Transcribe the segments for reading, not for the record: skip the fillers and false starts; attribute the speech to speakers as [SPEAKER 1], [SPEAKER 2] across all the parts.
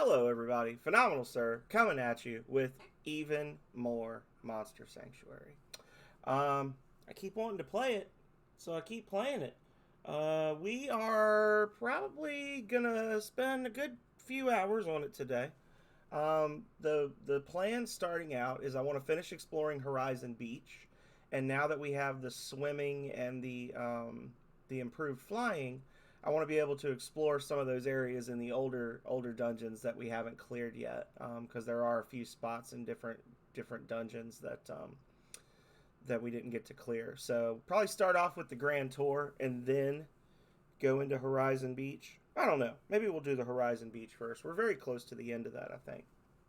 [SPEAKER 1] Hello, everybody. Phenomenal Sir coming at you with even more Monster Sanctuary. I keep wanting to play it, so I keep playing it. We are probably gonna spend a good few hours on it today. The plan starting out is I want to finish exploring Horizon Beach, and now that we have the swimming and the improved flying, I want to be able to explore some of those areas in the older dungeons that we haven't cleared yet, because there are a few spots in different dungeons that we didn't get to clear. So probably start off with the Grand Tour and then go into Horizon Beach. I don't know. Maybe we'll do the Horizon Beach first. We're very close to the end of that, I think.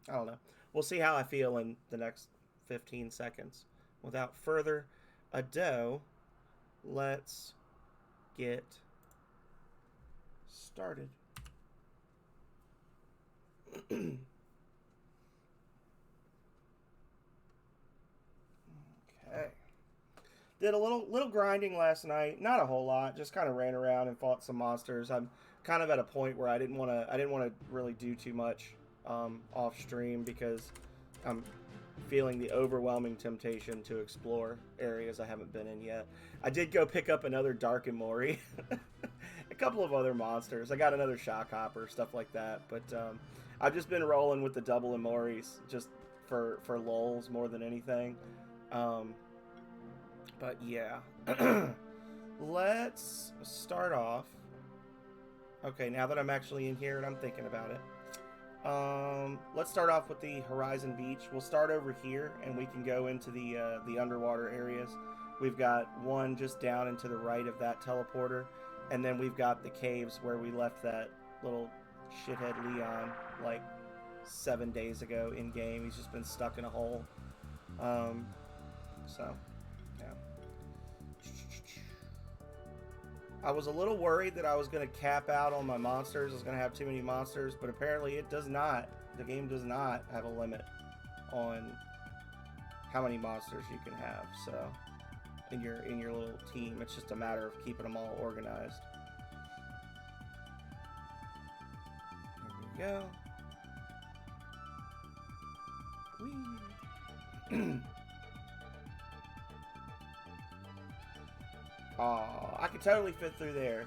[SPEAKER 1] I don't know. We'll see how I feel in the next 15 seconds. Without further ado, let's get started. Okay. Did a little grinding last night. Not a whole lot. Just kind of ran around and fought some monsters. I'm kind of at a point where I didn't want to really do too much off stream because I'm feeling the overwhelming temptation to explore areas I haven't been in yet. I did go pick up another Dark and Mori, a couple of other monsters. I got another Shockhopper, stuff like that. But I've just been rolling with the double Amoris just for lulz more than anything. But yeah, let's start off. Okay, now that I'm actually in here and I'm thinking about it. Let's start off with the Horizon Beach. We'll start over here, and we can go into the underwater areas. We've got one just down and to the right of that teleporter, and then we've got the caves where we left that little shithead Leon like 7 days ago in game. He's just been stuck in a hole. So, yeah. I was a little worried that I was going to cap out on my monsters. I was going to have too many monsters, but apparently it does not. The game does not have a limit on how many monsters you can have. So in your little team, it's just a matter of keeping them all organized. There we go. Whee. Oh, I could totally fit through there.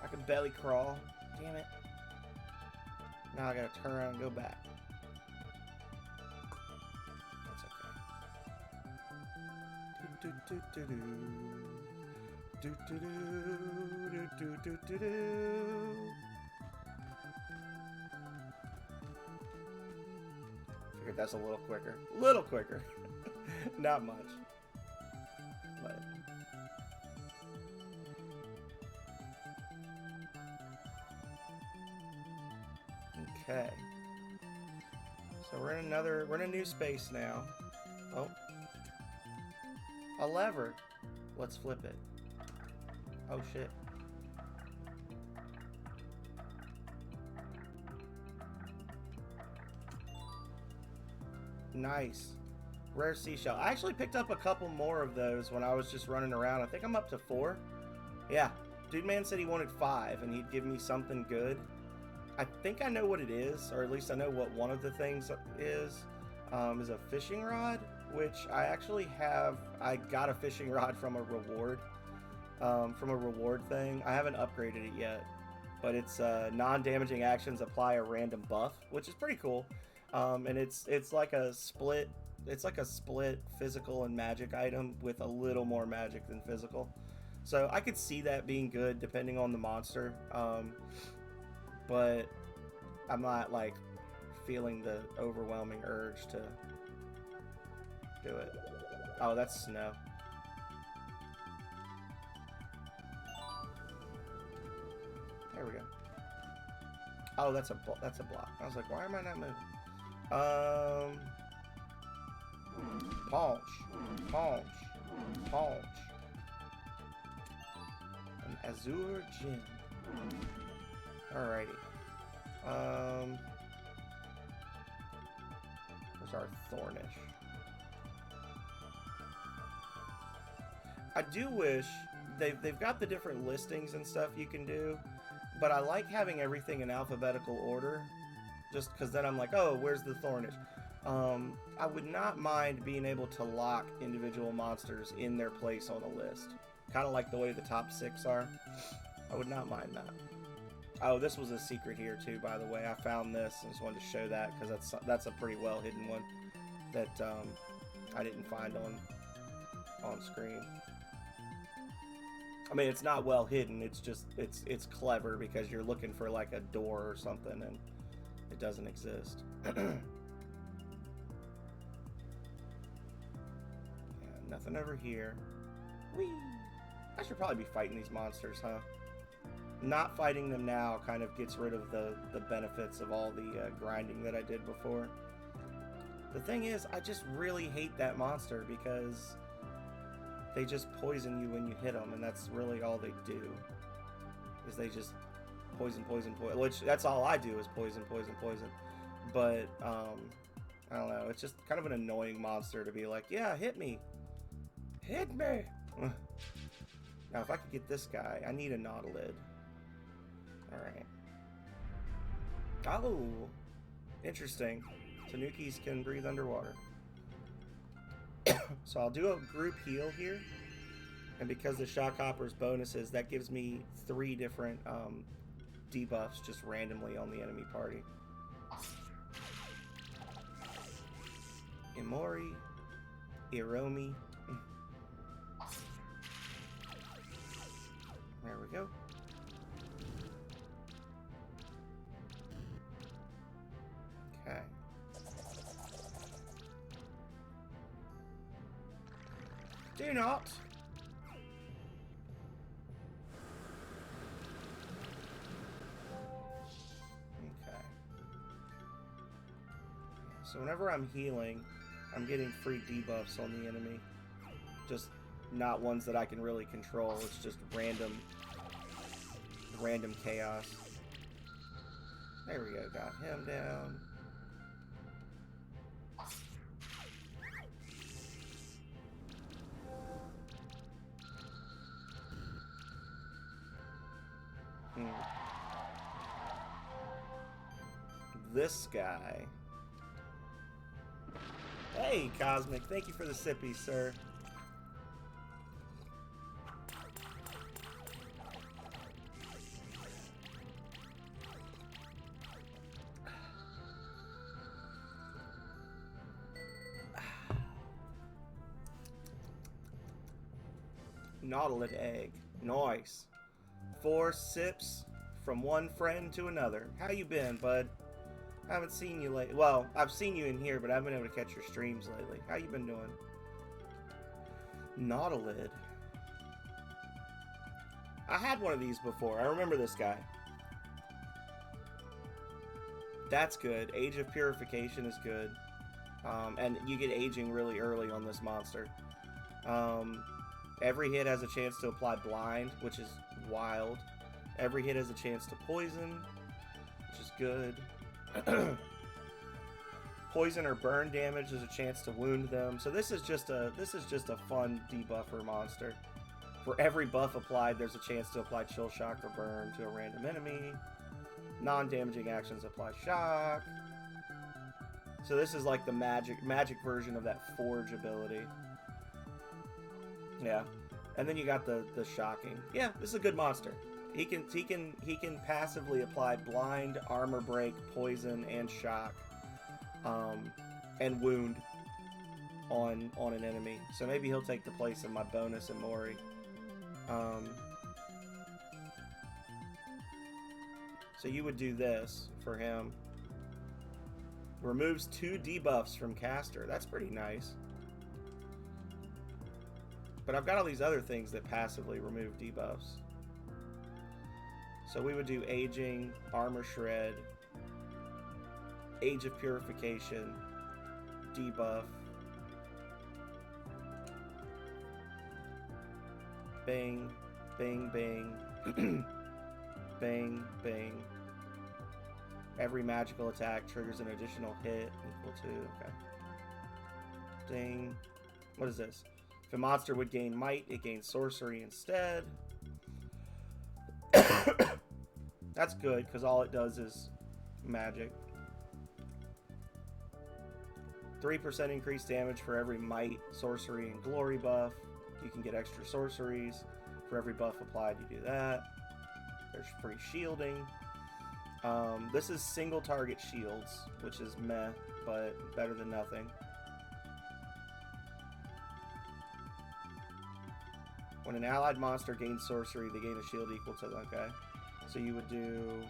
[SPEAKER 1] I could belly crawl. Damn it. Now I gotta turn around and go back. That's okay. Figured that's a little quicker. Little quicker. Not much. But okay. So we're in a new space now. Oh. A lever. Let's flip it. Oh shit. Nice. Rare seashell. I actually picked up a couple more of those when I was just running around. I think I'm up to 4. Yeah. Dude Man said he wanted 5 and he'd give me something good. I think I know what it is, or at least I know what one of the things is a fishing rod, which I actually have. I got a fishing rod from a reward thing. I haven't upgraded it yet, but it's non-damaging actions apply a random buff, which is pretty cool. And it's like a split. It's like a split physical and magic item with a little more magic than physical. So I could see that being good depending on the monster. But I'm not like feeling the overwhelming urge to do it. Oh, that's snow. There we go. Oh, that's a block. I was like, why am I not moving? Paunch. An Azure Gem. Alrighty. Where's our Thornish? I do wish they've got the different listings and stuff you can do, but I like having everything in alphabetical order just because then I'm like, oh, where's the Thornish? I would not mind being able to lock individual monsters in their place on a list. Kind of like the way the top 6 are. I would not mind that. Oh, this was a secret here too, by the way. I found this and just wanted to show that because that's a pretty well hidden one that I didn't find on screen. I mean, it's not well hidden. It's just it's clever because you're looking for like a door or something and it doesn't exist. Yeah, nothing over here. Whee! I should probably be fighting these monsters, huh? Not fighting them now kind of gets rid of the benefits of all the grinding that I did before. The thing is, I just really hate that monster because they just poison you when you hit them, and that's really all they do. Is they just poison, which that's all I do is poison. But, I don't know, it's just kind of an annoying monster to be like, yeah, hit me. Hit me! Now, if I could get this guy, I need a Nautilid. Alright. Oh! Interesting. Tanukis can breathe underwater. So I'll do a group heal here. And because the Shockhopper's bonuses, that gives me 3 different debuffs just randomly on the enemy party. Imori. Iromi. There we go. Okay. Do not. Okay. So whenever I'm healing, I'm getting free debuffs on the enemy. Just not ones that I can really control. It's just random chaos. There we go. Got him down. This guy. Hey, Cosmic. Thank you for the sippy, sir. Nautilid egg. Nice. 4 sips from one friend to another. How you been, bud? I haven't seen you lately. Well, I've seen you in here, but I haven't been able to catch your streams lately. How you been doing? Nautilid. I had one of these before. I remember this guy. That's good. Age of Purification is good. And you get aging really early on this monster. Every hit has a chance to apply blind, which is wild. Every hit has a chance to poison, which is good. Poison or burn damage is a chance to wound them. So this is just a fun debuffer monster. For every buff applied, there's a chance to apply chill shock or burn to a random enemy. Non-damaging actions apply shock. So this is like the magic version of that Forge ability. Yeah. And then you got the shocking. Yeah, this is a good monster. He can passively apply blind, armor break, poison, and shock, and wound on an enemy. So maybe he'll take the place of my bonus and Mori. So you would do this for him. Removes 2 debuffs from caster. That's pretty nice. But I've got all these other things that passively remove debuffs. So we would do Aging, Armor Shred, Age of Purification, Debuff, Bang, Bang, Bang, Bang, Bang. Every magical attack triggers an additional hit equal to, okay. Ding. What is this? If a monster would gain might, it gains sorcery instead. That's good, because all it does is magic. 3% increased damage for every might, sorcery, and glory buff. You can get extra sorceries. For every buff applied, you do that. There's free shielding. This is single target shields, which is meh, but better than nothing. When an allied monster gains sorcery, they gain a shield equal to them. Okay. So you would do...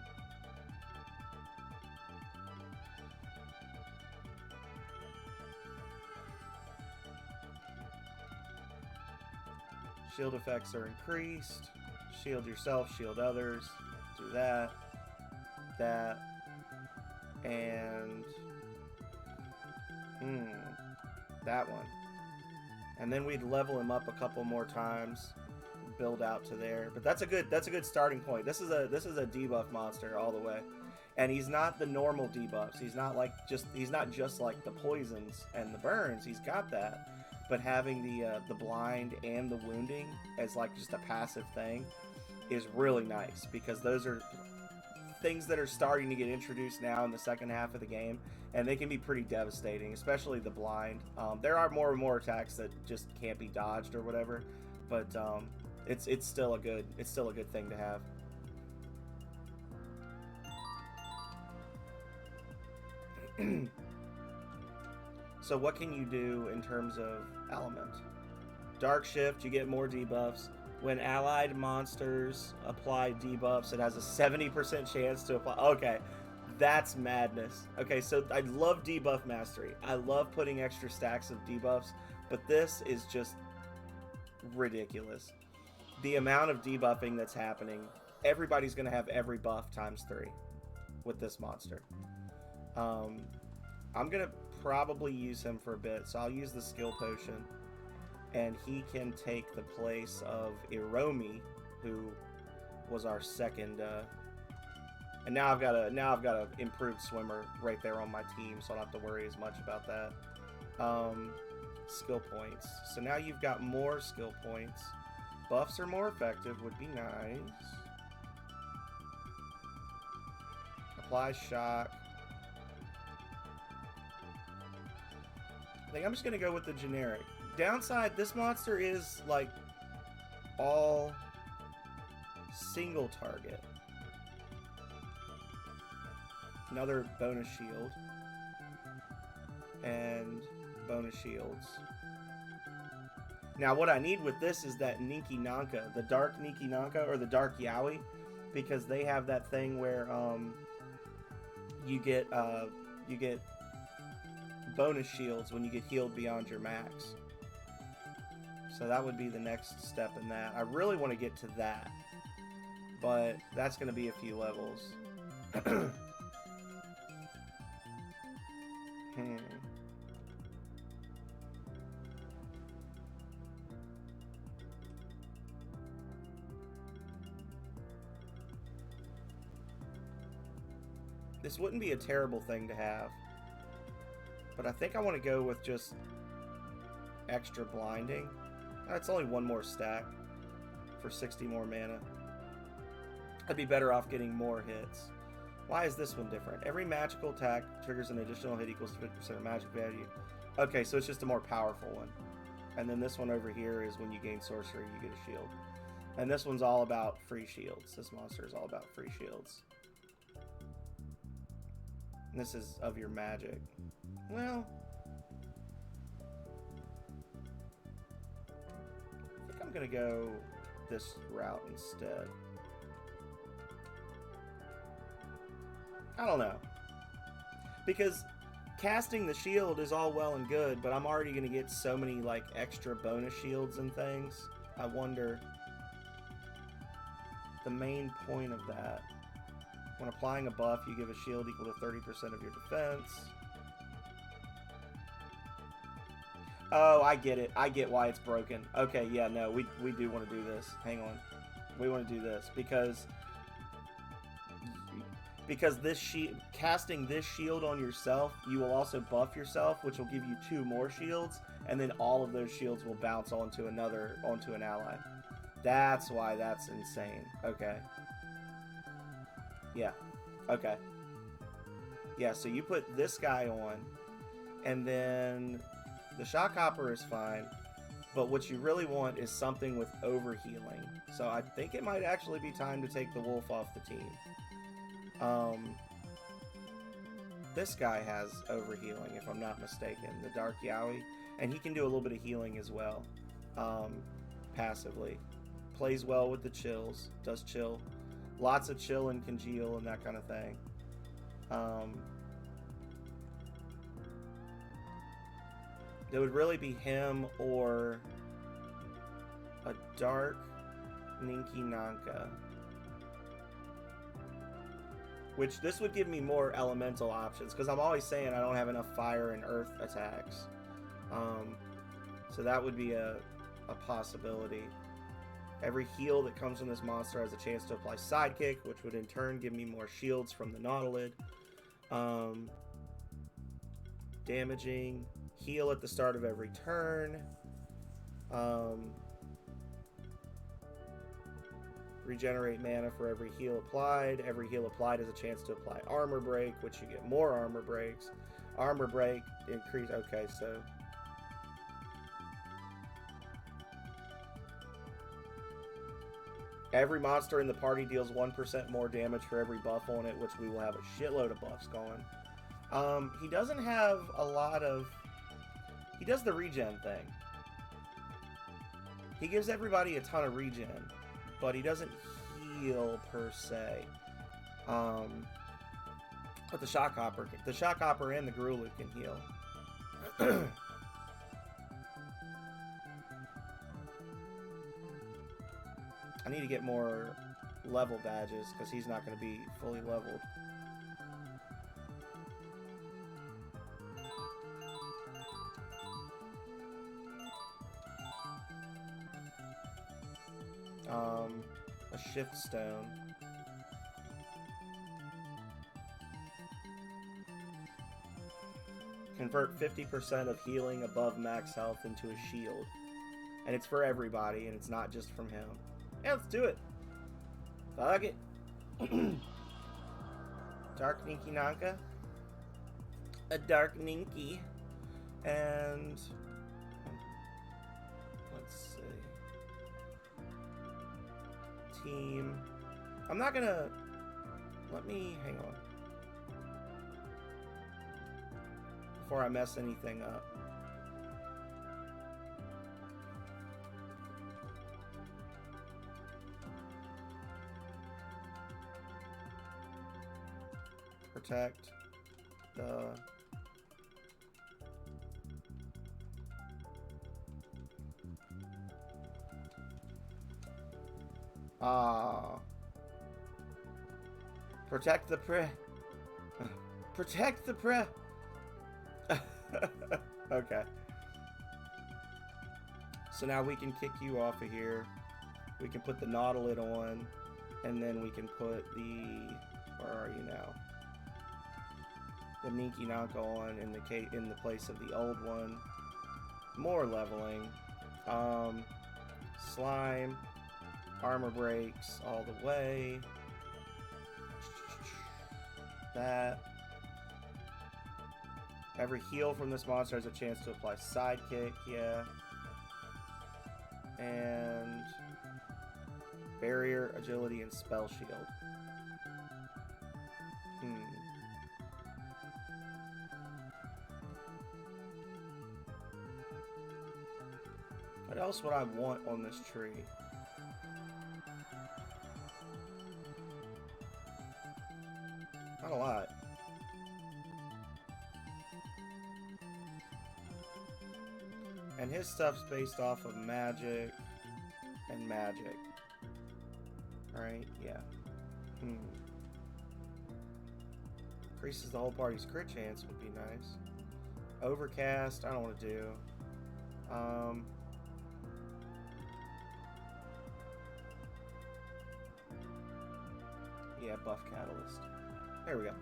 [SPEAKER 1] Shield effects are increased. Shield yourself, shield others. Do that. That. And... that one. And then we'd level him up a couple more times, build out to there. But that's a good starting point. This is a debuff monster all the way, and he's not the normal debuffs. He's not just like the poisons and the burns. He's got that, but having the blind and the wounding as like just a passive thing is really nice, because those are things that are starting to get introduced now in the second half of the game, and they can be pretty devastating, especially the blind. There are more and more attacks that just can't be dodged or whatever, but it's still a good thing to have. So what can you do in terms of element? Dark Shift, you get more debuffs. When allied monsters apply debuffs, it has a 70% chance to apply. Okay, that's madness. Okay, so I love debuff mastery. I love putting extra stacks of debuffs, but this is just ridiculous. The amount of debuffing that's happening, everybody's going to have every buff times 3 with this monster. I'm going to probably use him for a bit, so I'll use the skill potion. And he can take the place of Iromi, who was our second. And now I've got a improved swimmer right there on my team, so I don't have to worry as much about that. Skill points. So now you've got more skill points. Buffs are more effective would be nice. Apply shock. I think I'm just gonna go with the generic. Downside, this monster is like all single target. Another bonus shield and bonus shields. Now what I need with this is that Ninki Nanka, the dark Ninki Nanka or the dark Yowie, because they have that thing where you get bonus shields when you get healed beyond your max. So that would be the next step in that. I really want to get to that, but that's going to be a few levels. This wouldn't be a terrible thing to have, but I think I want to go with just extra blinding. That's only one more stack for 60 more mana. I'd be better off getting more hits. Why is this one different? Every magical attack triggers an additional hit equals 50% of magic value. Okay, so it's just a more powerful one. And then this one over here is when you gain sorcery, you get a shield. And this one's all about free shields. This monster is all about free shields. And this is of your magic. Well, I think I'm gonna go this route instead. I don't know, because casting the shield is all well and good, but I'm already gonna get so many like extra bonus shields and things. I wonder the main point of that. When applying a buff, you give a shield equal to 30% of your defense. Oh, I get it. I get why it's broken. Okay, yeah, no, we do want to do this. Hang on. We want to do this because this casting this shield on yourself, you will also buff yourself, which will give you 2 more shields, and then all of those shields will bounce onto an ally. That's why that's insane. Okay. Yeah. Okay. Yeah, so you put this guy on, And then the Shock Hopper is fine. But what you really want is something with overhealing. So I think it might actually be time to take the wolf off the team. This guy has overhealing, if I'm not mistaken. The Dark Yowie. And he can do a little bit of healing as well. Passively. Plays well with the chills. Does chill. Lots of chill and congeal and that kind of thing. It would really be him or a Dark Ninky Nanka. Which, this would give me more elemental options, because I'm always saying I don't have enough fire and earth attacks. So that would be a possibility. Every heal that comes from this monster has a chance to apply Sidekick, which would in turn give me more shields from the Nautilid. Damaging. Heal at the start of every turn. Regenerate mana for every heal applied. Every heal applied has a chance to apply Armor Break, which you get more Armor Breaks. Armor Break increase. Okay, so every monster in the party deals 1% more damage for every buff on it, which we will have a shitload of buffs going. He doesn't have a lot of... He does the regen thing. He gives everybody a ton of regen, but he doesn't heal per se. But the Shock Hopper and the Grulu can heal. I need to get more level badges because he's not going to be fully leveled. A Shift Stone. Convert 50% of healing above max health into a shield. And it's for everybody, and it's not just from him. Yeah, let's do it. Fuck it. Dark Ninky Nanka. A Dark Ninky. And... let's see. Team. I'm not gonna... Let me... hang on. Before I mess anything up. Protect the... Protect the prey. Protect the prey. Okay. So now we can kick you off of here. We can put the Nautilid on. And then we can put the... where are you now? The Ninky Nanka on in the place of the old one. More leveling. Slime. Armor breaks all the way. That. Every heal from this monster has a chance to apply Sidekick, yeah. And Barrier, Agility, and Spell Shield. What else would I want on this tree? Not a lot. And his stuff's based off of magic and magic. Alright, yeah. Increases the whole party's crit chance would be nice. Overcast, I don't want to do. Yeah, buff catalyst. There we go.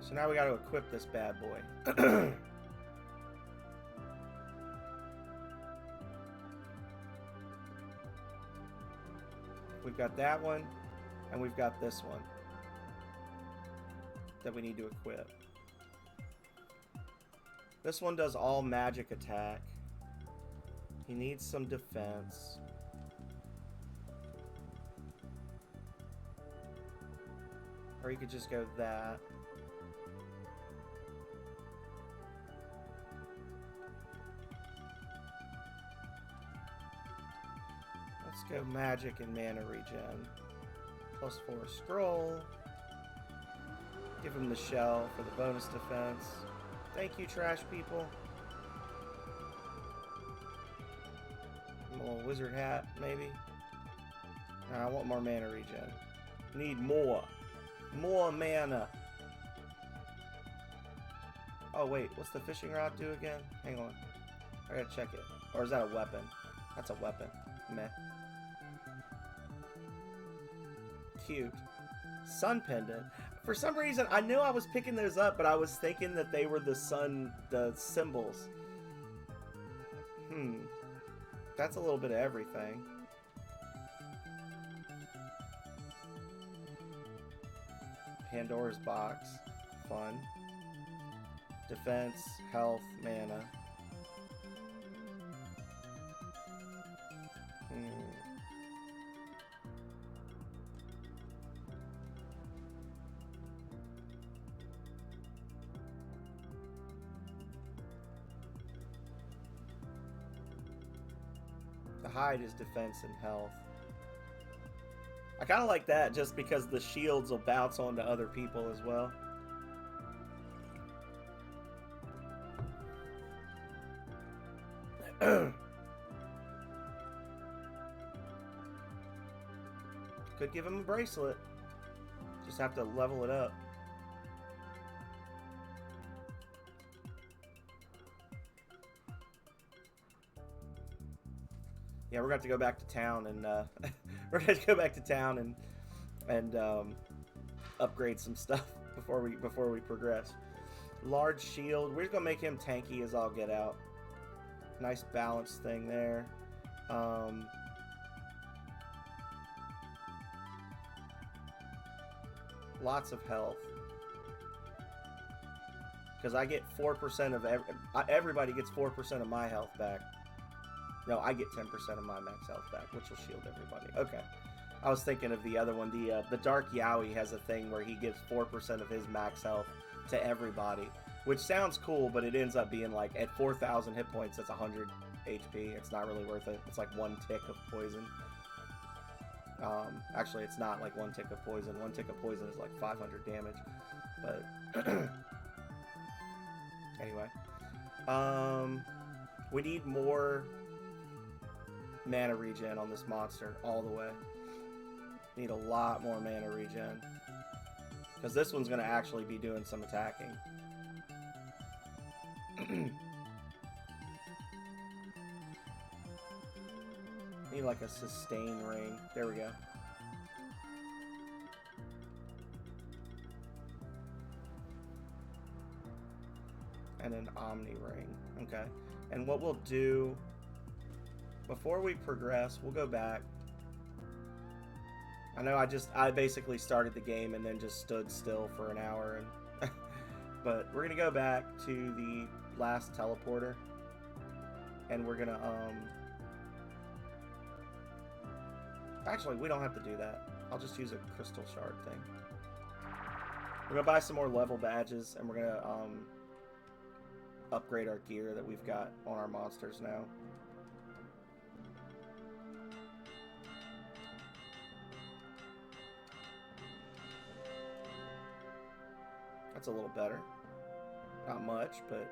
[SPEAKER 1] So now we got to equip this bad boy. We've got that one, and we've got this one that we need to equip. This one does all magic attack. He needs some defense. Or he could just go that. Let's go magic and mana regen. +4 scroll. Give him the shell for the bonus defense. Thank you, trash people. A little wizard hat, maybe. Nah, I want more mana regen. Need more. More mana. Oh, wait. What's the fishing rod do again? Hang on. I gotta check it. Or is that a weapon? That's a weapon. Meh. Cute. Sun pendant. For some reason, I knew I was picking those up, but I was thinking that they were the sun, the symbols. That's a little bit of everything. Pandora's box. Fun. Defense, health, mana. The hide is defense and health. I kind of like that just because the shields will bounce onto other people as well. Could give him a bracelet. Just have to level it up. Yeah, we're going to have to go back to town and we're going to go back to town and upgrade some stuff before we progress. Large shield. We're just going to make him tanky as all get out. Nice balance thing there. Lots of health. Because I get 4% of everybody gets 4% of my health back. No, I get 10% of my max health back, which will shield everybody. Okay. I was thinking of the other one. The Dark Yowie has a thing where he gives 4% of his max health to everybody, which sounds cool, but it ends up being like at 4,000 hit points, that's 100 HP. It's not really worth it. It's like one tick of poison. Actually, it's not like one tick of poison. One tick of poison is like 500 damage. But anyway, we need more mana regen on this monster all the way. Need a lot more mana regen because this one's going to actually be doing some attacking. Need like a sustain ring. There we go. And an Omni ring. Okay. And what we'll do before we progress, we'll go back. I know I basically started the game and then just stood still for an hour, and but we're gonna go back to the last teleporter, and we're gonna actually, we don't have to do that. I'll just use a crystal shard thing. We're gonna buy some more level badges, and we're gonna upgrade our gear that we've got on our monsters now. That's a little better. Not much, but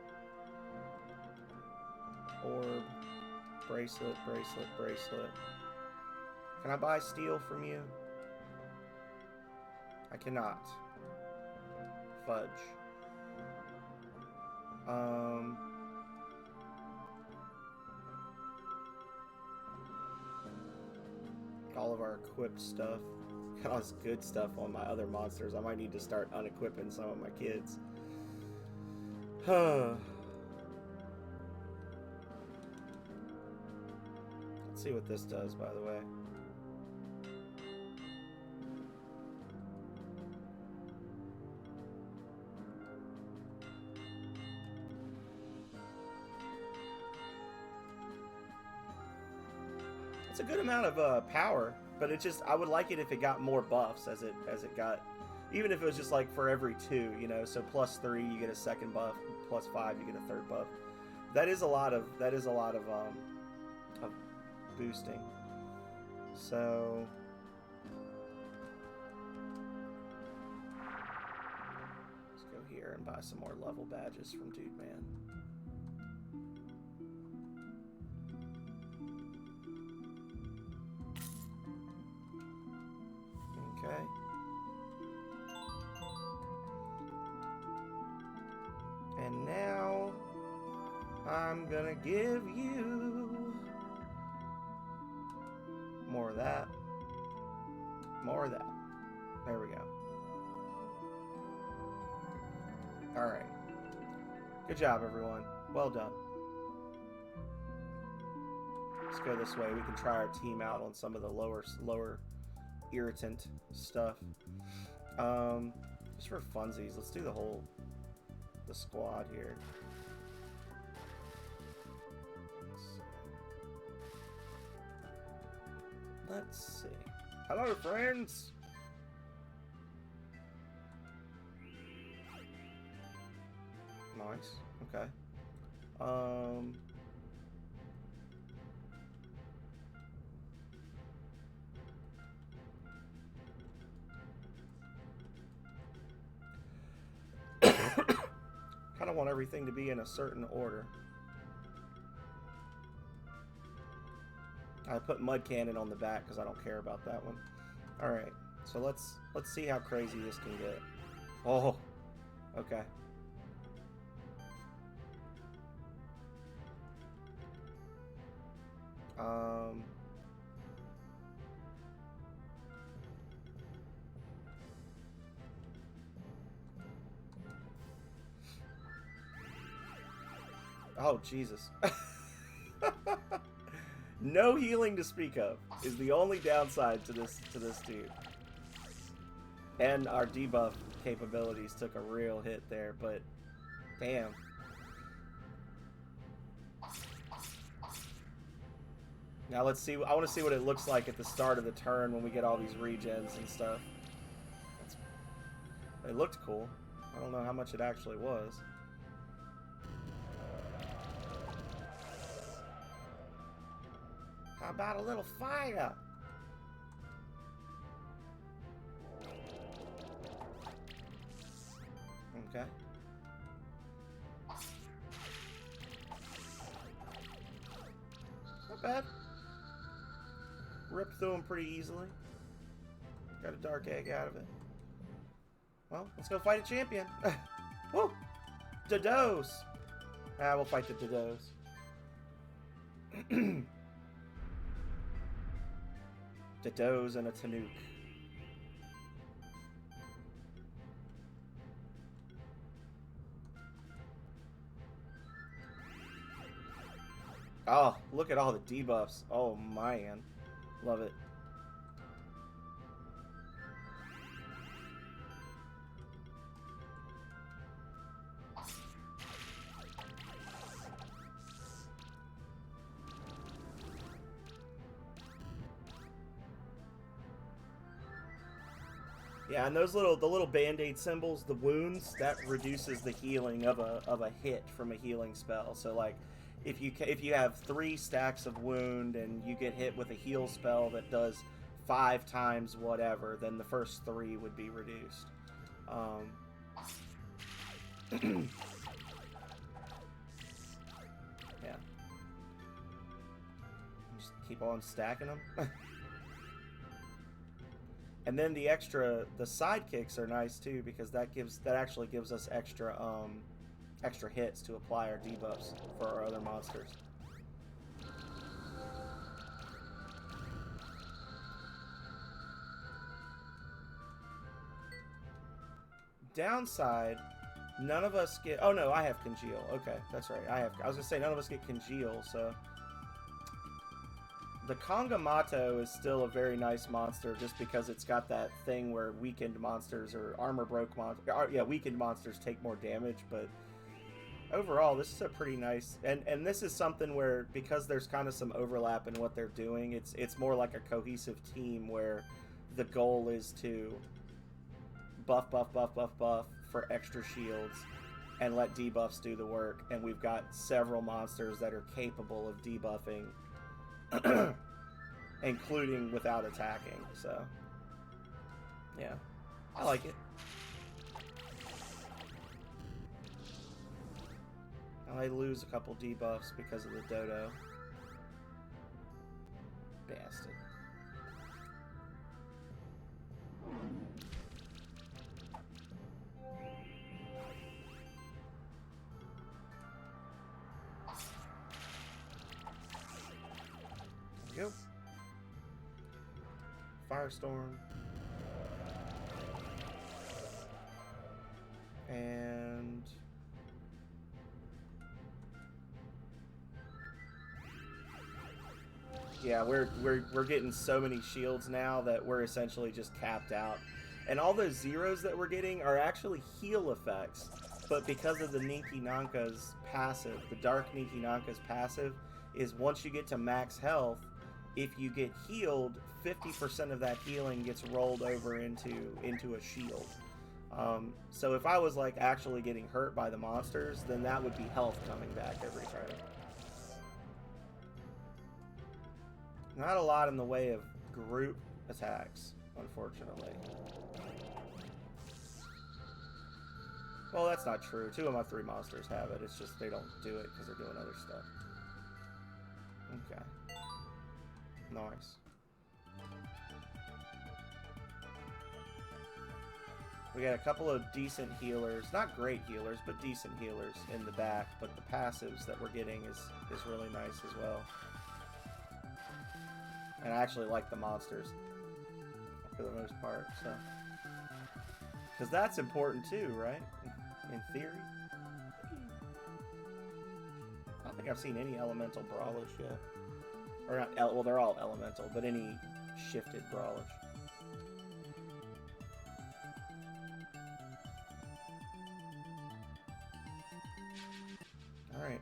[SPEAKER 1] orb, bracelet, bracelet, bracelet. Can I buy steel from you? I cannot. Fudge. All of our equipped stuff. Got all this good stuff on my other monsters. I might need to start unequipping some of my kids. Let's see what this does, by the way. it's a good amount of power, but it just, I would like it if it got more buffs as it got, even if it was just like for every 2, you know, so +3 you get a second buff, +5 you get a third buff. That is a lot of boosting. So let's go here and buy some more level badges from Dude Man. Okay. And now I'm gonna give you more of that. More of that. There we go. Alright. Good job, everyone. Well done. Let's go this way. We can try our team out on some of the lower irritant stuff. Just for funsies, let's do the squad here. Let's see. Hello, friends. Nice. Okay. Kind of want everything to be in a certain order. I put Mud Cannon on the back because I don't care about that one. All right, so let's see how crazy this can get. Oh, okay. Oh, Jesus. No healing to speak of is the only downside to this dude. And our debuff capabilities took a real hit there, but damn. Now let's see. I want to see what it looks like at the start of the turn when we get all these regens and stuff. It looked cool. I don't know how much it actually was. How about a little fire? Okay. Not bad. Ripped through him pretty easily. Got a dark egg out of it. Well, let's go fight a champion. Woo! Dodos! We'll fight the Dodos. Dodos and a Tanuk. Oh, look at all the debuffs. Oh, man. Love it. Yeah, and those the little band-aid symbols, the wounds, that reduces the healing of a hit from a healing spell. So like, if you have 3 stacks of wound and you get hit with a heal spell that does 5 times whatever, then the first 3 would be reduced. Yeah. Just keep on stacking them. And then the sidekicks are nice too, because that actually gives us extra hits to apply our debuffs for our other monsters. Downside, none of us get. Oh no, I have Congeal. Okay, that's right. I was gonna say none of us get Congeal, so. The Kongamato is still a very nice monster just because it's got that thing where weakened monsters or armor broke monsters, weakened monsters take more damage, but overall, this is a pretty nice, and this is something where, because there's kind of some overlap in what they're doing, it's more like a cohesive team where the goal is to buff, buff, buff, buff, buff for extra shields and let debuffs do the work. And we've got several monsters that are capable of debuffing, including without attacking. So, yeah, I like it. Now they lose a couple debuffs because of the dodo. Bastard. There we go. Firestorm. And yeah, we're getting so many shields now that we're essentially just capped out. And all those zeros that we're getting are actually heal effects. But because of the Ninki Nanka's passive, the Dark Ninki Nanka's passive is once you get to max health, if you get healed, 50% of that healing gets rolled over into a shield. So if I was like actually getting hurt by the monsters, then that would be health coming back every turn. Not a lot in the way of group attacks, unfortunately. Well, that's not true. 2 of my 3 monsters have it. It's just they don't do it because they're doing other stuff. Okay. Nice. We got a couple of decent healers. Not great healers, but decent healers in the back. But the passives that we're getting is really nice as well. And I actually like the monsters for the most part, so. Because that's important too, right? In theory. I don't think I've seen any elemental brawlish yet. Or not, well, they're all elemental, but any shifted brawlish. Alright.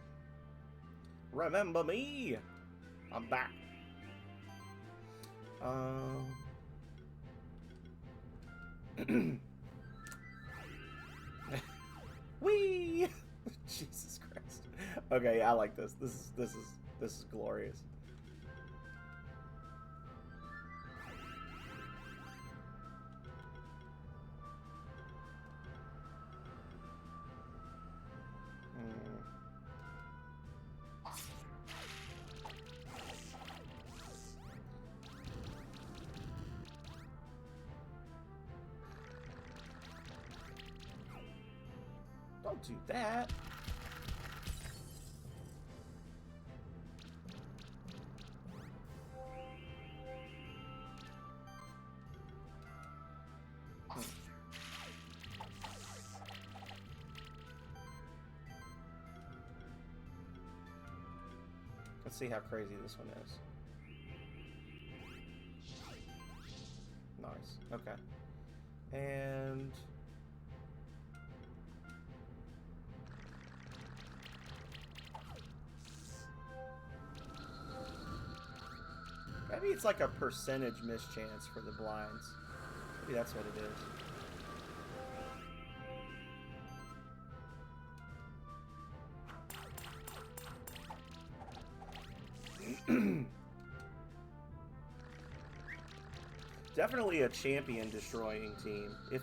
[SPEAKER 1] Remember me! I'm back. Whee! Jesus Christ. Okay, I like this. This is glorious. Don't do that. Let's see how crazy this one is. Nice. Okay. And maybe it's like a percentage mischance for the blinds. Maybe that's what it is. Definitely a champion destroying team. If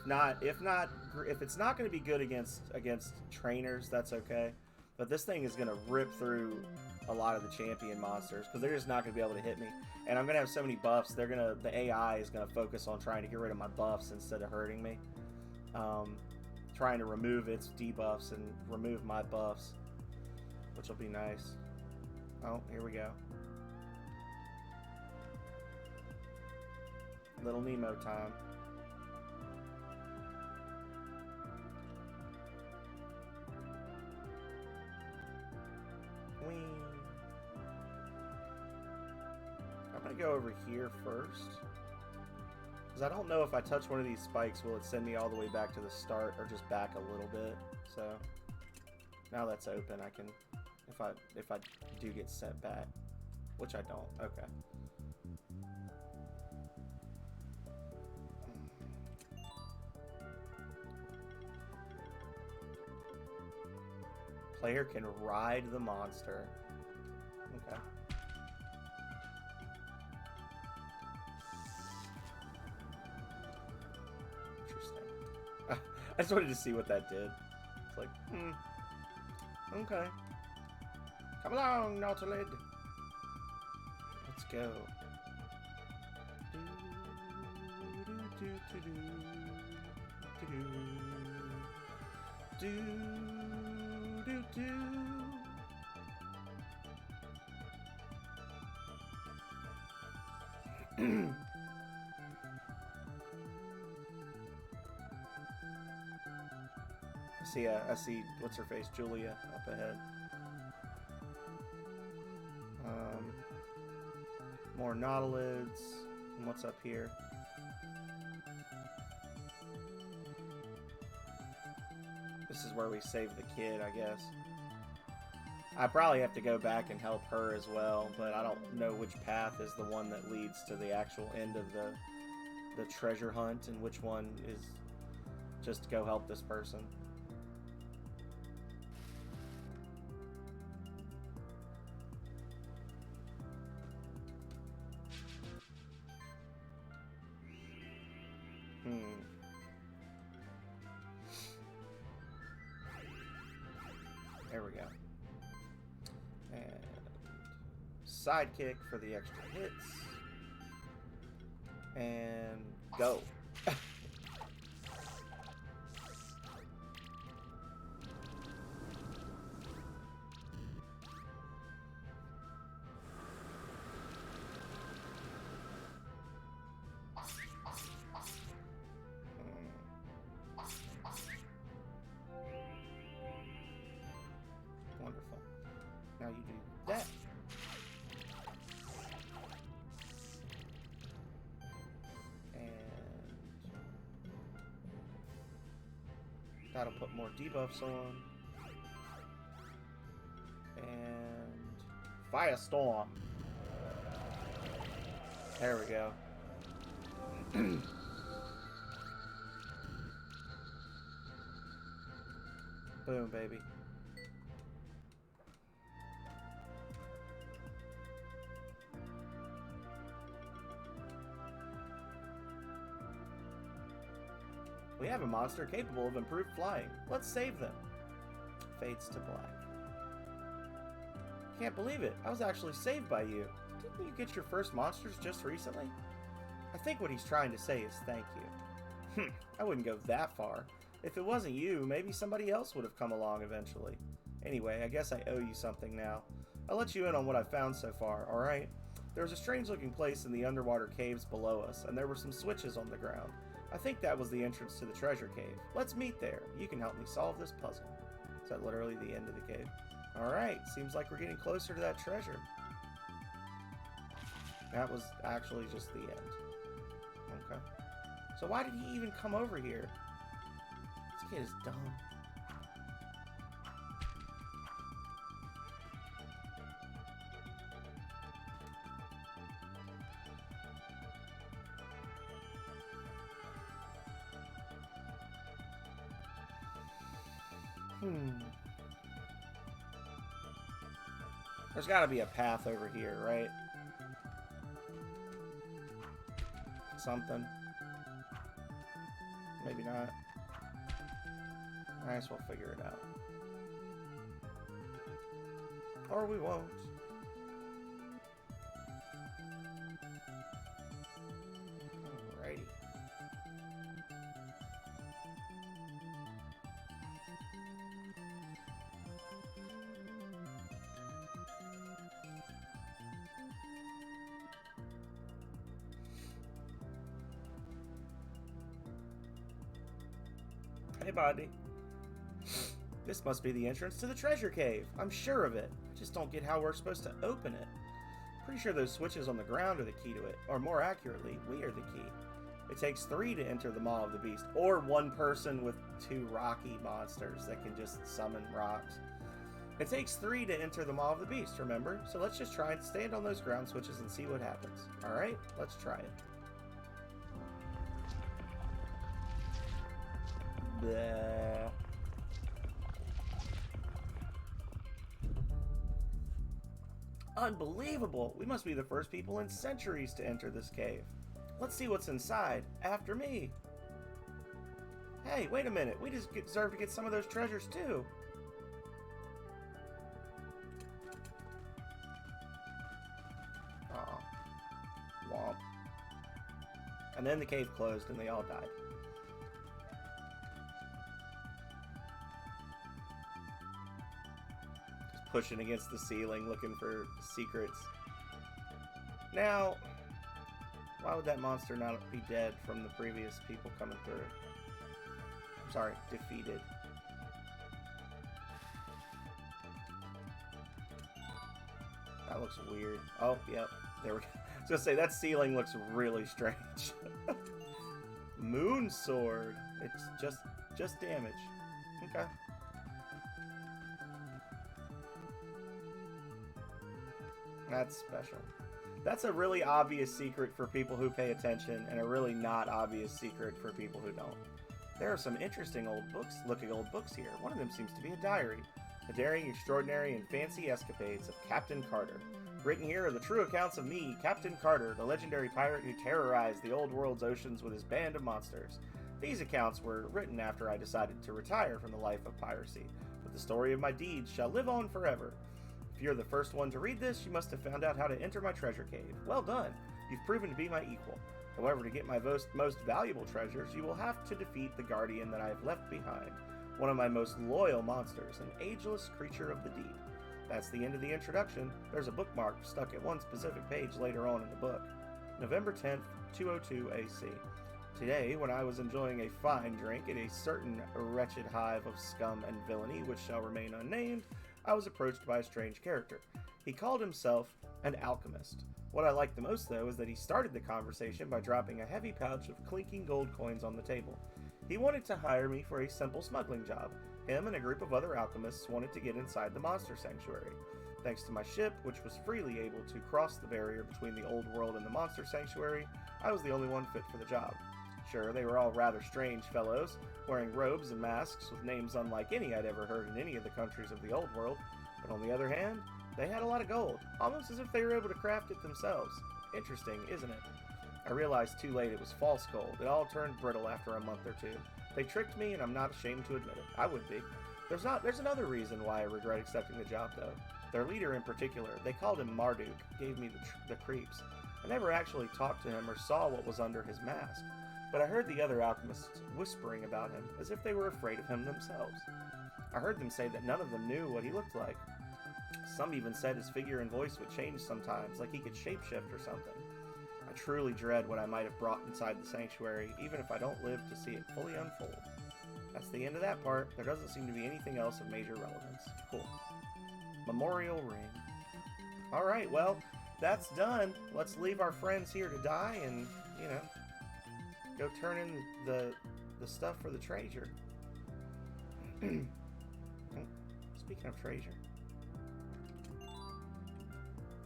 [SPEAKER 1] it's not going to be good against trainers, that's okay. But this thing is going to rip through a lot of the champion monsters because they're just not going to be able to hit me. And I'm going to have so many buffs. The AI is going to focus on trying to get rid of my buffs instead of hurting me. Trying to remove its debuffs and remove my buffs, which will be nice. Oh, here we go. Little Nemo time. Whee. I'm gonna go over here first, because I don't know if I touch one of these spikes, will it send me all the way back to the start or just back a little bit? So Now that's open. I can, if I do get sent back, which I don't. Okay. Player can ride the monster. Okay. Interesting. I just wanted to see what that did. It's like, okay. Come along, Nautilid. Let's go. I see, what's her face, Julia, up ahead. More Nautilids. And what's up here? This is where we save the kid, I guess. I probably have to go back and help her as well, but I don't know which path is the one that leads to the actual end of the treasure hunt, and which one is just to go help this person. There we go. And sidekick for the extra hits. And go. Wonderful. Now you do that. And that'll put more debuffs on. And Firestorm. There we go. Boom, baby. We have a monster capable of improved flying. Let's save them. Fades to black. Can't believe it. I was actually saved by you. Didn't you get your first monsters just recently? I think what he's trying to say is thank you. I wouldn't go that far. If it wasn't you, maybe somebody else would have come along eventually. Anyway, I guess I owe you something now. I'll let you in on what I've found so far, alright? There was a strange-looking place in the underwater caves below us, and there were some switches on the ground. I think that was the entrance to the treasure cave. Let's meet there. You can help me solve this puzzle. Is that literally the end of the cave? Alright, seems like we're getting closer to that treasure. That was actually just the end. Okay. So why did he even come over here? This kid is dumb. There's got to be a path over here, right? Something. Maybe not. I guess we'll figure it out. Or we won't. Alrighty. Hey, buddy. This must be the entrance to the treasure cave. I'm sure of it. I just don't get how we're supposed to open it. Pretty sure those switches on the ground are the key to it. Or more accurately, we are the key. It takes 3 to enter the Maw of the Beast. Or 1 person with 2 rocky monsters that can just summon rocks. It takes 3 to enter the Maw of the Beast, remember? So let's just try and stand on those ground switches and see what happens. Alright, let's try it. Bleh. Unbelievable! We must be the first people in centuries to enter this cave. Let's see what's inside. After me. Hey, wait a minute. We deserve to get some of those treasures too. Aw. Womp. And then the cave closed and they all died. Pushing against the ceiling looking for secrets. Now, why would that monster not be dead from the previous people coming through? I'm sorry, defeated. That looks weird. Oh, yep. There we go. I was gonna say, that ceiling looks really strange. Moon sword. It's just damage. Okay. That's special. That's a really obvious secret for people who pay attention, and a really not obvious secret for people who don't. There are some interesting looking old books here. One of them seems to be a diary. The daring, extraordinary, and fancy escapades of Captain Carter. Written here are the true accounts of me, Captain Carter, the legendary pirate who terrorized the old world's oceans with his band of monsters. These accounts were written after I decided to retire from the life of piracy, but the story of my deeds shall live on forever. If you're the first one to read this, you must have found out how to enter my treasure cave. Well done. You've proven to be my equal. However, to get my most valuable treasures, you will have to defeat the guardian that I have left behind. One of my most loyal monsters, an ageless creature of the deep. That's the end of the introduction. There's a bookmark stuck at one specific page later on in the book. November 10th, 202 AC. Today, when I was enjoying a fine drink at a certain wretched hive of scum and villainy which shall remain unnamed, I was approached by a strange character. He called himself an alchemist. What I liked the most, though, is that he started the conversation by dropping a heavy pouch of clinking gold coins on the table. He wanted to hire me for a simple smuggling job. Him and a group of other alchemists wanted to get inside the monster sanctuary. Thanks to my ship, which was freely able to cross the barrier between the old world and the monster sanctuary, I was the only one fit for the job. Sure, they were all rather strange fellows, wearing robes and masks with names unlike any I'd ever heard in any of the countries of the old world, but on the other hand, they had a lot of gold, almost as if they were able to craft it themselves. Interesting, isn't it? I realized too late it was false gold. It all turned brittle after a month or two. They tricked me, and I'm not ashamed to admit it. I would be. There's another reason why I regret accepting the job, though. Their leader in particular, they called him Marduk, gave me the creeps. I never actually talked to him or saw what was under his mask, but I heard the other alchemists whispering about him, as if they were afraid of him themselves. I heard them say that none of them knew what he looked like. Some even said his figure and voice would change sometimes, like he could shapeshift or something. I truly dread what I might have brought inside the sanctuary, even if I don't live to see it fully unfold. That's the end of that part. There doesn't seem to be anything else of major relevance. Cool. Memorial ring. Alright, well, that's done. Let's leave our friends here to die and, go turn in the stuff for the treasure. Speaking of treasure.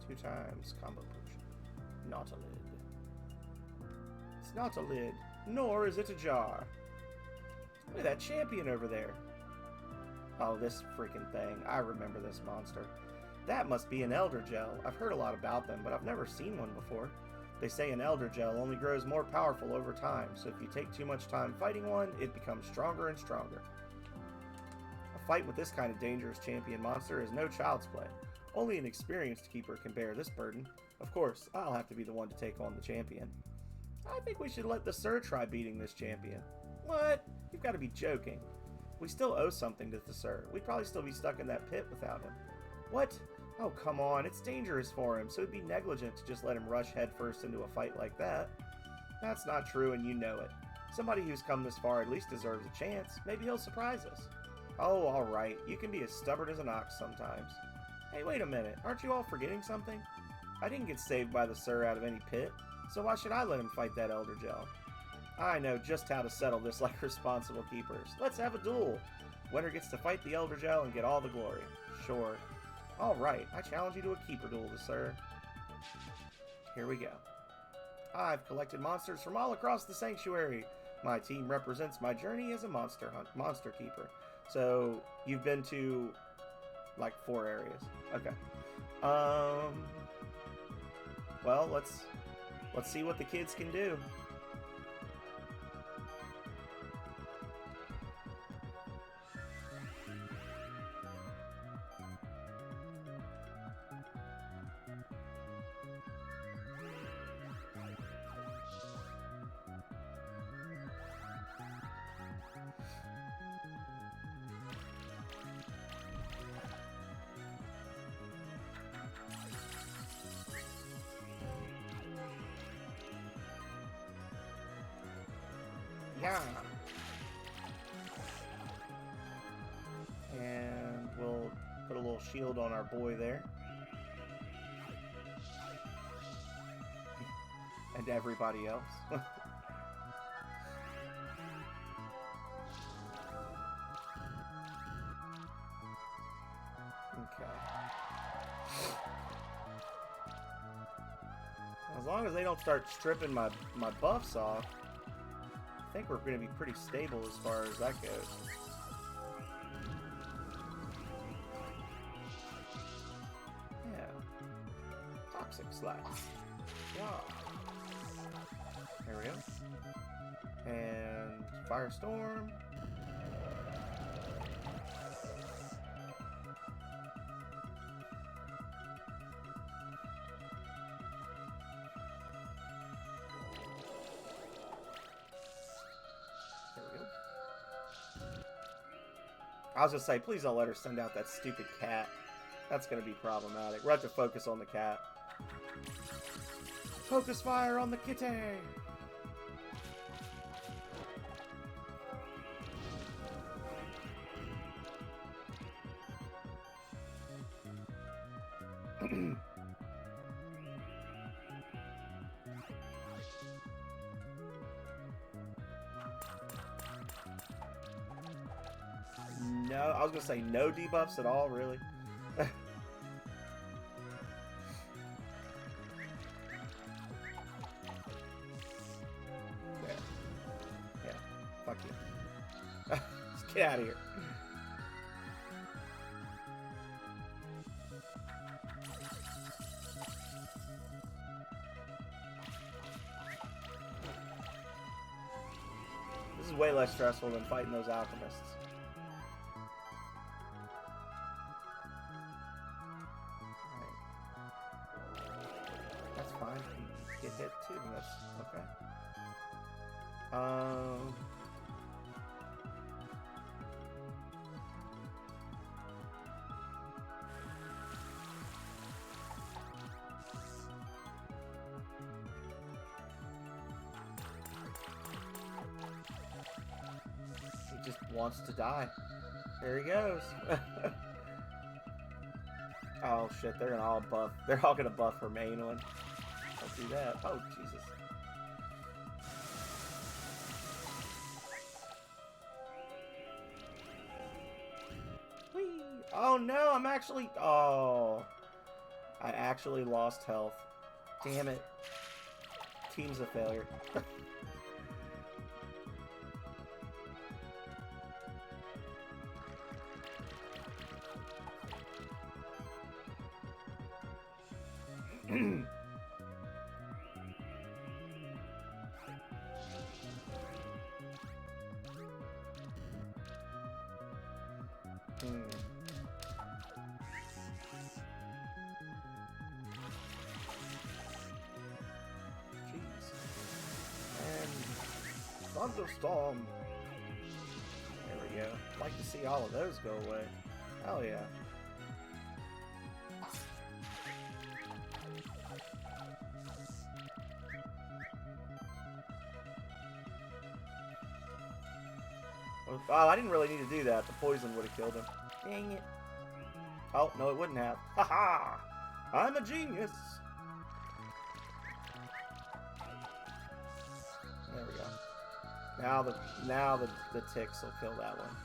[SPEAKER 1] 2 times combo potion. Not a lid. It's not a lid, nor is it a jar. Look at that champion over there. Oh, this freaking thing. I remember this monster. That must be an Elder Gel. I've heard a lot about them, but I've never seen one before. They say an Elder Gel only grows more powerful over time, so if you take too much time fighting one, it becomes stronger and stronger. A fight with this kind of dangerous champion monster is no child's play. Only an experienced keeper can bear this burden. Of course, I'll have to be the one to take on the champion. I think we should let the Sir try beating this champion. What? You've got to be joking. We still owe something to the Sir. We'd probably still be stuck in that pit without him. What? Oh, come on. It's dangerous for him, so it'd be negligent to just let him rush headfirst into a fight like that. That's not true, and you know it. Somebody who's come this far at least deserves a chance. Maybe he'll surprise us. Oh, all right. You can be as stubborn as an ox sometimes. Hey, wait a minute. Aren't you all forgetting something? I didn't get saved by the Sir out of any pit, so why should I let him fight that Elder Gel? I know just how to settle this like responsible keepers. Let's have a duel. Winner gets to fight the Elder Gel and get all the glory. Sure. Alright, I challenge you to a keeper duel, sir. Here we go. I've collected monsters from all across the sanctuary. My team represents my journey as a monster keeper. So, you've been to, like, 4 areas. Okay. Well, let's see what the kids can do. Yeah. And we'll put a little shield on our boy there. And everybody else. Okay. As long as they don't start stripping my buffs off, I think we're going to be pretty stable as far as that goes. Yeah. Toxic Slash. Yeah. There we go. And Firestorm. I was just saying, please don't let her send out that stupid cat. That's going to be problematic. We'll have to focus on the cat. Focus fire on the kitty! No, I was gonna say no debuffs at all, really. There. Yeah, fuck you. Just get out of here. This is way less stressful than fighting those alchemists. Get hit too, that's okay. He just wants to die. There he goes. Oh shit, they're gonna all buff. They're all gonna buff her main one. Don't do that. Oh, Jesus. Whee! Oh, no, I'm actually... Oh. I actually lost health. Damn it. Team's a failure. Thunderstorm. There we go. Like to see all of those go away. Hell yeah. Oh, I didn't really need to do that. The poison would have killed him. Dang it. Oh, no, it wouldn't have. Haha! I'm a genius! There we go. Now the ticks will kill that one.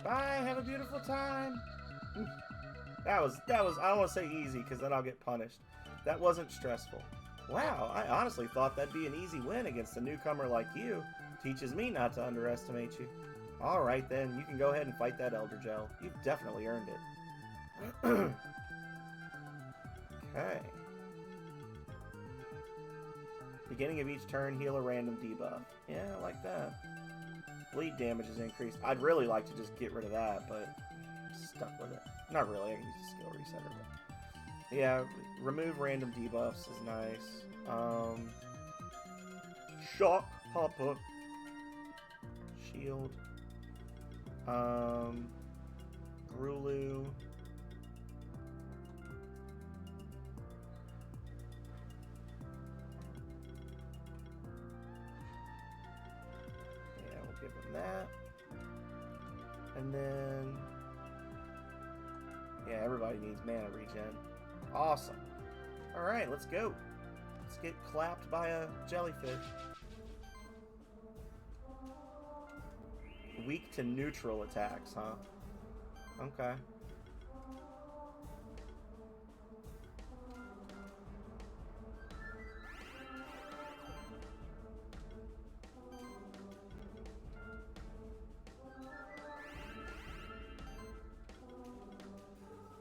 [SPEAKER 1] Bye, have a beautiful time. That was, I don't want to say easy because then I'll get punished. That wasn't stressful. Wow, I honestly thought that'd be an easy win against a newcomer like you. Teaches me not to underestimate you. Alright then, you can go ahead and fight that Elder Gel. You've definitely earned it. Okay. Beginning of each turn, heal a random debuff. Yeah, I like that. Bleed damage is increased. I'd really like to just get rid of that, but I'm stuck with it. Not really, I can use a skill resetter. But yeah, remove random debuffs is nice. Shock Hopper. Shield. Grulu. Yeah, we'll give him that. And then... yeah, everybody needs mana regen. Awesome. Alright, let's go. Let's get clapped by a jellyfish. Weak to neutral attacks, huh? Okay.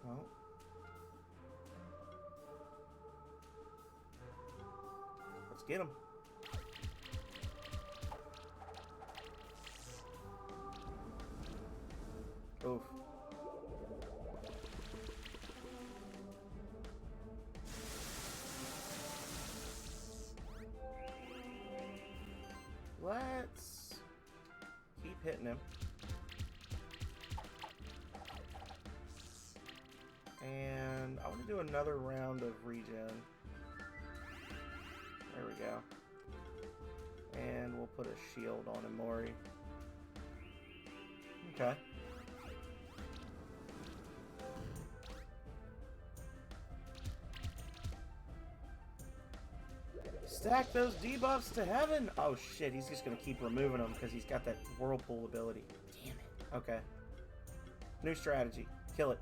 [SPEAKER 1] Well. Let's get him. Oof. Let's keep hitting him. And I want to do another round of regen. There we go. And we'll put a shield on Imori. Okay. Stack those debuffs to heaven! Oh shit, he's just gonna keep removing them because he's got that whirlpool ability. Damn it. Okay. New strategy. Kill it.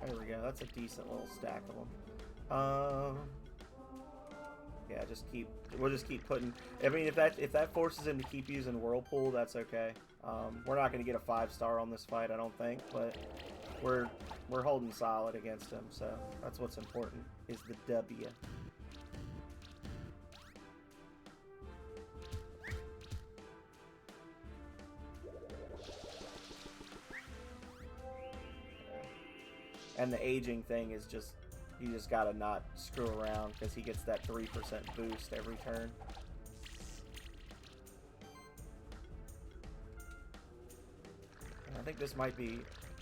[SPEAKER 1] There we go. That's a decent little stack of them. Yeah, we'll just keep putting. I mean, if that forces him to keep using Whirlpool, that's okay. We're not going to get a 5-star on this fight, I don't think, but we're holding solid against him, so that's what's important, is the W. And the aging thing is just, you just gotta not screw around because he gets that 3% boost every turn. And I think this might be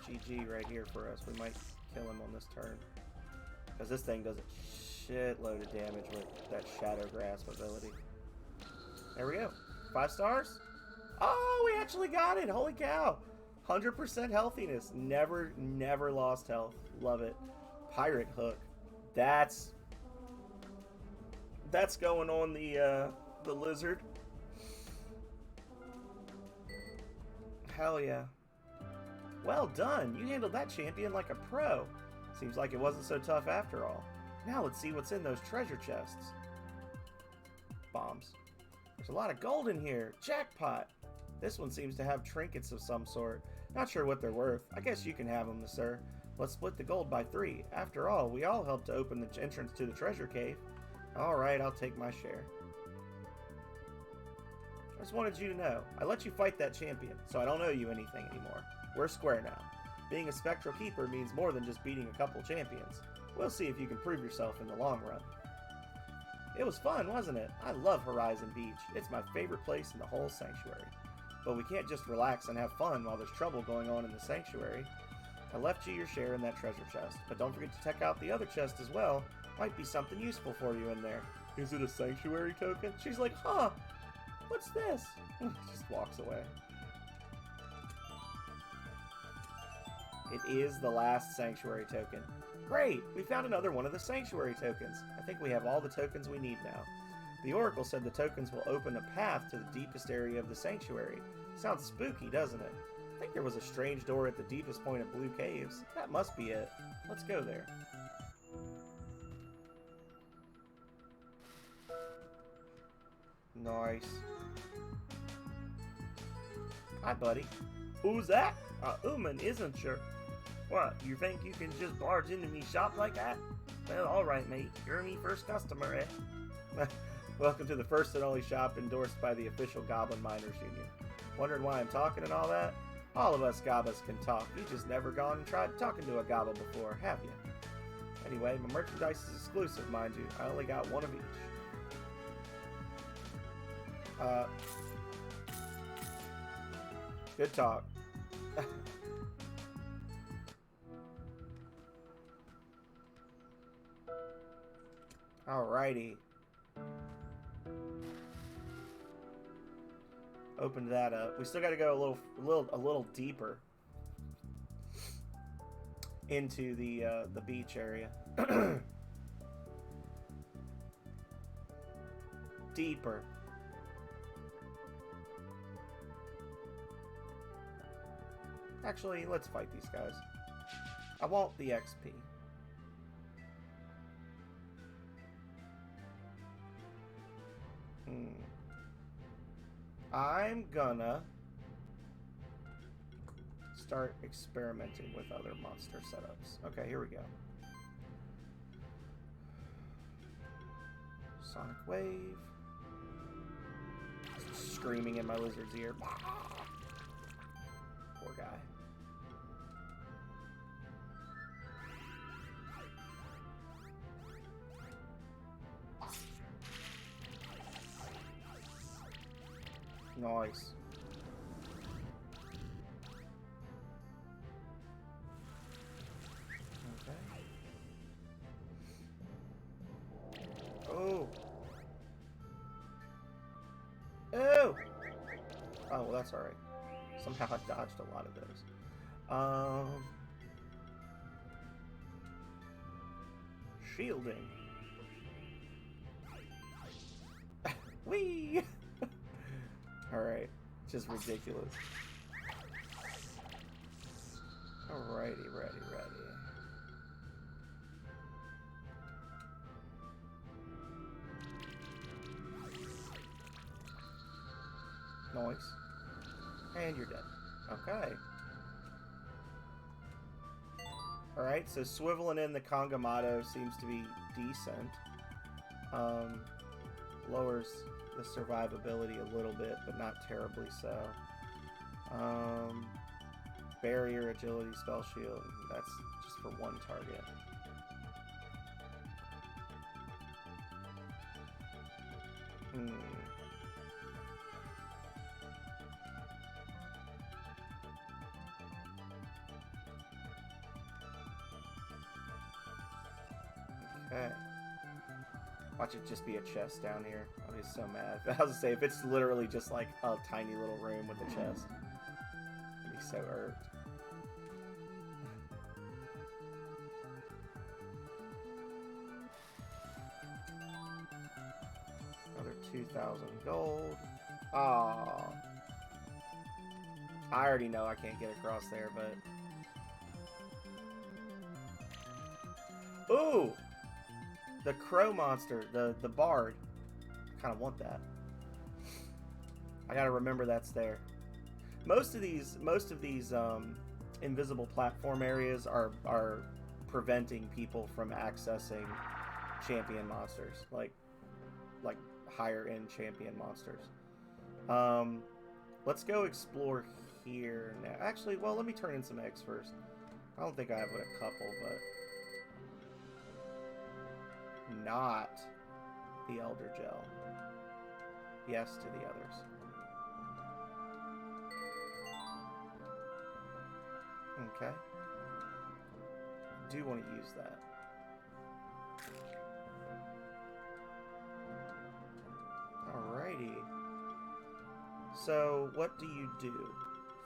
[SPEAKER 1] GG right here for us. We might kill him on this turn. Because this thing does a shitload of damage with that Shadow Grasp ability. There we go. 5 stars? Oh, we actually got it! Holy cow! 100% healthiness. Never lost health. Love it. Pirate Hook. That's going on the lizard. Hell yeah. Well done. You handled that champion like a pro. Seems like it wasn't so tough after all. Now let's see what's in those treasure chests. Bombs. There's a lot of gold in here. Jackpot. This one seems to have trinkets of some sort. Not sure what they're worth. I guess you can have them, sir. Let's split the gold by 3. After all, we all helped to open the entrance to the treasure cave. Alright, I'll take my share. I just wanted you to know. I let you fight that champion, so I don't owe you anything anymore. We're square now. Being a Spectral Keeper means more than just beating a couple champions. We'll see if you can prove yourself in the long run. It was fun, wasn't it? I love Horizon Beach. It's my favorite place in the whole sanctuary. But we can't just relax and have fun while there's trouble going on in the sanctuary. I left you your share in that treasure chest, but don't forget to check out the other chest as well. Might be something useful for you in there. Is it a sanctuary token? She's like, huh? What's this? Just walks away. It is the last sanctuary token. Great! We found another one of the sanctuary tokens. I think we have all the tokens we need now. The Oracle said the tokens will open a path to the deepest area of the sanctuary. Sounds spooky, doesn't it? I think there was a strange door at the deepest point of Blue Caves. That must be it. Let's go there. Nice. Hi, buddy. Who's that? Ooman, isn't you? What, you think you can just barge into me shop like that? Well, alright, mate. You're me first customer, eh? Welcome to the first and only shop endorsed by the official Goblin Miners Union. Wondering why I'm talking and all that? All of us Gobbas can talk. You just never gone and tried talking to a Gobble before, have you? Anyway, my merchandise is exclusive, mind you. I only got one of each. Good talk. Alrighty. Opened that up. We still got to go a little deeper into the beach area. Deeper. Actually, let's fight these guys. I want the XP. I'm gonna start experimenting with other monster setups. Okay, here we go. Sonic Wave. Screaming in my lizard's ear. Poor guy. Nice. Okay. Oh. Oh! Oh, well, that's alright. Somehow I dodged a lot of those. Shielding. Whee! Alright. Just ridiculous. Alrighty, ready. Nice. And you're dead. Okay. Alright, so swiveling in the Kangamato seems to be decent. Lowers the survivability a little bit, but not terribly so. Barrier, agility, spell shield. That's just for one target. Okay. Watch it just be a chest down here. I'll be so mad. I was gonna say, if it's literally just like a tiny little room with a chest, I'd be so irked. Another 2,000 gold. Aww. I already know I can't get across there, but... Ooh! The crow monster, the bard. I kind of want that. I gotta remember that's there. Most of these invisible platform areas are preventing people from accessing champion monsters, like higher end champion monsters. Let's go explore here now. Actually, well, let me turn in some eggs first. I don't think I have a couple, but not. the Elder Gel. Yes to the others. Okay. Do want to use that. Alrighty. So, what do you do,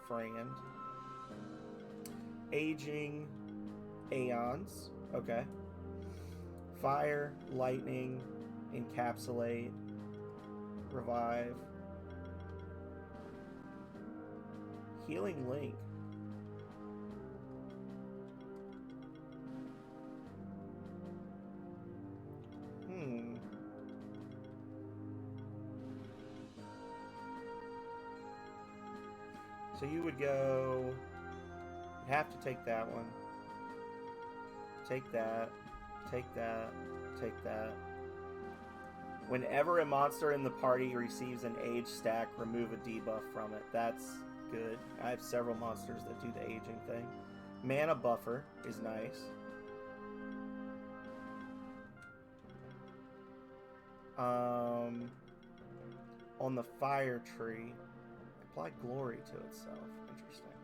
[SPEAKER 1] friend? Aging Aeons. Okay. Fire, lightning, encapsulate, revive. Healing Link. So you would go... You have to take that one. Take that. Take that. Take that. Whenever a monster in the party receives an age stack, remove a debuff from it. That's good. I have several monsters that do the aging thing. Mana buffer is nice. On the fire tree, apply glory to itself. Interesting.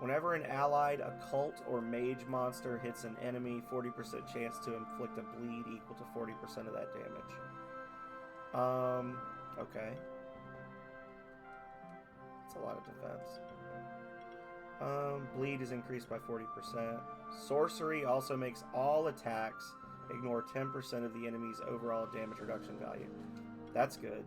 [SPEAKER 1] Whenever an allied occult or mage monster hits an enemy, 40% chance to inflict a bleed equal to 40% of that damage. Okay. That's a lot of defense. Bleed is increased by 40%. Sorcery also makes all attacks ignore 10% of the enemy's overall damage reduction value. That's good.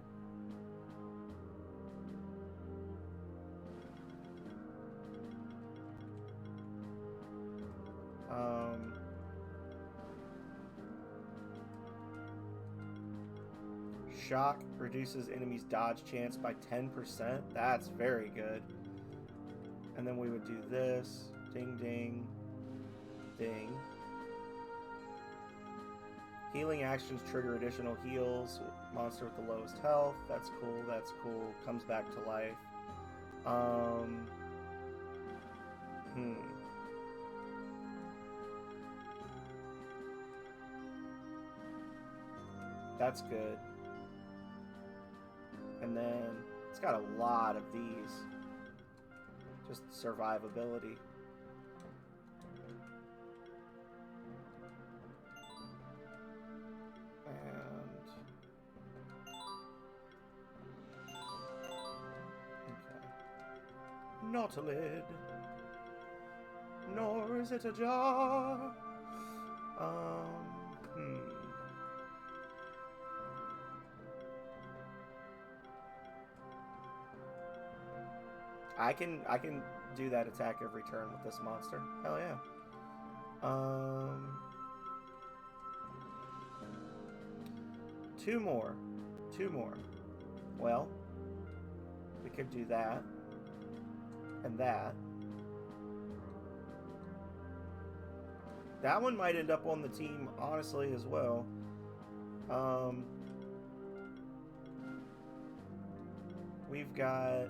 [SPEAKER 1] Shock reduces enemy's dodge chance by 10%. That's very good. And then we would do this. Ding, ding, ding. Healing actions trigger additional heals. Monster with the lowest health. That's cool. That's cool. Comes back to life. That's good. And then it's got a lot of these. Just survivability. And okay. Not a lid. Nor is it a jar. I can do that attack every turn with this monster. Hell yeah. Two more. Well, we could do that. And that. That one might end up on the team, honestly, as well. We've got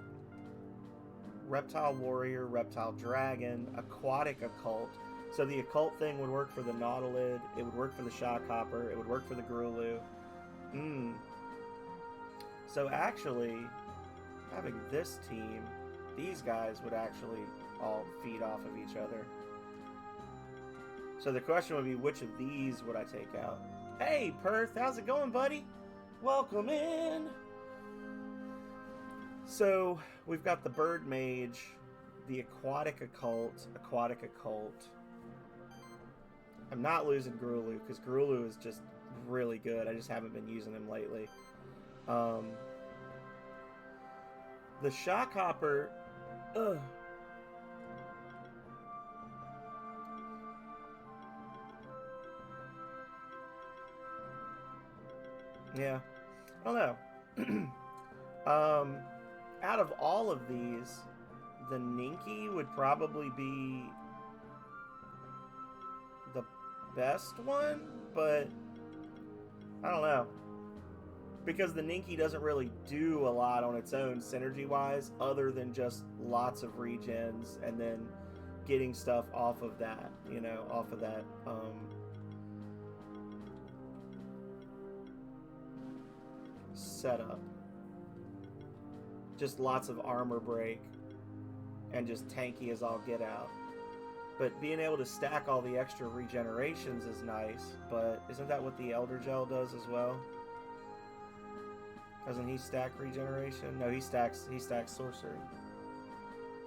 [SPEAKER 1] Reptile Warrior, Reptile Dragon, Aquatic Occult. So the Occult thing would work for the Nautilid, it would work for the Shockhopper, it would work for the Gurulu. So actually, having this team, these guys would actually all feed off of each other. So the question would be, which of these would I take out? Hey, Perth, how's it going, buddy? Welcome in! So, we've got the Bird Mage, the Aquatic Occult. I'm not losing Gurulu, because Gurulu is just really good. I just haven't been using him lately. The Shockhopper... Ugh. Yeah. I don't know. Out of all of these, the Ninky would probably be the best one, but I don't know. Because the Ninky doesn't really do a lot on its own synergy-wise, other than just lots of regens and then getting stuff off of that, you know, off of that setup. Just lots of armor break and just tanky as all get out. But being able to stack all the extra regenerations is nice, but isn't that what the Elder Gel does as well? Doesn't he stack regeneration? No, he stacks sorcery.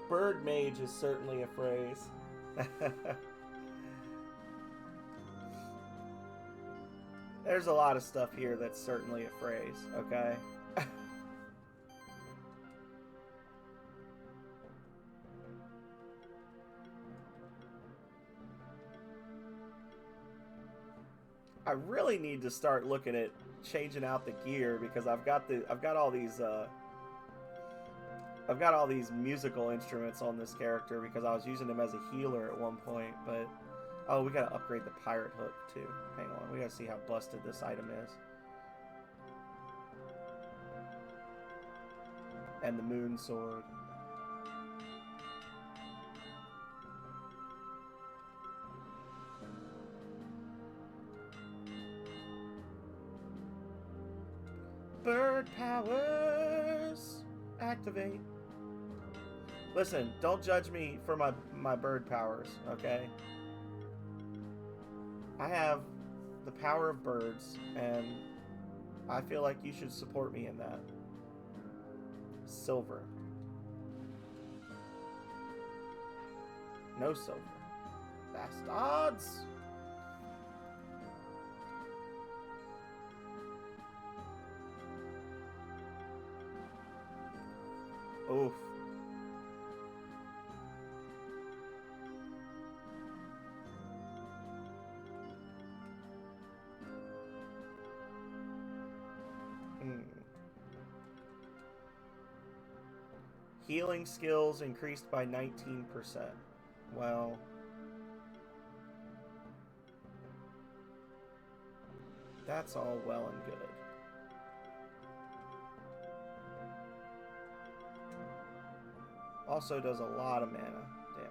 [SPEAKER 1] Bird Mage is certainly a phrase. There's a lot of stuff here that's certainly a phrase, okay? I really need to start looking at changing out the gear because I've got all these musical instruments on this character because I was using him as a healer at one point, but oh, we gotta upgrade the pirate hook too. Hang on, we gotta see how busted this item is. And the moon sword. Bird powers activate. Listen, don't judge me for my bird powers, okay? I have the power of birds, and I feel like you should support me in that. Silver. No silver. Bastards! Oof. Healing skills increased by 19%. Well, that's all well and good. Also does a lot of mana damage.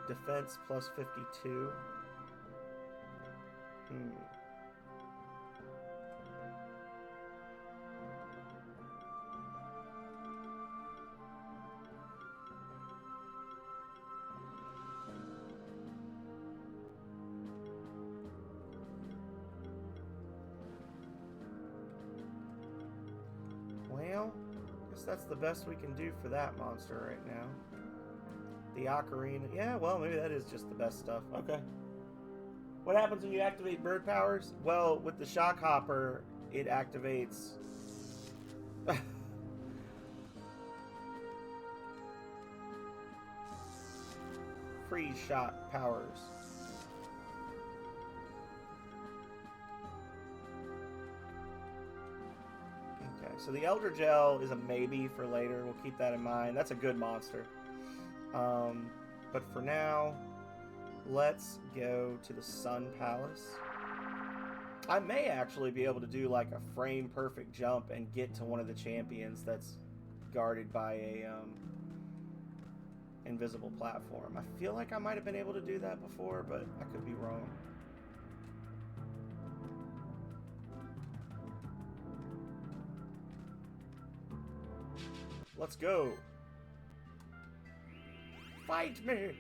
[SPEAKER 1] Defense plus 52. Well, I guess that's the best we can do for that monster right now. The ocarina. Yeah, well, maybe that is just the best stuff. Okay. What happens when you activate bird powers? Well, with the shock hopper, it activates... freeze shot powers. Okay, so the Elder Gel is a maybe for later. We'll keep that in mind. That's a good monster. But for now, let's go to the Sun Palace. I may actually be able to do like a frame perfect jump and get to one of the champions that's guarded by a invisible platform. I feel like I might have been able to do that before, but I could be wrong. Let's go. Fight me.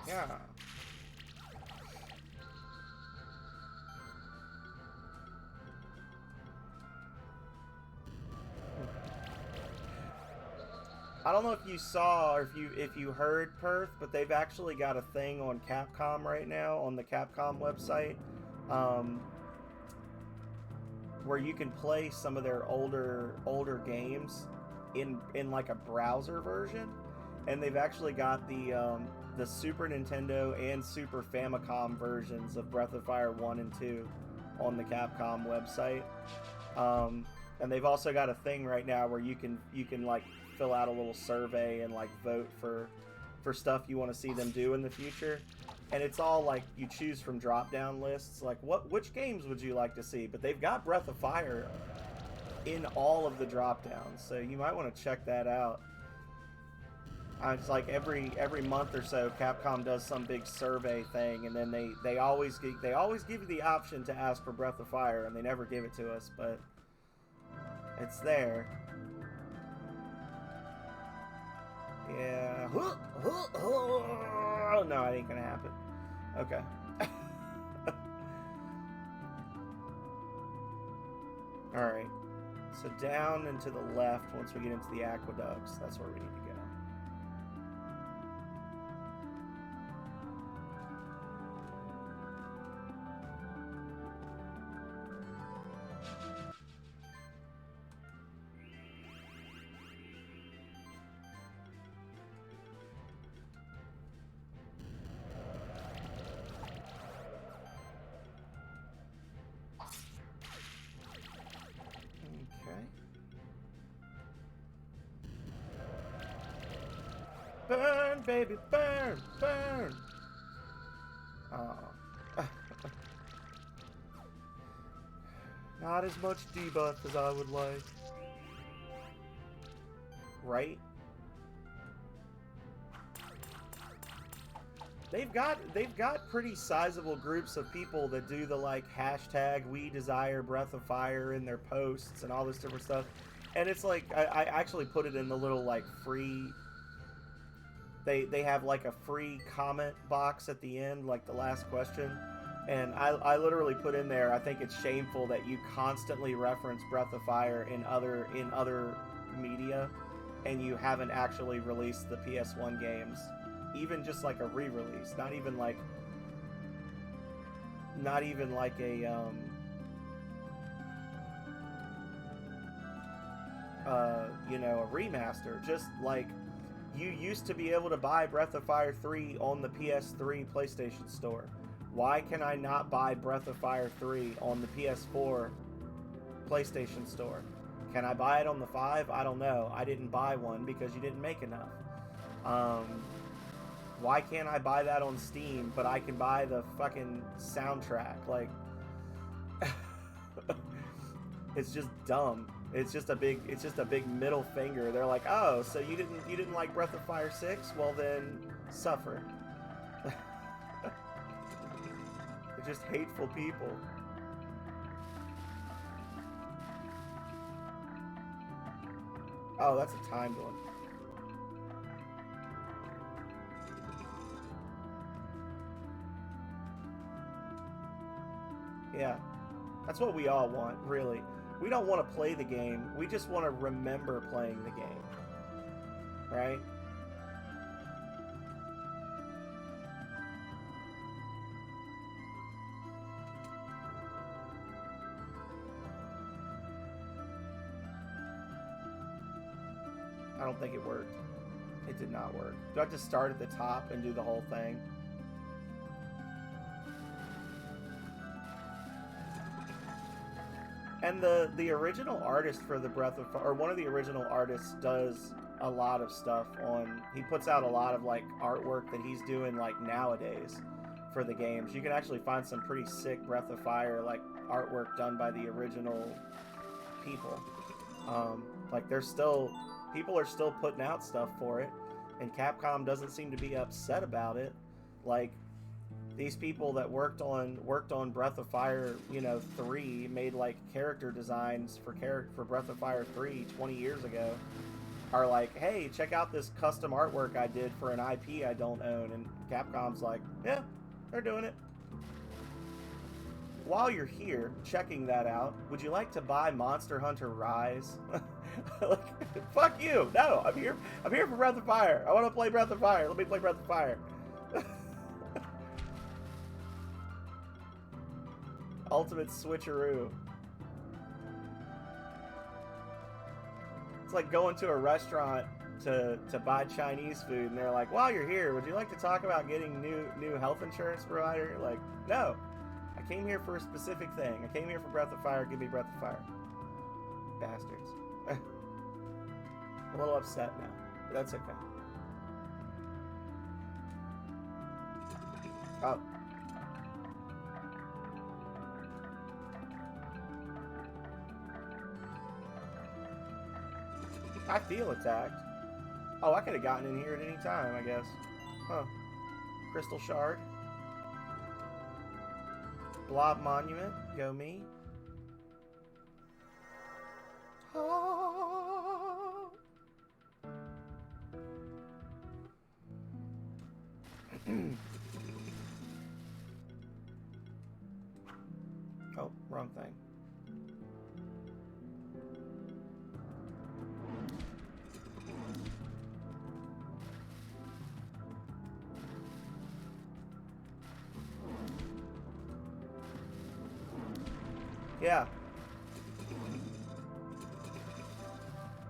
[SPEAKER 1] Yeah. I don't know if you saw or if you heard, Perth, but they've actually got a thing on Capcom right now on the Capcom website, where you can play some of their older games in like a browser version, and they've actually got the Super Nintendo and Super Famicom versions of Breath of Fire 1 and 2 on the Capcom website. And they've also got a thing right now where you can like fill out a little survey and like vote for stuff you want to see them do in the future. and it's all like you choose from drop-down lists, like which games would you like to see? But they've got Breath of Fire in all of the drop-downs, so you might want to check that out. It's like every month or so, Capcom does some big survey thing, and then they always give you the option to ask for Breath of Fire, and they never give it to us, but it's there. Yeah. Oh, no, it ain't gonna happen. Okay. Alright. So down and to the left, once we get into the aqueducts, that's where we need to go. Burn, baby, burn, burn. Oh. Not as much debuff as I would like. Right? They've got pretty sizable groups of people that do the like hashtag we desire Breath of Fire in their posts and all this different stuff. And it's like I actually put it in the little like free. They have like a free comment box at the end, like the last question, and I literally put in there, I think it's shameful that you constantly reference Breath of Fire in other media, and you haven't actually released the PS1 games, even just like a re-release, not even like a you know, a remaster, just like. You used to be able to buy Breath of Fire 3 on the PS3 PlayStation Store. Why can I not buy Breath of Fire 3 on the PS4 PlayStation Store? Can I buy it on the 5? I don't know. I didn't buy one because you didn't make enough. Why can't I buy that on Steam, but I can buy the fucking soundtrack? Like, it's just dumb. It's just a big middle finger. They're like, oh, so you didn't like Breath of Fire 6? Well then, suffer. They're just hateful people. Oh, that's a timed one. Yeah, that's what we all want, really. We don't want to play the game. We just want to remember playing the game. Right? I don't think it worked. It did not work. Do I have to start at the top and do the whole thing? And the original artist for the Breath of Fire, or one of the original artists, does a lot of stuff on. He puts out a lot of like artwork that he's doing like nowadays for the games. You can actually find some pretty sick Breath of Fire like artwork done by the original people. Like people are still putting out stuff for it, and Capcom doesn't seem to be upset about it. Like, these people that worked on Breath of Fire, 3, made like character designs for Breath of Fire 3 20 years ago, are like, hey, check out this custom artwork I did for an IP I don't own, and Capcom's like, yeah, they're doing it. While you're here checking that out, would you like to buy Monster Hunter Rise? Like, fuck you! No, I'm here for Breath of Fire. I want to play Breath of Fire. Let me play Breath of Fire. Ultimate switcheroo. It's like going to a restaurant to buy Chinese food, and they're like, while you're here, would you like to talk about getting new health insurance provider? You're like, no. I came here for a specific thing. I came here for Breath of Fire. Give me Breath of Fire. Bastards. I'm a little upset now, but that's okay. Oh. I feel attacked. Oh, I could have gotten in here at any time, I guess. Huh. Crystal Shard. Blob Monument. Go me. Oh. Oh, wrong thing. Yeah.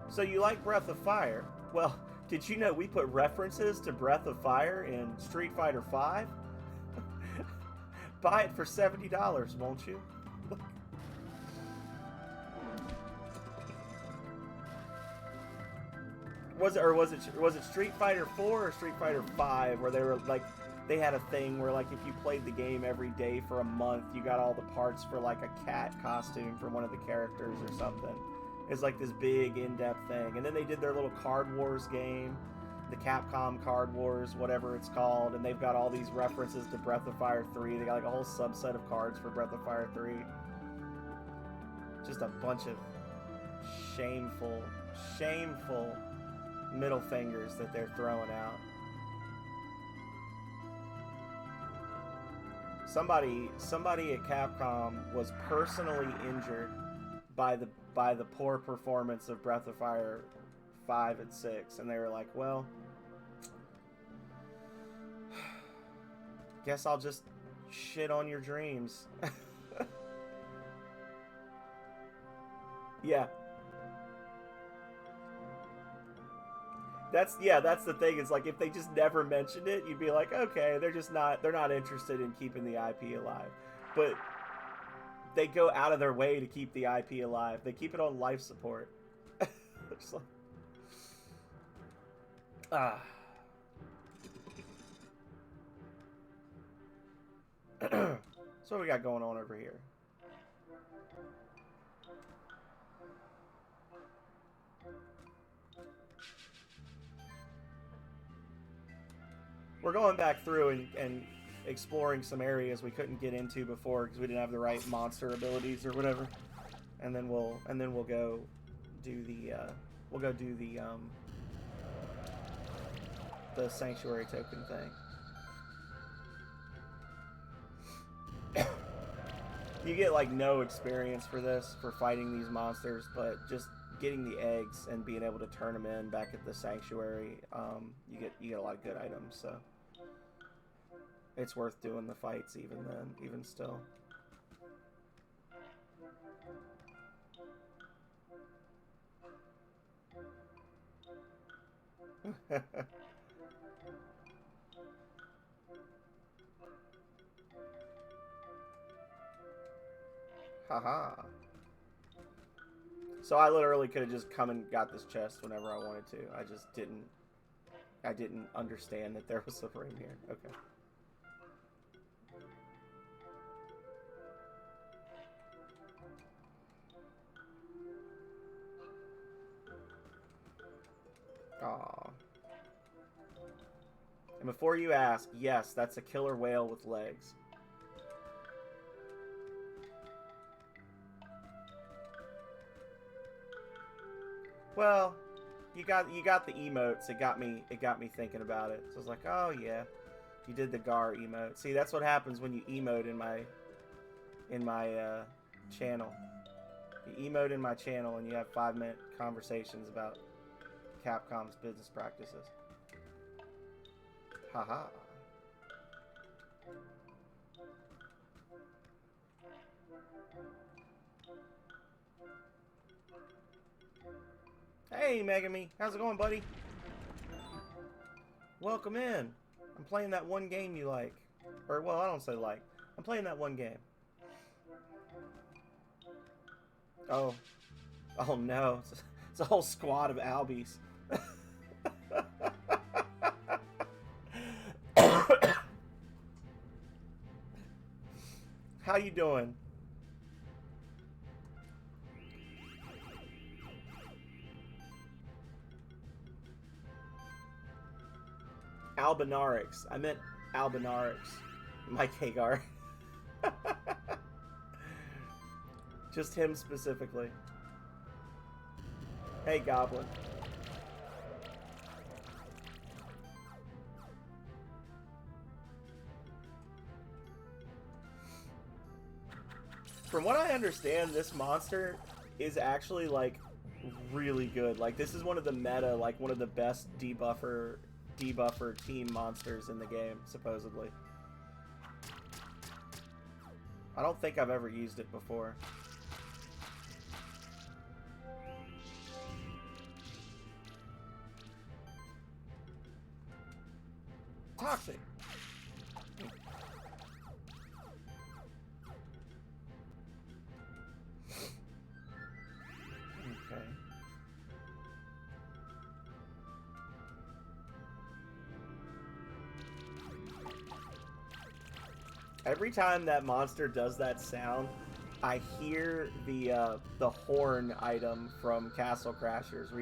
[SPEAKER 1] So you like Breath of Fire? Well, did you know we put references to Breath of Fire in Street Fighter V? Buy it for $70, won't you? Was it Street Fighter 4 or Street Fighter 5 where they were like they had a thing where like if you played the game every day for a month, you got all the parts for like a cat costume for one of the characters or something. It's like this big in-depth thing. And then they did their little Card Wars game, the Capcom Card Wars, whatever it's called, and they've got all these references to Breath of Fire 3. They got like a whole subset of cards for Breath of Fire 3. Just a bunch of shameful middle fingers that they're throwing out. Somebody at Capcom was personally injured by the poor performance of Breath of Fire 5 and 6, and they were like, well, guess I'll just shit on your dreams. Yeah. That's the thing. It's like if they just never mentioned it, you'd be like, okay, they're not interested in keeping the IP alive. But they go out of their way to keep the IP alive. They keep it on life support. Just like, So what we got going on over here? We're going back through and exploring some areas we couldn't get into before because we didn't have the right monster abilities or whatever. And then we'll go do the sanctuary token thing. You get like no experience for this for fighting these monsters, but just getting the eggs and being able to turn them in back at the sanctuary, you get a lot of good items. So it's worth doing the fights even still. Haha. So I literally could have just come and got this chest whenever I wanted to. I didn't understand that there was a room here. Okay. Aww. And before you ask, yes, that's a killer whale with legs. Well, you got the emotes. It got me thinking about it. So I was like, oh yeah, you did the Gar emote. See, that's what happens when you emote in my channel. You emote in my channel and you have 5-minute conversations about Capcom's business practices. Haha. Hey, Megami. How's it going, buddy? Welcome in. I'm playing that one game you like. Or, well, I don't say like. I'm playing that one game. Oh. Oh, no. It's a whole squad of Albies. how you doing? Albinarix. I meant Albinarix. Mike Hagar. Just him specifically. Hey, Goblin. From what I understand, this monster is actually, like, really good. Like, this is one of the meta, like, one of the best debuffer team monsters in the game, supposedly. I don't think I've ever used it before. Toxic. Okay. Every time that monster does that sound, I hear the horn item from Castle Crashers, where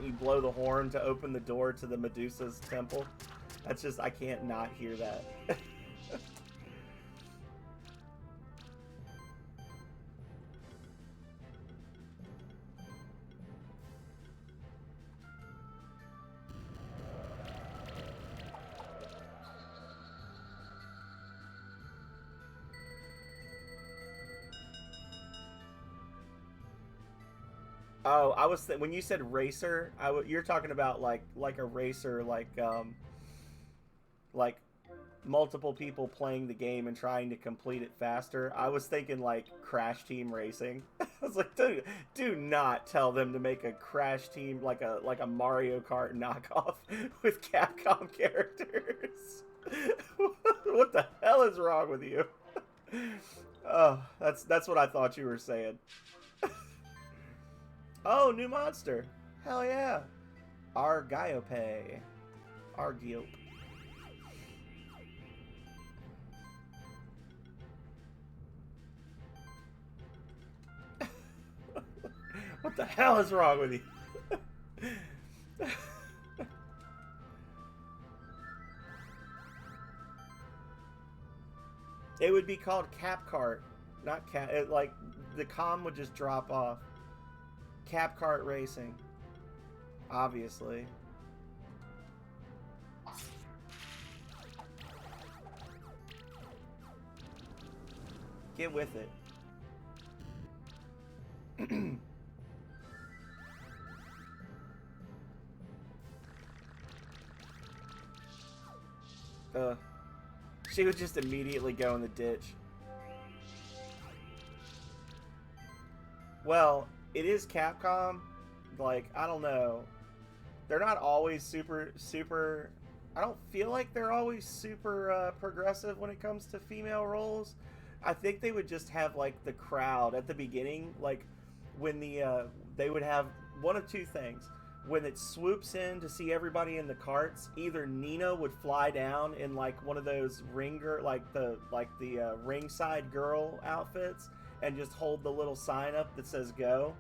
[SPEAKER 1] you blow the horn to open the door to the Medusa's temple. That's just, I can't not hear that. Oh, I was when you said racer, you're talking about like a racer, like multiple people playing the game and trying to complete it faster. I was thinking like Crash Team Racing. I was like, dude, do not tell them to make a Crash Team like a Mario Kart knockoff with Capcom characters. What the hell is wrong with you? Oh, that's what I thought you were saying. Oh, new monster. Hell yeah. Argiope. Argiope. What the hell is wrong with you? It would be called Capcart, not Cap. Like, the com would just drop off. Capcart Racing. Obviously. Get with it. She would just immediately go in the ditch. Well, it is Capcom. Like, I don't know. They're not always super... I don't feel like they're always super progressive when it comes to female roles. I think they would just have, like, the crowd at the beginning. Like, when they would have one of two things. When it swoops in to see everybody in the carts, either Nina would fly down in, like, one of those ringside girl outfits and just hold the little sign up that says go,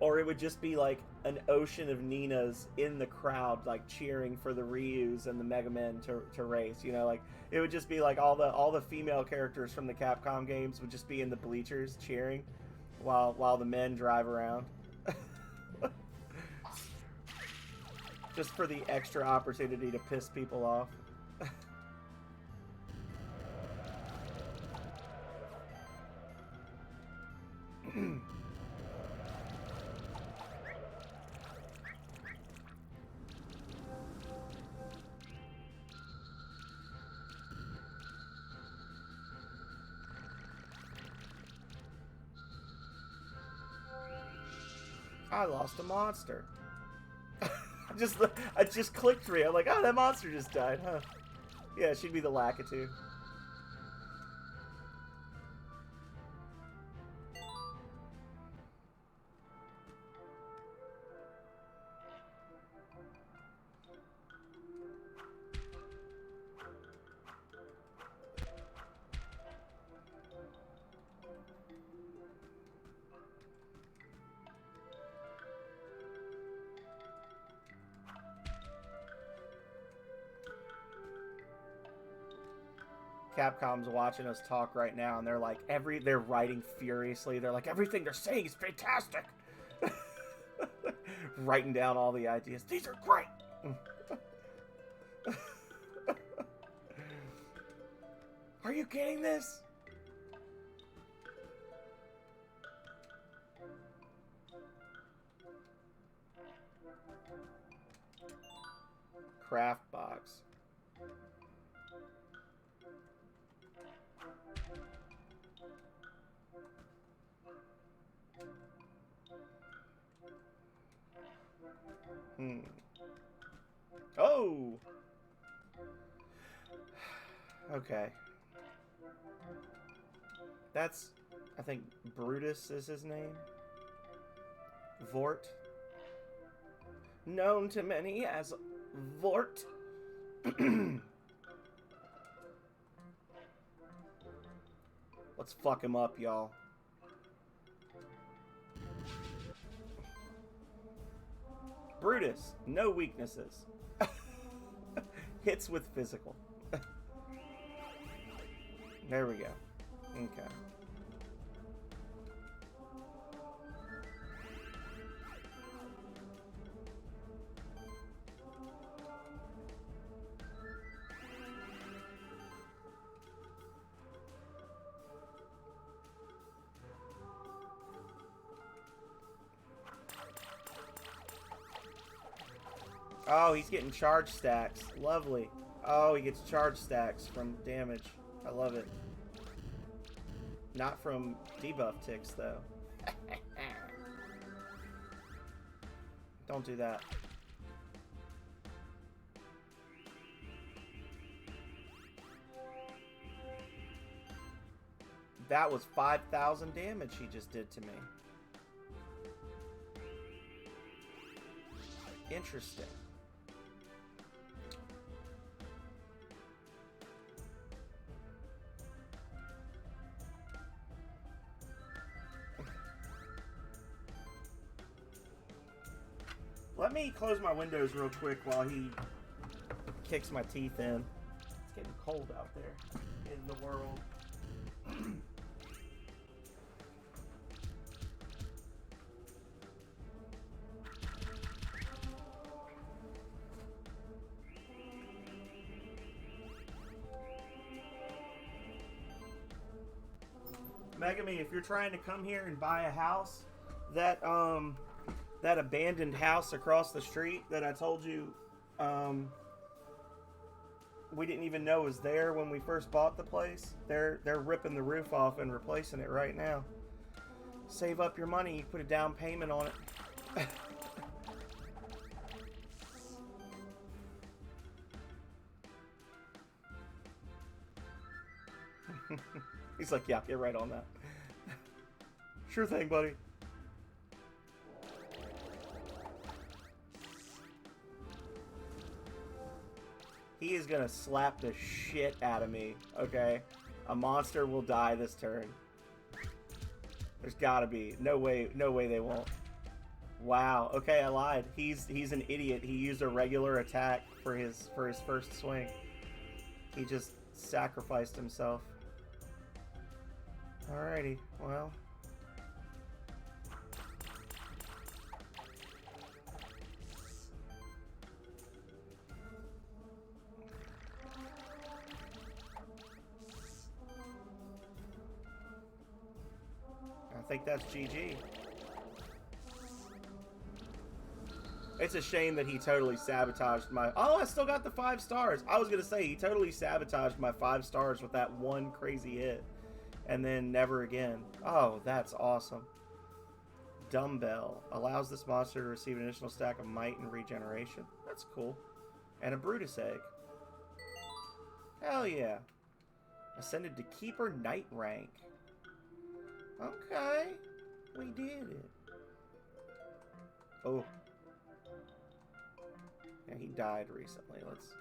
[SPEAKER 1] or it would just be like an ocean of Ninas in the crowd, like cheering for the Ryus and the Mega Men to race. You know, like it would just be like all the female characters from the Capcom games would just be in the bleachers cheering while the men drive around. Just for the extra opportunity to piss people off. I lost a monster. I just clicked for you. I'm like, oh, that monster just died, huh? Yeah, she'd be the Lakitu. Capcom's watching us talk right now, and they're like, they're writing furiously. They're like, everything they're saying is fantastic. Writing down all the ideas. These are great. Are you getting this? Craft box. Oh! Okay. That's, I think, Brutus is his name. Vort. Known to many as Vort. Let's fuck him up, y'all. Brutus, no weaknesses. Hits with physical. There we go. Okay. Oh, he's getting charge stacks. Lovely. Oh, he gets charge stacks from damage. I love it. Not from debuff ticks, though. Don't do that. That was 5,000 damage he just did to me. Interesting. Let me close my windows real quick while he kicks my teeth in. It's getting cold out there in the world. Megami, if you're trying to come here and buy a house, that abandoned house across the street that I told you we didn't even know was there when we first bought the place, they're ripping the roof off and replacing it right now. Save up your money, you put a down payment on it. He's like, yeah, get right on that. Sure thing, buddy. He is gonna slap the shit out of me, okay? A monster will die this turn. There's gotta be. No way they won't. Wow, okay, I lied. He's an idiot. He used a regular attack for his first swing. He just sacrificed himself. Alrighty, well. I think that's GG. It's a shame that he totally sabotaged my... Oh, I still got the 5 stars. I was going to say, he totally sabotaged my 5 stars with that one crazy hit. And then never again. Oh, that's awesome. Dumbbell. Allows this monster to receive an additional stack of might and regeneration. That's cool. And a Brutus egg. Hell yeah. Ascended to Keeper Knight rank. Okay. We did it. Oh. Yeah, he died recently. Let's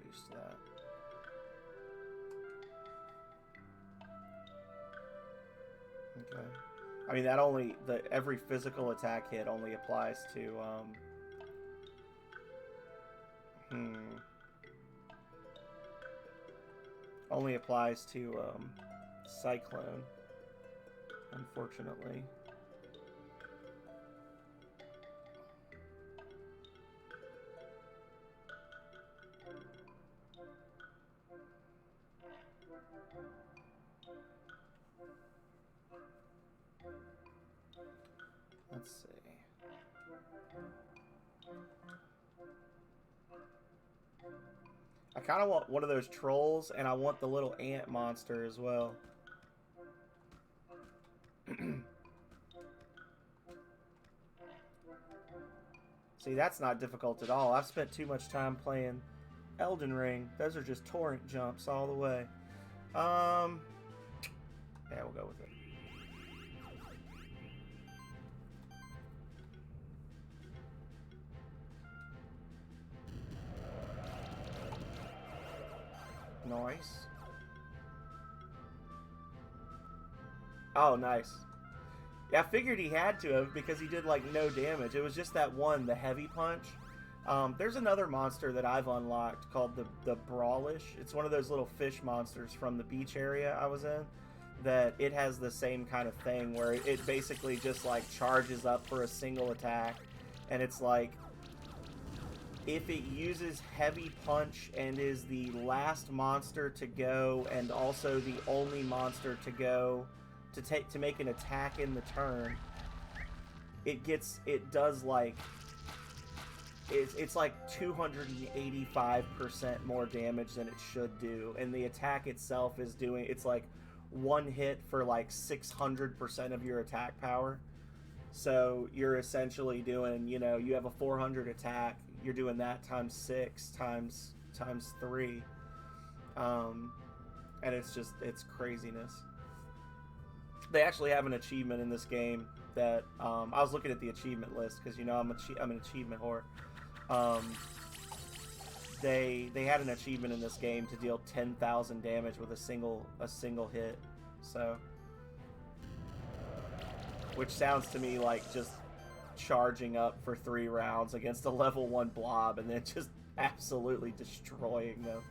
[SPEAKER 1] boost that. Okay. I mean, that only... every physical attack hit only applies to, Only applies to Cyclone, unfortunately. Let's see. I kind of want one of those trolls, and I want the little ant monster as well. See, that's not difficult at all. I've spent too much time playing Elden Ring. Those are just torrent jumps all the way. Yeah, we'll go with it. Nice. Oh, nice. Yeah, I figured he had to have because he did like no damage. It was just that one, the heavy punch. There's another monster that I've unlocked called the Brawlish. It's one of those little fish monsters from the beach area I was in. That it has the same kind of thing where it basically just like charges up for a single attack, and it's like if it uses heavy punch and is the last monster to go and also the only monster to go to make an attack in the turn, it does like it's like 285% more damage than it should do, and the attack itself is doing, it's like one hit for like 600% of your attack power. So you're essentially doing, you know, you have a 400 attack, you're doing that times 6 times 3, and it's craziness. They actually have an achievement in this game that I was looking at the achievement list because, you know, I'm an achievement whore. They had an achievement in this game to deal 10,000 damage with a single hit. So, which sounds to me like just charging up for 3 rounds against a level 1 blob and then just absolutely destroying them.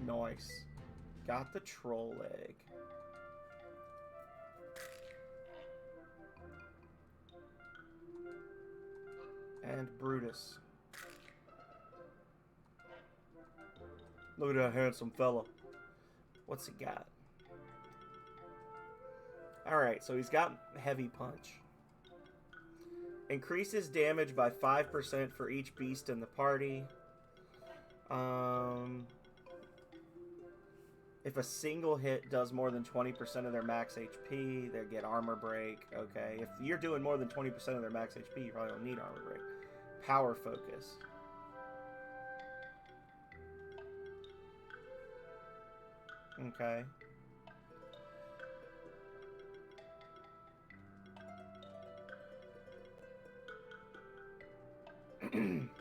[SPEAKER 1] Nice. Got the troll egg. And Brutus. Look at that handsome fella. What's he got? Alright, so he's got heavy punch. Increases damage by 5% for each beast in the party. If a single hit does more than 20% of their max HP, they get armor break. Okay, if you're doing more than 20% of their max HP, you probably don't need armor break. Power focus. Okay.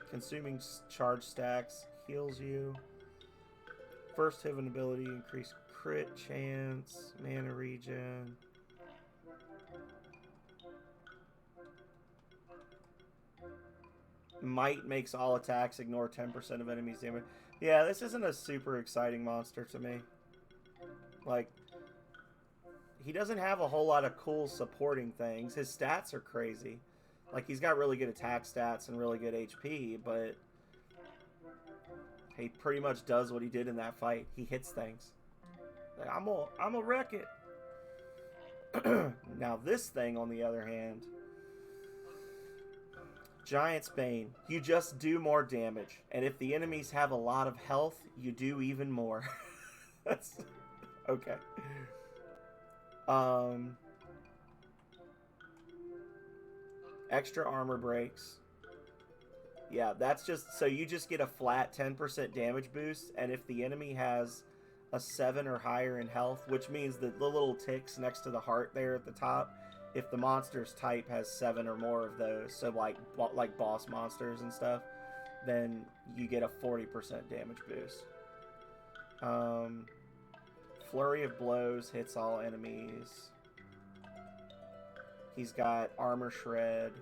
[SPEAKER 1] Consuming charge stacks heals you. First hit ability, increase crit chance, mana regen. Might makes all attacks ignore 10% of enemies' damage. Yeah, this isn't a super exciting monster to me. Like, he doesn't have a whole lot of cool supporting things. His stats are crazy. Like, he's got really good attack stats and really good HP, but he pretty much does what he did in that fight. He hits things. Like, I'm gonna wreck it. Now this thing, on the other hand, Giant's Bane. You just do more damage, and if the enemies have a lot of health, you do even more. That's okay. Extra armor breaks. Yeah, that's just, so you just get a flat 10% damage boost, and if the enemy has a 7 or higher in health, which means that the little ticks next to the heart there at the top, if the monster's type has 7 or more of those, so like boss monsters and stuff, then you get a 40% damage boost. Flurry of Blows hits all enemies. He's got Armor Shred.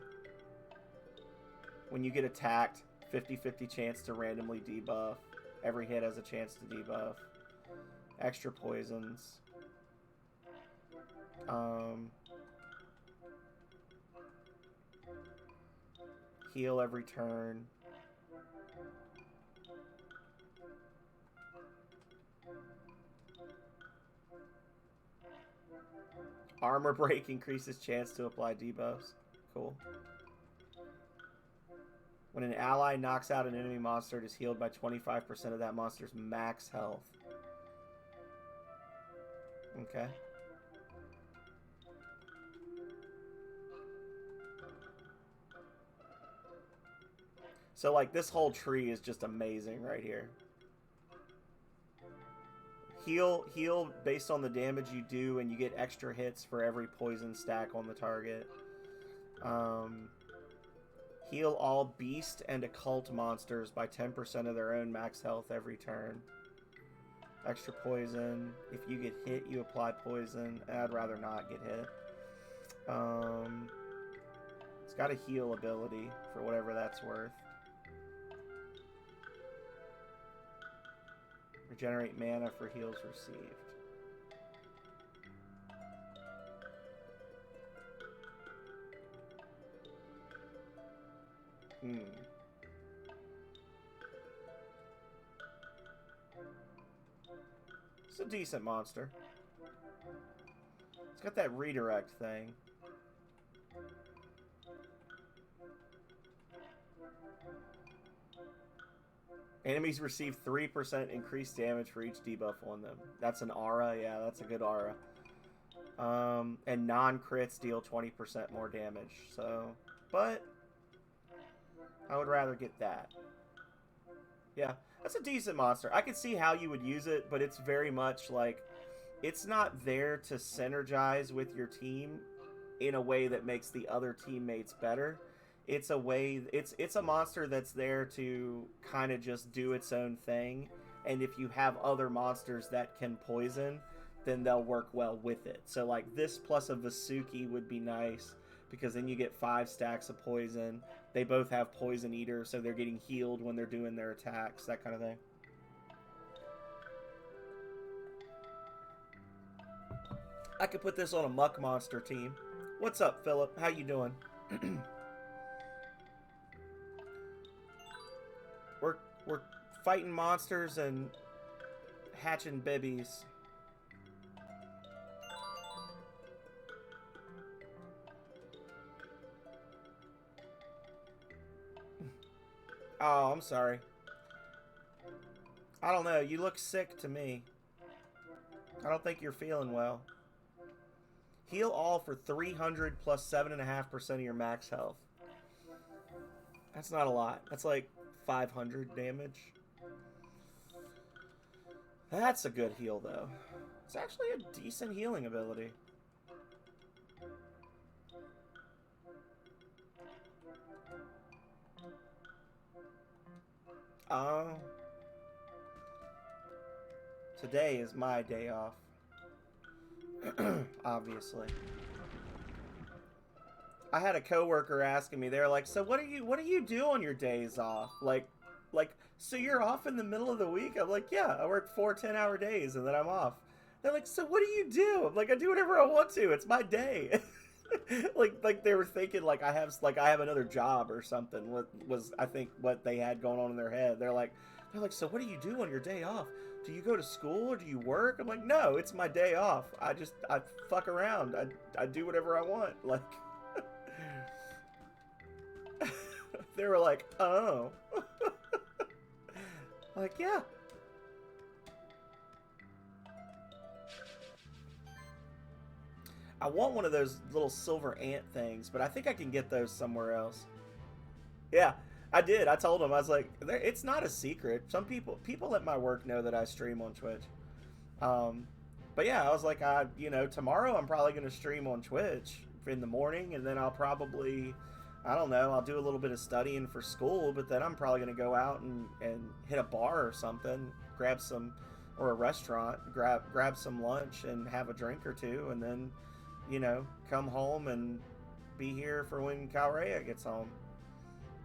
[SPEAKER 1] When you get attacked, 50-50 chance to randomly debuff. Every hit has a chance to debuff. Extra poisons. Heal every turn. Armor Break increases chance to apply debuffs. Cool. When an ally knocks out an enemy monster, it is healed by 25% of that monster's max health. Okay. So, like, this whole tree is just amazing right here. Heal based on the damage you do, and you get extra hits for every poison stack on the target. Heal all beast and occult monsters by 10% of their own max health every turn. Extra poison. If you get hit, you apply poison. I'd rather not get hit. It's got a heal ability for whatever that's worth. Regenerate mana for heals received. It's a decent monster. It's got that redirect thing. Enemies receive 3% increased damage for each debuff on them. That's an aura. Yeah, that's a good aura. And non-crits deal 20% more damage. So, but I would rather get that. Yeah, that's a decent monster. I can see how you would use it, but it's very much like, it's not there to synergize with your team in a way that makes the other teammates better. It's a way, it's a monster that's there to kind of just do its own thing, and if you have other monsters that can poison, then they'll work well with it. So like this plus a Vasuki would be nice, because then you get 5 stacks of poison. They both have Poison Eater, so they're getting healed when they're doing their attacks, that kind of thing. I could put this on a Muck Monster team. What's up, Philip? How you doing? We're fighting monsters and hatching babies. Oh, I'm sorry. I don't know. You look sick to me. I don't think you're feeling well. Heal all for 300 plus 7.5% of your max health. That's not a lot. That's like 500 damage. That's a good heal, though. It's actually a decent healing ability. Today is my day off. Obviously. I had a coworker asking me, they're like, so what do you do on your days off? Like, so you're off in the middle of the week? I'm like, yeah, I work 4 10-hour days and then I'm off. They're like, so what do you do? I'm like, I do whatever I want to. It's my day. like they were thinking like I have another job or something. What was I think what they had going on in their head. They're like, so what do you do on your day off? Do you go to school or do you work? I'm like, no, it's my day off. I fuck around. I do whatever I want. Like, they were like, oh. Like, yeah. I want one of those little silver ant things, but I think I can get those somewhere else. Yeah, I did. I told them, I was like, it's not a secret. Some people at my work know that I stream on Twitch. But yeah, I was like, tomorrow I'm probably going to stream on Twitch in the morning, and then I'll probably, I don't know, I'll do a little bit of studying for school, but then I'm probably going to go out and hit a bar or something, grab some or a restaurant, grab some lunch and have a drink or two, and then, come home and be here for when Calrea gets home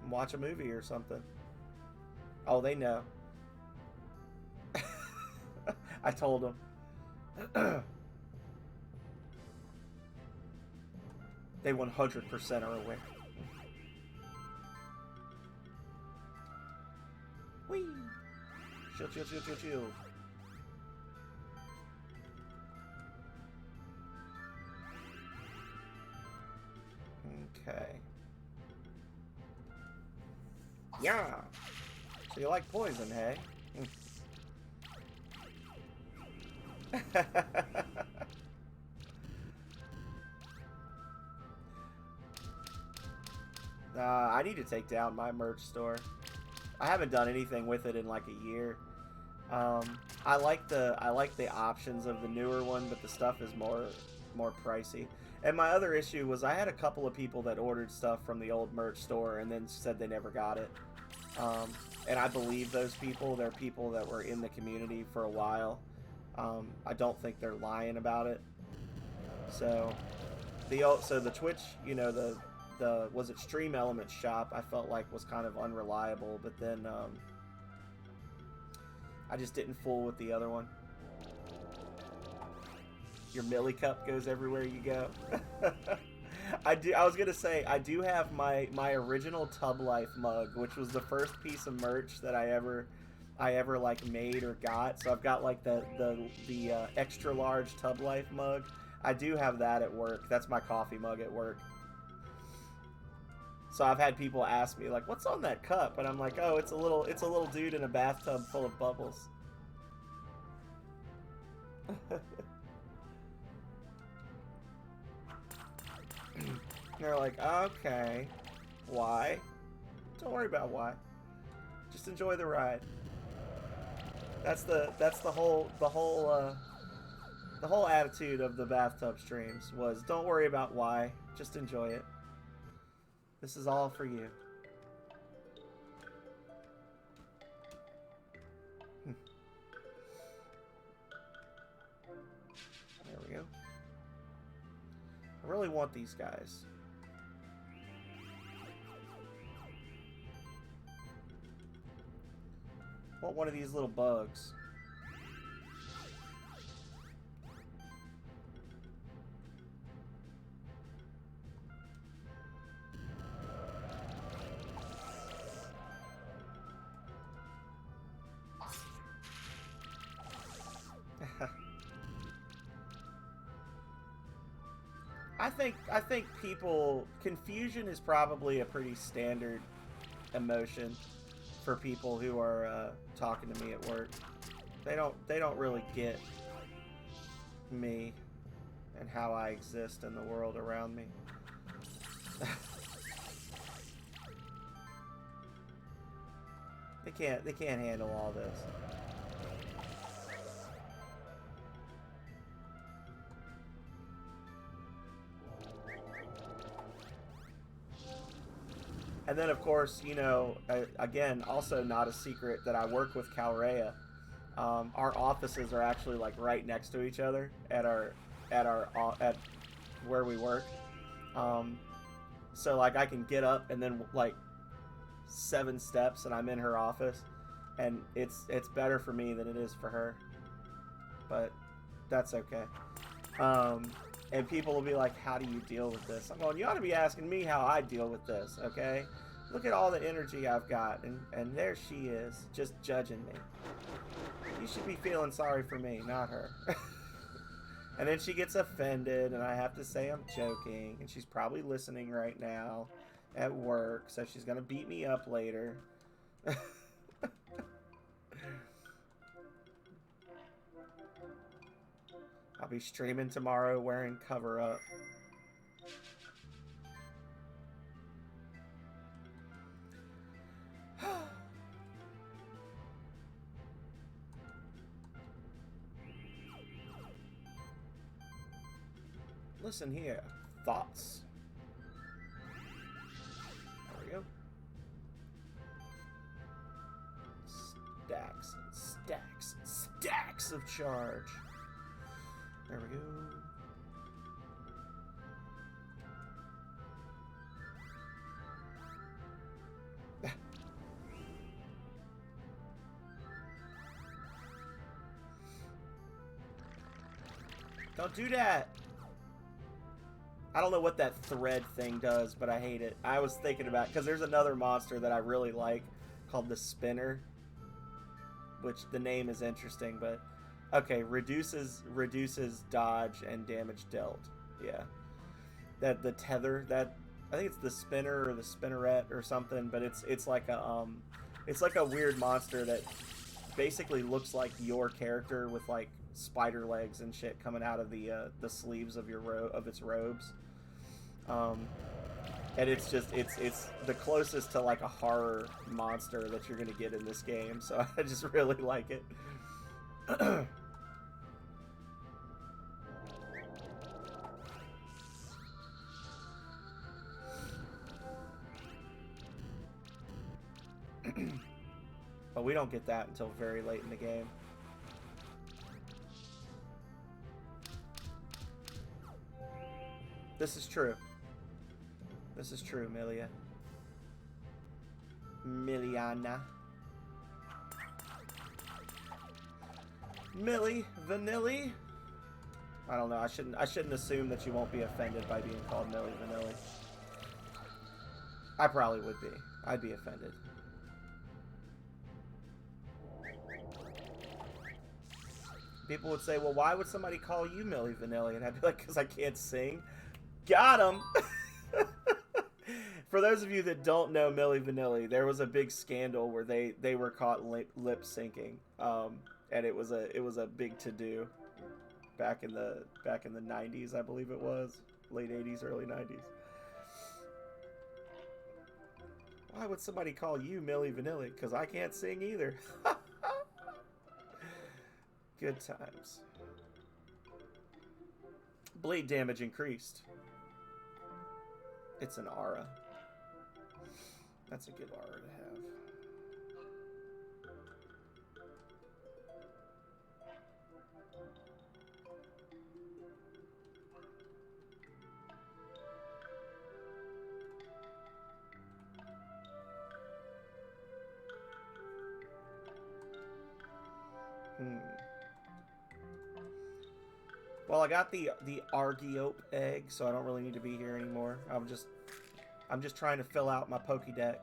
[SPEAKER 1] and watch a movie or something. Oh, they know. I told them. They 100% are aware. Whee! Shield, shield, shield, shield, shield. Okay. Yeah! So you like poison, hey? I need to take down my merch store. I haven't done anything with it in like a year. I like the options of the newer one, but the stuff is more pricey. And my other issue was I had a couple of people that ordered stuff from the old merch store and then said they never got it. And I believe those people. They're people that were in the community for a while. I don't think they're lying about it. So the Twitch, the was it Stream Elements shop, I felt like was kind of unreliable, but then I just didn't fool with the other one. Your Millie Cup goes everywhere you go. I was gonna say I do have my original Tub Life mug, which was the first piece of merch that I ever like made or got. So I've got like the extra large Tub Life mug. I do have that at work. That's my coffee mug at work. So I've had people ask me like, "What's on that cup?" And I'm like, "Oh, it's a little dude in a bathtub full of bubbles." They're like, "Okay, why? Don't worry about why. Just enjoy the ride." That's the whole attitude of the bathtub streams was, don't worry about why, just enjoy it. This is all for you. There we go. I really want these guys. I want one of these little bugs. I think confusion is probably a pretty standard emotion for people who are talking to me at work. They don't really get me and how I exist in the world around me. They can't handle all this. And then, of course, again, also not a secret that I work with Calrea. Our offices are actually like right next to each other at where we work. So like I can get up and then like 7 steps and I'm in her office, and it's better for me than it is for her. But that's okay. And people will be like, how do you deal with this? I'm going, you ought to be asking me how I deal with this, okay? Look at all the energy I've got, and there she is, just judging me. You should be feeling sorry for me, not her. And then she gets offended, and I have to say I'm joking, and she's probably listening right now at work, so she's going to beat me up later. I'll be streaming tomorrow wearing cover up. Listen here, thoughts. There we go. Stacks and stacks and stacks. max of charge. There we go. Don't do that! I don't know what that thread thing does, but I hate it. I was thinking about, because there's another monster that I really like called the Spinner, which the name is interesting, but okay, reduces dodge and damage dealt. Yeah. That the tether, that I think it's the Spinner or the Spinneret or something, but it's like a weird monster that basically looks like your character with like spider legs and shit coming out of the sleeves of its robes. And it's just it's the closest to like a horror monster that you're gonna get in this game, so I just really like it. But we don't get that until very late in the game. This is true. This is true, Milia. Miliana. Millie Vanilli. I don't know. I shouldn't assume that you won't be offended by being called Millie Vanilli. I probably would be. I'd be offended. People would say, well, why would somebody call you Millie Vanilli? And I'd be like, because I can't sing. Got him! For those of you that don't know Millie Vanilli, there was a big scandal where they were caught lip syncing, and it was a big to do back in the 90s, I believe it was, late 80s, early 90s. Why would somebody call you Millie Vanilli? Because I can't sing either. Good times. Bleed damage increased. It's an aura. That's a good aura to have. Well, I got the Argiope egg, so I don't really need to be here anymore. I'm just trying to fill out my Pokédex.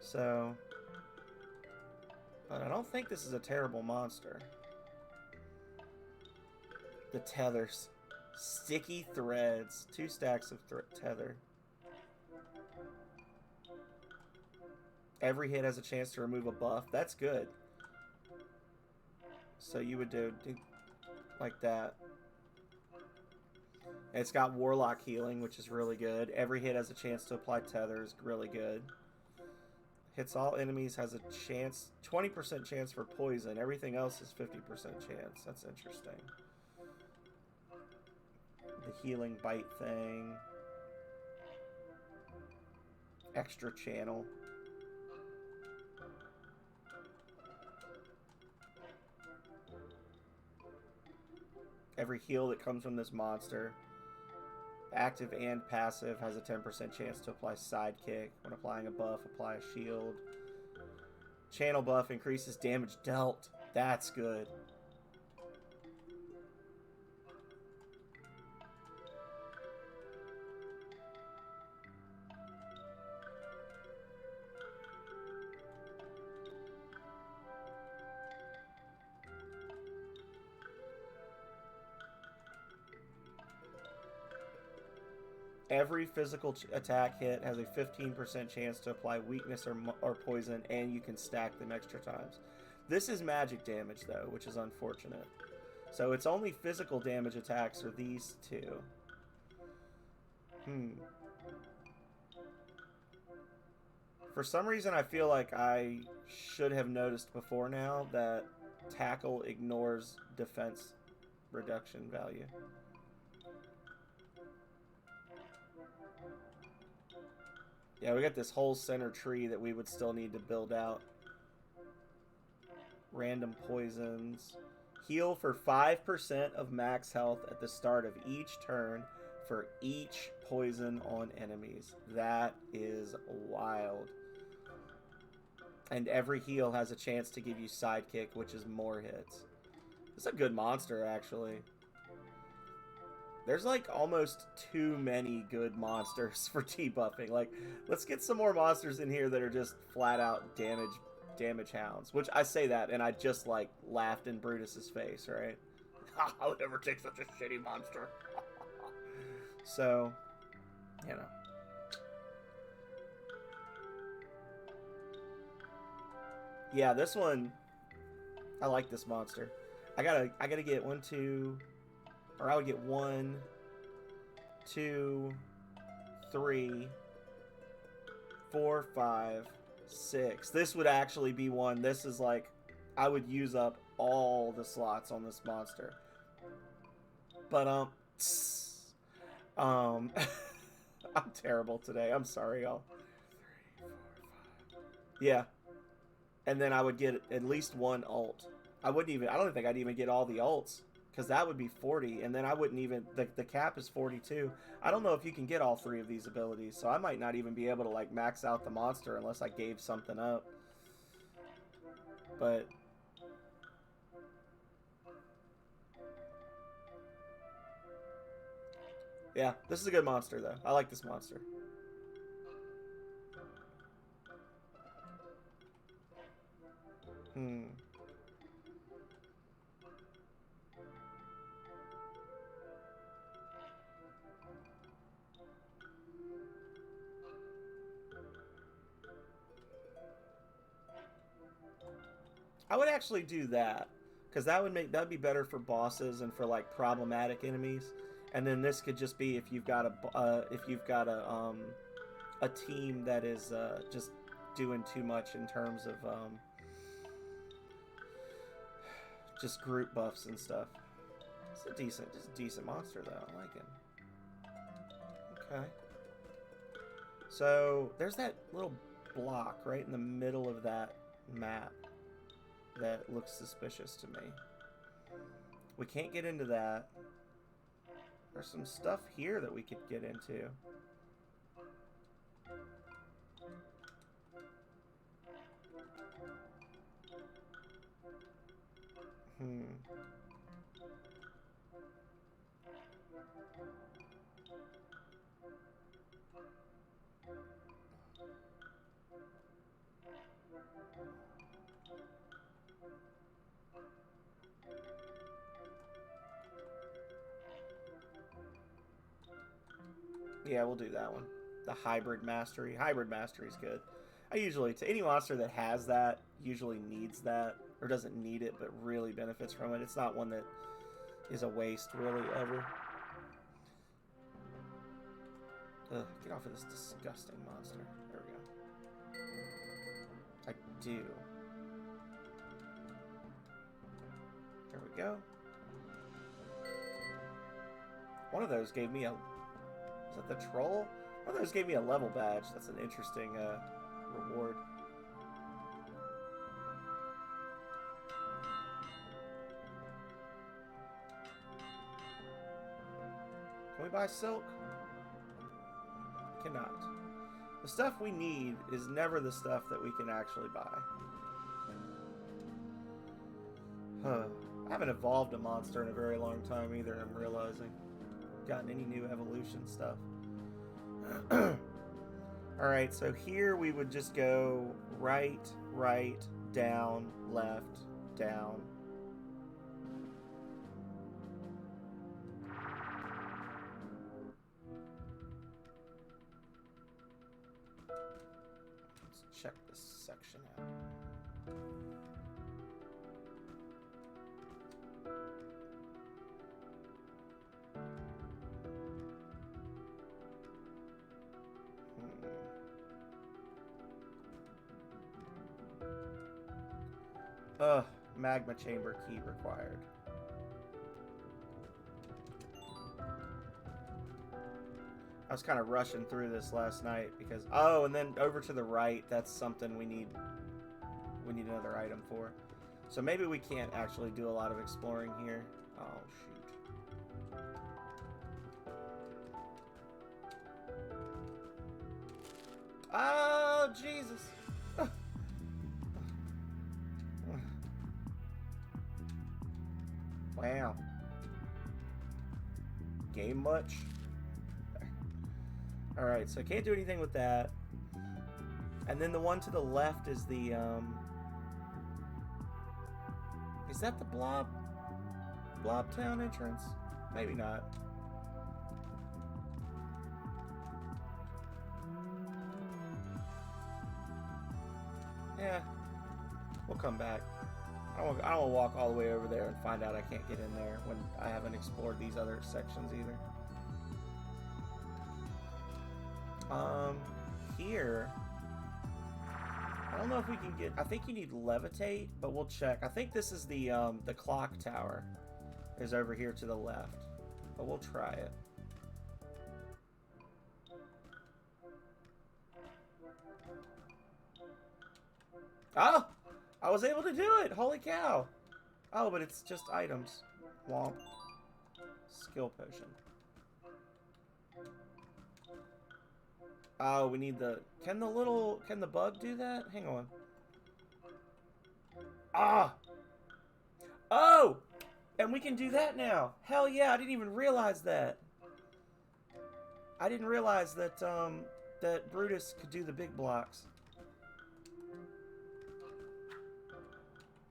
[SPEAKER 1] So, but I don't think this is a terrible monster. The tethers. Sticky threads. 2 stacks of tether. Every hit has a chance to remove a buff. That's good. So you would do like that. And it's got Warlock healing, which is really good. Every hit has a chance to apply tethers, really good. Hits all enemies, has a chance, 20% chance for poison. Everything else is 50% chance. That's interesting. The healing bite thing. Extra channel. Every heal that comes from this monster, active and passive, has a 10% chance to apply sidekick. When applying a buff, apply a shield. Channel buff increases damage dealt. That's good. Every physical attack hit has a 15% chance to apply weakness or poison, and you can stack them extra times. This is magic damage, though, which is unfortunate. So it's only physical damage attacks are these two. For some reason, I feel like I should have noticed before now that tackle ignores defense reduction value. Yeah, we got this whole center tree that we would still need to build out. Random poisons. Heal for 5% of max health at the start of each turn for each poison on enemies. That is wild. And every heal has a chance to give you sidekick, which is more hits. It's a good monster, actually. There's like almost too many good monsters for debuffing. Like, let's get some more monsters in here that are just flat out damage hounds. Which I say that and I just like laughed in Brutus's face, right? I would never take such a shitty monster. So, you know. Yeah, this one, I like this monster. I gotta get 1, 2, or I would get 1, 2, 3, 4, 5, 6. This would actually be one. This is like, I would use up all the slots on this monster. But I'm terrible today. I'm sorry, y'all. 3, 4, 5. Yeah. And then I would get at least one ult. I don't think I'd even get all the ults, because that would be 40, and then I wouldn't even, the cap is 42. I don't know if you can get all 3 of these abilities, so I might not even be able to like max out the monster unless I gave something up. But yeah, this is a good monster though. I like this monster. I would actually do that, because that'd be better for bosses and for like problematic enemies. And then this could just be if you've got a team that is just doing too much in terms of just group buffs and stuff. It's a decent monster though. I like him. Okay. So there's that little block right in the middle of that map that looks suspicious to me. We can't get into that. There's some stuff here that we could get into. Yeah, we'll do that one. The Hybrid Mastery. Hybrid Mastery is good. I usually, to any monster that has that, usually needs that, or doesn't need it, but really benefits from it. It's not one that is a waste, really, ever. Ugh, get off of this disgusting monster. There we go. I do. There we go. One of those gave me a... Is that the troll? One of those gave me a level badge. That's an interesting reward. Can we buy silk? Cannot. The stuff we need is never the stuff that we can actually buy. Huh. I haven't evolved a monster in a very long time either, I'm realizing. Gotten any new evolution stuff. Alright, so here we would just go right, down, left, down. Let's check this section out. Magma chamber key required. I was kind of rushing through this last night because... Oh, and then over to the right, that's something we need another item for. So maybe we can't actually do a lot of exploring here. Oh, shoot. Oh, Jesus. Wow. Game much? Alright, so I can't do anything with that. And then the one to the left is the, is that the Blob Town entrance? Maybe not. Yeah. We'll come back. I don't want to walk all the way over there and find out I can't get in there when I haven't explored these other sections either. Here, I don't know if we can get, I think you need levitate, but we'll check. I think this is the clock tower is over here to the left, but we'll try it. Oh, I was able to do it. Holy cow. Oh, but it's just items. Womp. Skill potion. Oh, we need the... Can the bug do that? Hang on. Ah! Oh! And we can do that now. Hell yeah, I didn't even realize that. I didn't realize that, that Brutus could do the big blocks.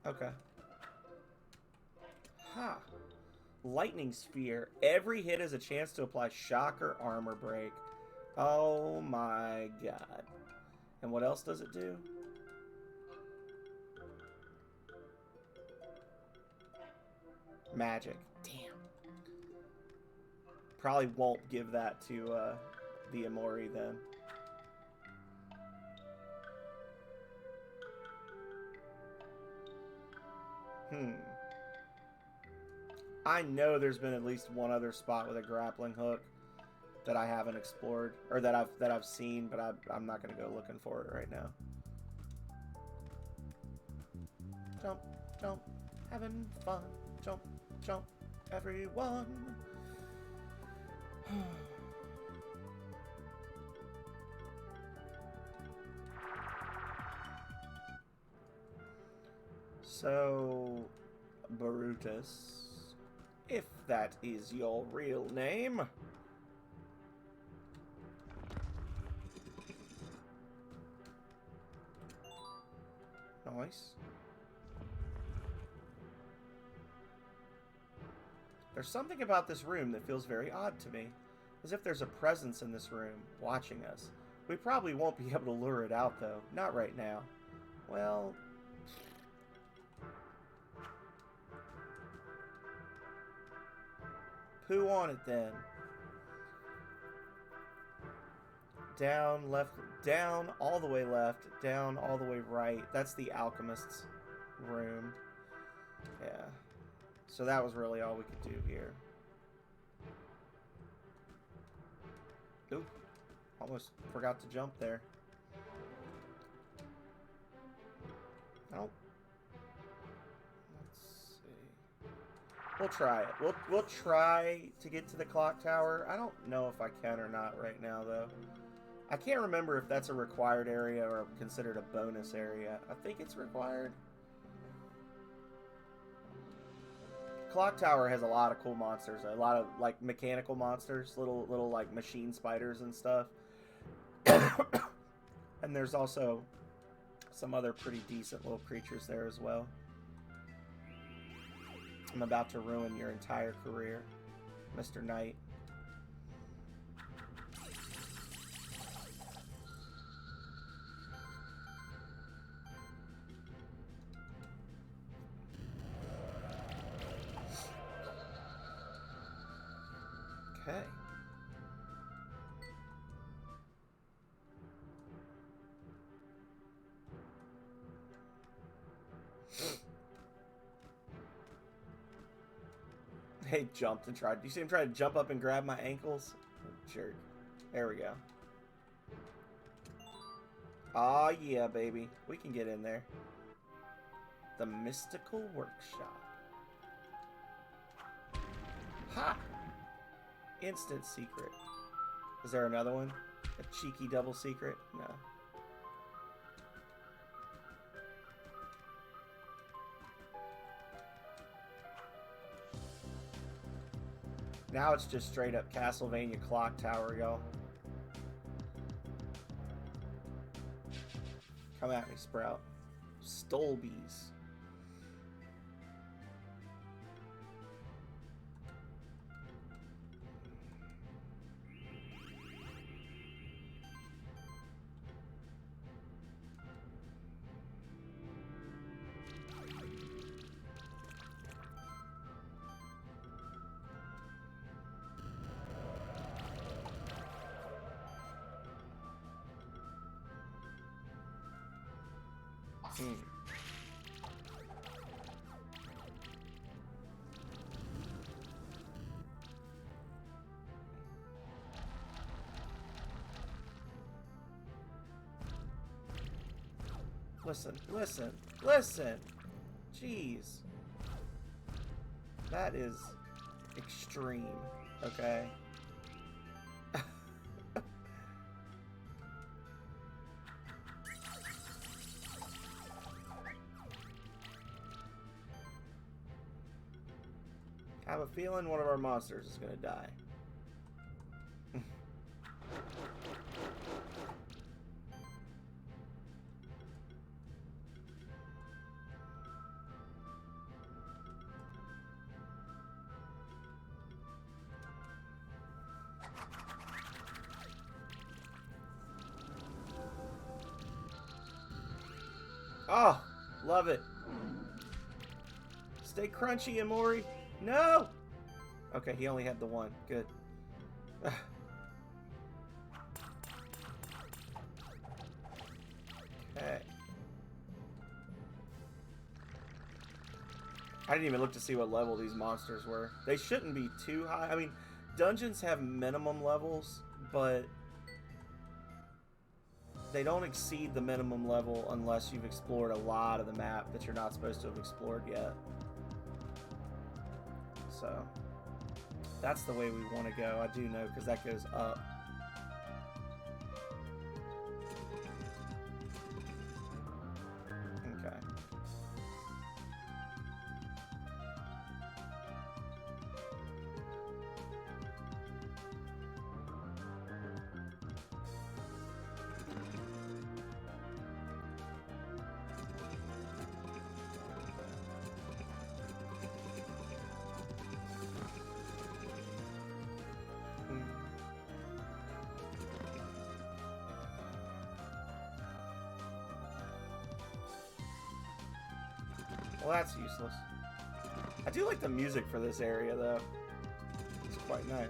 [SPEAKER 1] Okay. Ha. Lightning Sphere. Every hit has a chance to apply shock or armor break. Oh my god. And what else does it do? Magic. Damn. Probably won't give that to the Amori then. I know there's been at least one other spot with a grappling hook that I haven't explored, or that I've seen, but I'm not gonna go looking for it right now. Jump, jump, having fun. Jump, jump, everyone. So, Brutus, if that is your real name. Nice. There's something about this room that feels very odd to me. As if there's a presence in this room, watching us. We probably won't be able to lure it out, though. Not right now. Well... poo on it, then. Down, left, down, all the way left, down, all the way right. That's the alchemist's room. Yeah. So that was really all we could do here. Oop. Almost forgot to jump there. Oh. Let's see. We'll try it. We'll try to get to the clock tower. I don't know if I can or not right now, though. I can't remember if that's a required area or considered a bonus area. I think it's required. Clock Tower has a lot of cool monsters. A lot of, like, mechanical monsters. Little like, machine spiders and stuff. And there's also some other pretty decent little creatures there as well. I'm about to ruin your entire career, Mr. Knight. Okay. He jumped and tried. You see him try to jump up and grab my ankles? Jerk. There we go. Aw, yeah, baby. We can get in there. the Mystical Workshop. Ha! Instant secret. Is there another one? A cheeky double secret? No. Now it's just straight up Castlevania Clock Tower, y'all. Come at me, Sprout. Stolbies. Listen, listen, listen! Jeez. That is extreme, okay? I have a feeling one of our monsters is gonna die. Oh, love it. Stay crunchy, Amori. No! Okay, he only had the one. Good. Okay. I didn't even look to see what level these monsters were. They shouldn't be too high. I mean, dungeons have minimum levels, but they don't exceed the minimum level unless you've explored a lot of the map that you're not supposed to have explored yet. So, that's the way we want to go. I do know, because that goes up. Okay. Well, that's useless. I do like the music for this area, though. It's quite nice.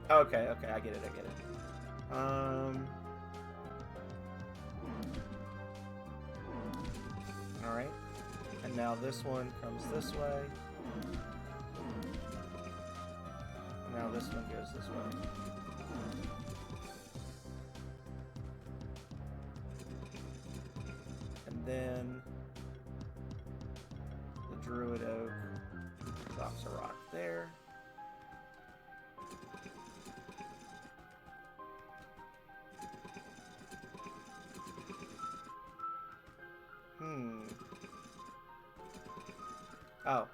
[SPEAKER 1] Okay, okay, I get it, I get it. Alright. And now this one comes this way. Now this one goes this way. And then the Druid Oak drops a rock there. Oh.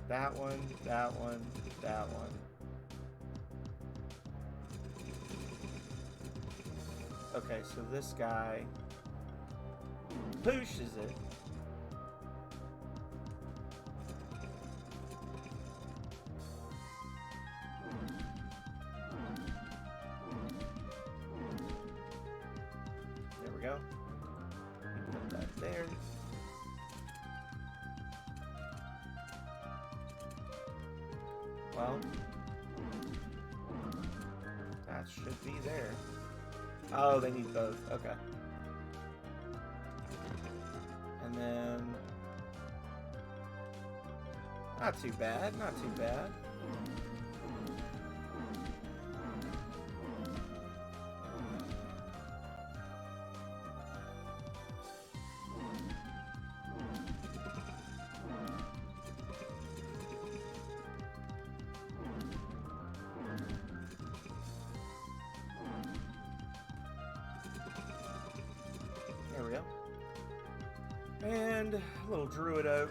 [SPEAKER 1] That one, that one, that one. Okay, so this guy pushes it. There we go. Put that there. Well, that should be there. Oh, they need both. Okay. And then... Not too bad, not too bad. There we go. And a little Druid Oak.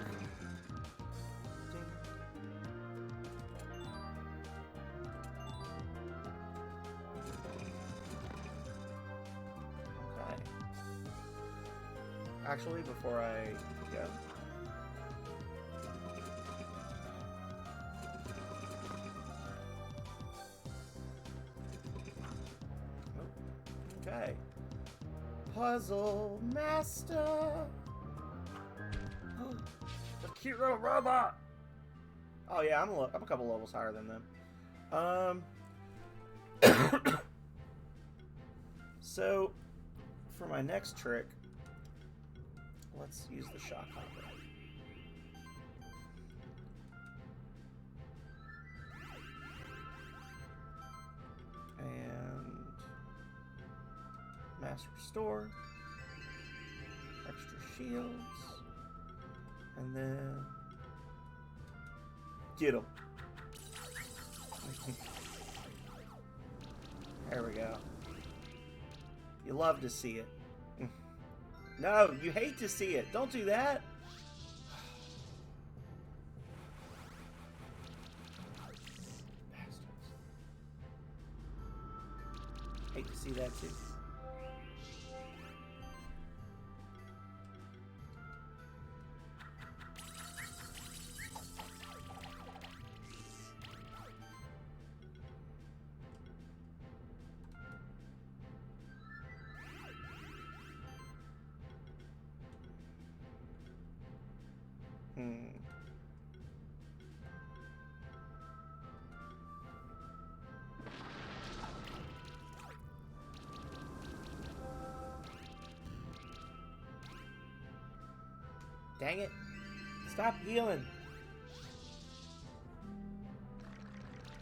[SPEAKER 1] Okay. Actually, before I go. Okay. Puzzle Master. The cute little robot. Oh yeah, I'm a couple levels higher than them. So for my next trick, let's use the shock hopper. And mass restore, extra shields, and then get him. There we go. You love to see it. No, you hate to see it. Don't do that. Bastards. Hate to see that too. Dang it. Stop healing.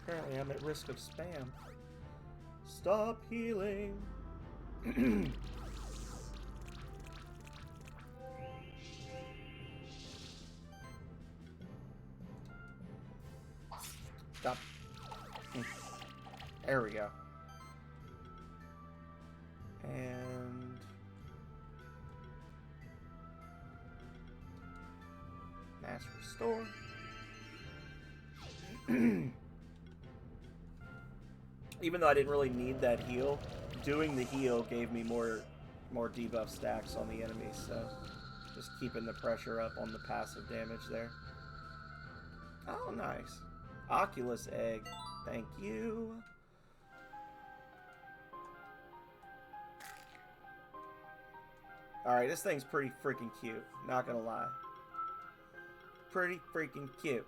[SPEAKER 1] Apparently I'm at risk of spam. Stop healing. Stop. There we go. And mass restore. Even though I didn't really need that heal, doing the heal gave me more debuff stacks on the enemies, so just keeping the pressure up on the passive damage there. Oh, nice. Oculus egg. Thank you. Alright, this thing's pretty freaking cute. Not gonna lie. Pretty freaking cute.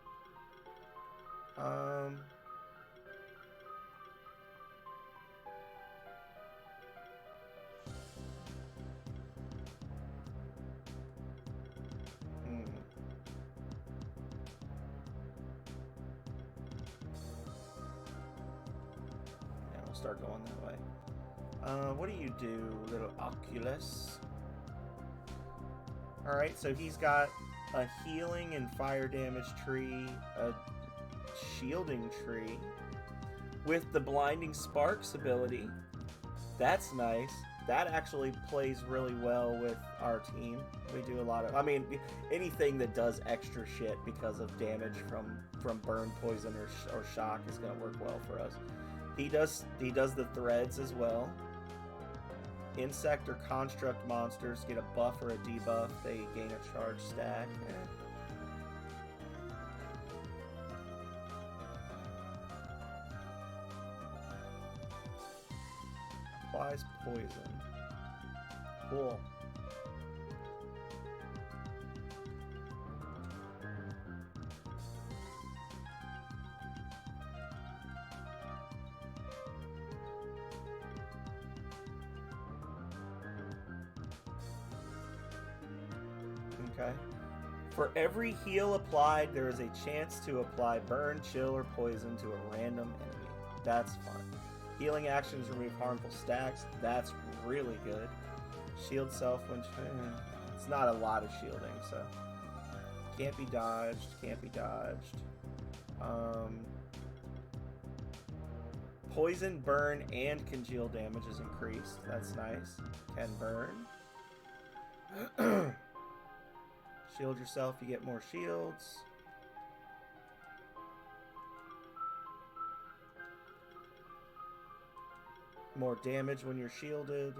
[SPEAKER 1] Start going that way. What do you do, little Oculus? Alright, so he's got a healing and fire damage tree, a shielding tree, with the Blinding Sparks ability. That's nice. That actually plays really well with our team. We do a lot of... I mean, anything that does extra shit because of damage from burn, poison, or shock is going to work well for us. He does the threads as well. Insect or construct monsters get a buff or a debuff. They gain a charge stack. Applies poison. Cool. Okay. For every heal applied, there is a chance to apply burn, chill, or poison to a random enemy. That's fun. Healing actions remove harmful stacks. That's really good. Shield self when... It's not a lot of shielding, so... Can't be dodged. Can't be dodged. Poison, burn, and congeal damage is increased. That's nice. Can burn. Shield yourself, you get more shields. More damage when you're shielded.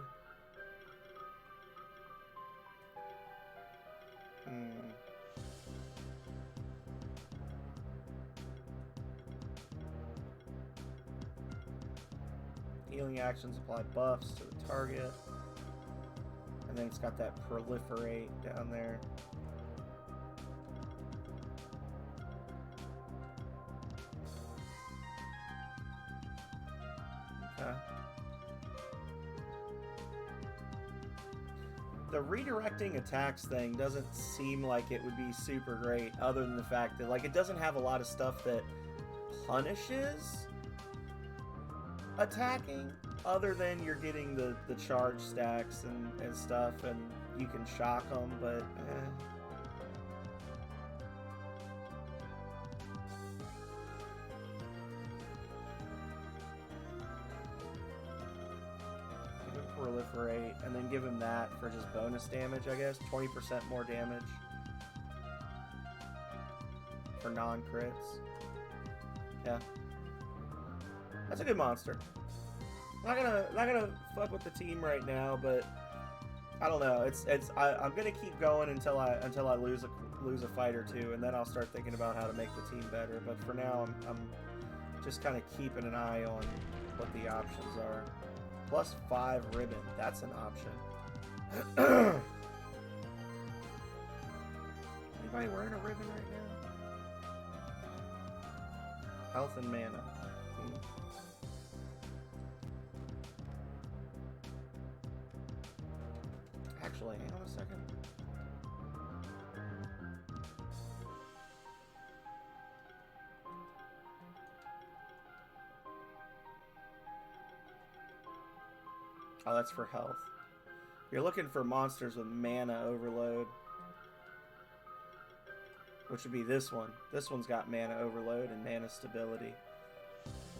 [SPEAKER 1] Healing actions apply buffs to the target. And then it's got that proliferate down there. Okay. The redirecting attacks thing doesn't seem like it would be super great, other than the fact that, like, it doesn't have a lot of stuff that punishes attacking, other than you're getting the charge stacks and stuff, and you can shock them, but give him proliferate, and then give him that for just bonus damage, I guess. 20% more damage for non-crits. Yeah. That's a good monster. Not gonna fuck with the team right now, but I don't know. I'm gonna keep going until I lose a fight or two, and then I'll start thinking about how to make the team better. But for now, I'm just kind of keeping an eye on what the options are. +5 ribbon. That's an option. Anybody wearing a ribbon right now? Health and mana. Actually, hang on a second. Oh, that's for health. You're looking for monsters with mana overload, which would be this one. This one's got mana overload and mana stability.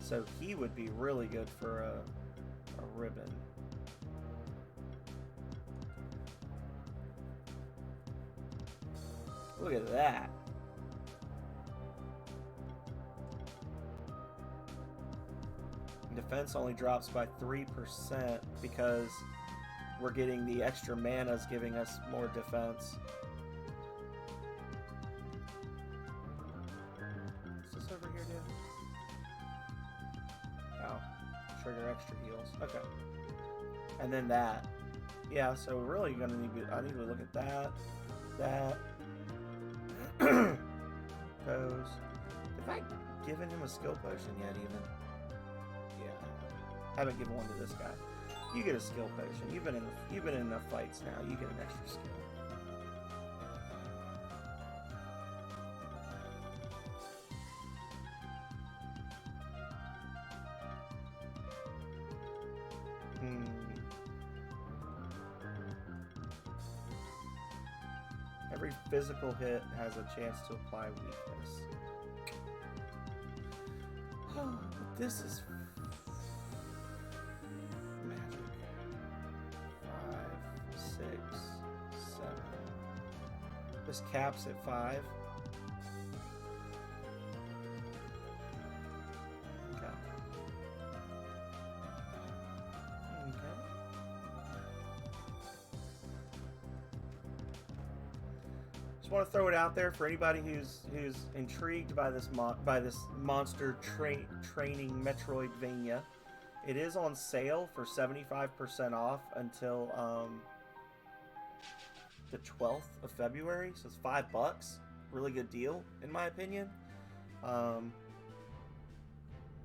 [SPEAKER 1] So he would be really good for a ribbon. Look at that. Defense only drops by 3% because we're getting the extra mana's giving us more defense. What's this over here do? Oh, trigger extra heals. Okay. And then that. Yeah, so we're really gonna I need to look at that. That. Pose. Have I given him a skill potion yet, even? Yeah, I haven't given one to this guy. You get a skill potion. You've been in enough fights now. You get an extra skill. Every physical hit has a chance to apply weakness. Oh, but this is magic. 5, 6, 7. This caps at 5. Okay. Just want to throw it out there for anybody who's intrigued by this monster training Metroidvania. It is on sale for 75% off until the 12th of February, so it's $5. Really good deal, in my opinion. I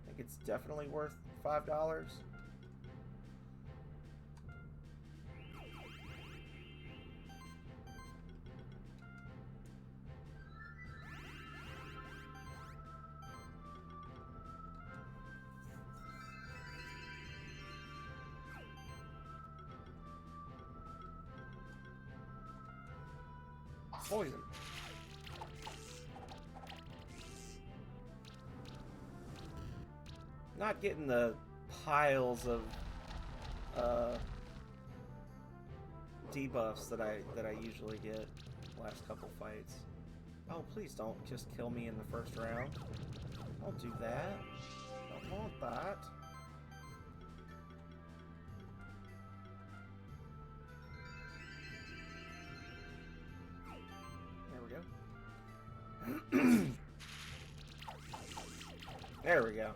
[SPEAKER 1] think it's definitely worth $5. poison. Not getting the piles of debuffs that I usually get last couple fights. Oh, please don't just kill me in the first round. Don't do that. Don't want that. There we go. There we go.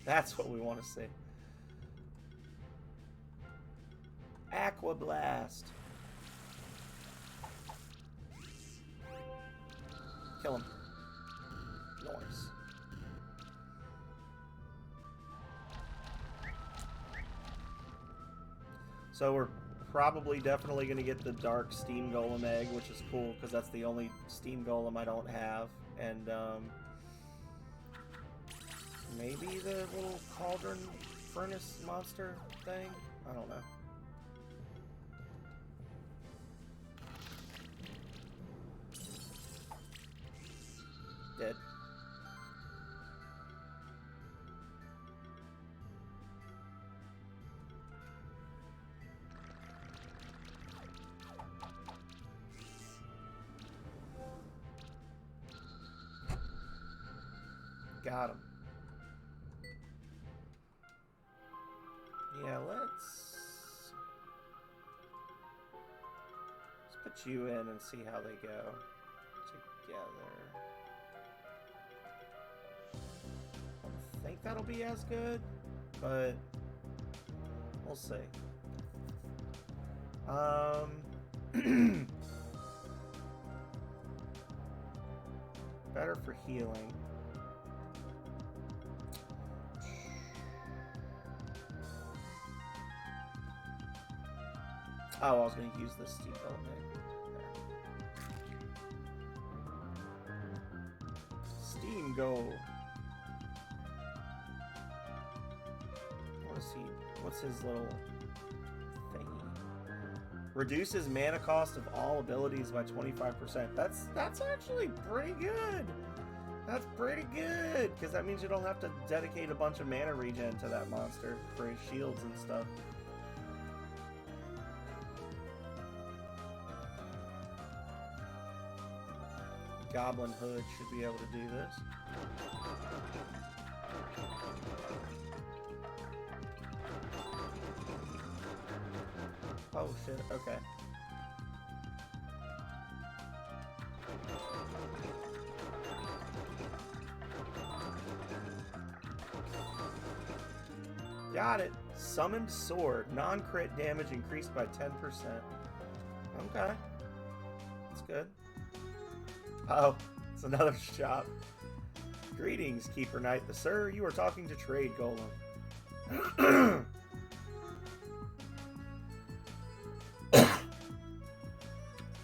[SPEAKER 1] That's what we want to see. Aqua Blast. Kill him. Nice. So we're probably definitely going to get the Dark Steam Golem egg, which is cool because that's the only Steam Golem I don't have. And maybe the little Cauldron Furnace monster thing? I don't know. Dead. Got him. Yeah, let's put you in and see how they go together. I think that'll be as good, but we'll see. Better for healing. Oh, I was going to use this Steam Golem. Steam Go. I want to see, what's his little thingy? Reduces mana cost of all abilities by 25%. That's actually pretty good. That's pretty good, because that means you don't have to dedicate a bunch of mana regen to that monster for his shields and stuff. Goblin Hood should be able to do this. Oh shit, okay. Got it. Summoned Sword. Non-crit damage increased by 10%. Okay. That's good. Oh, it's another shop. Greetings, Keeper Knight. Sir, you are talking to Trade Golem.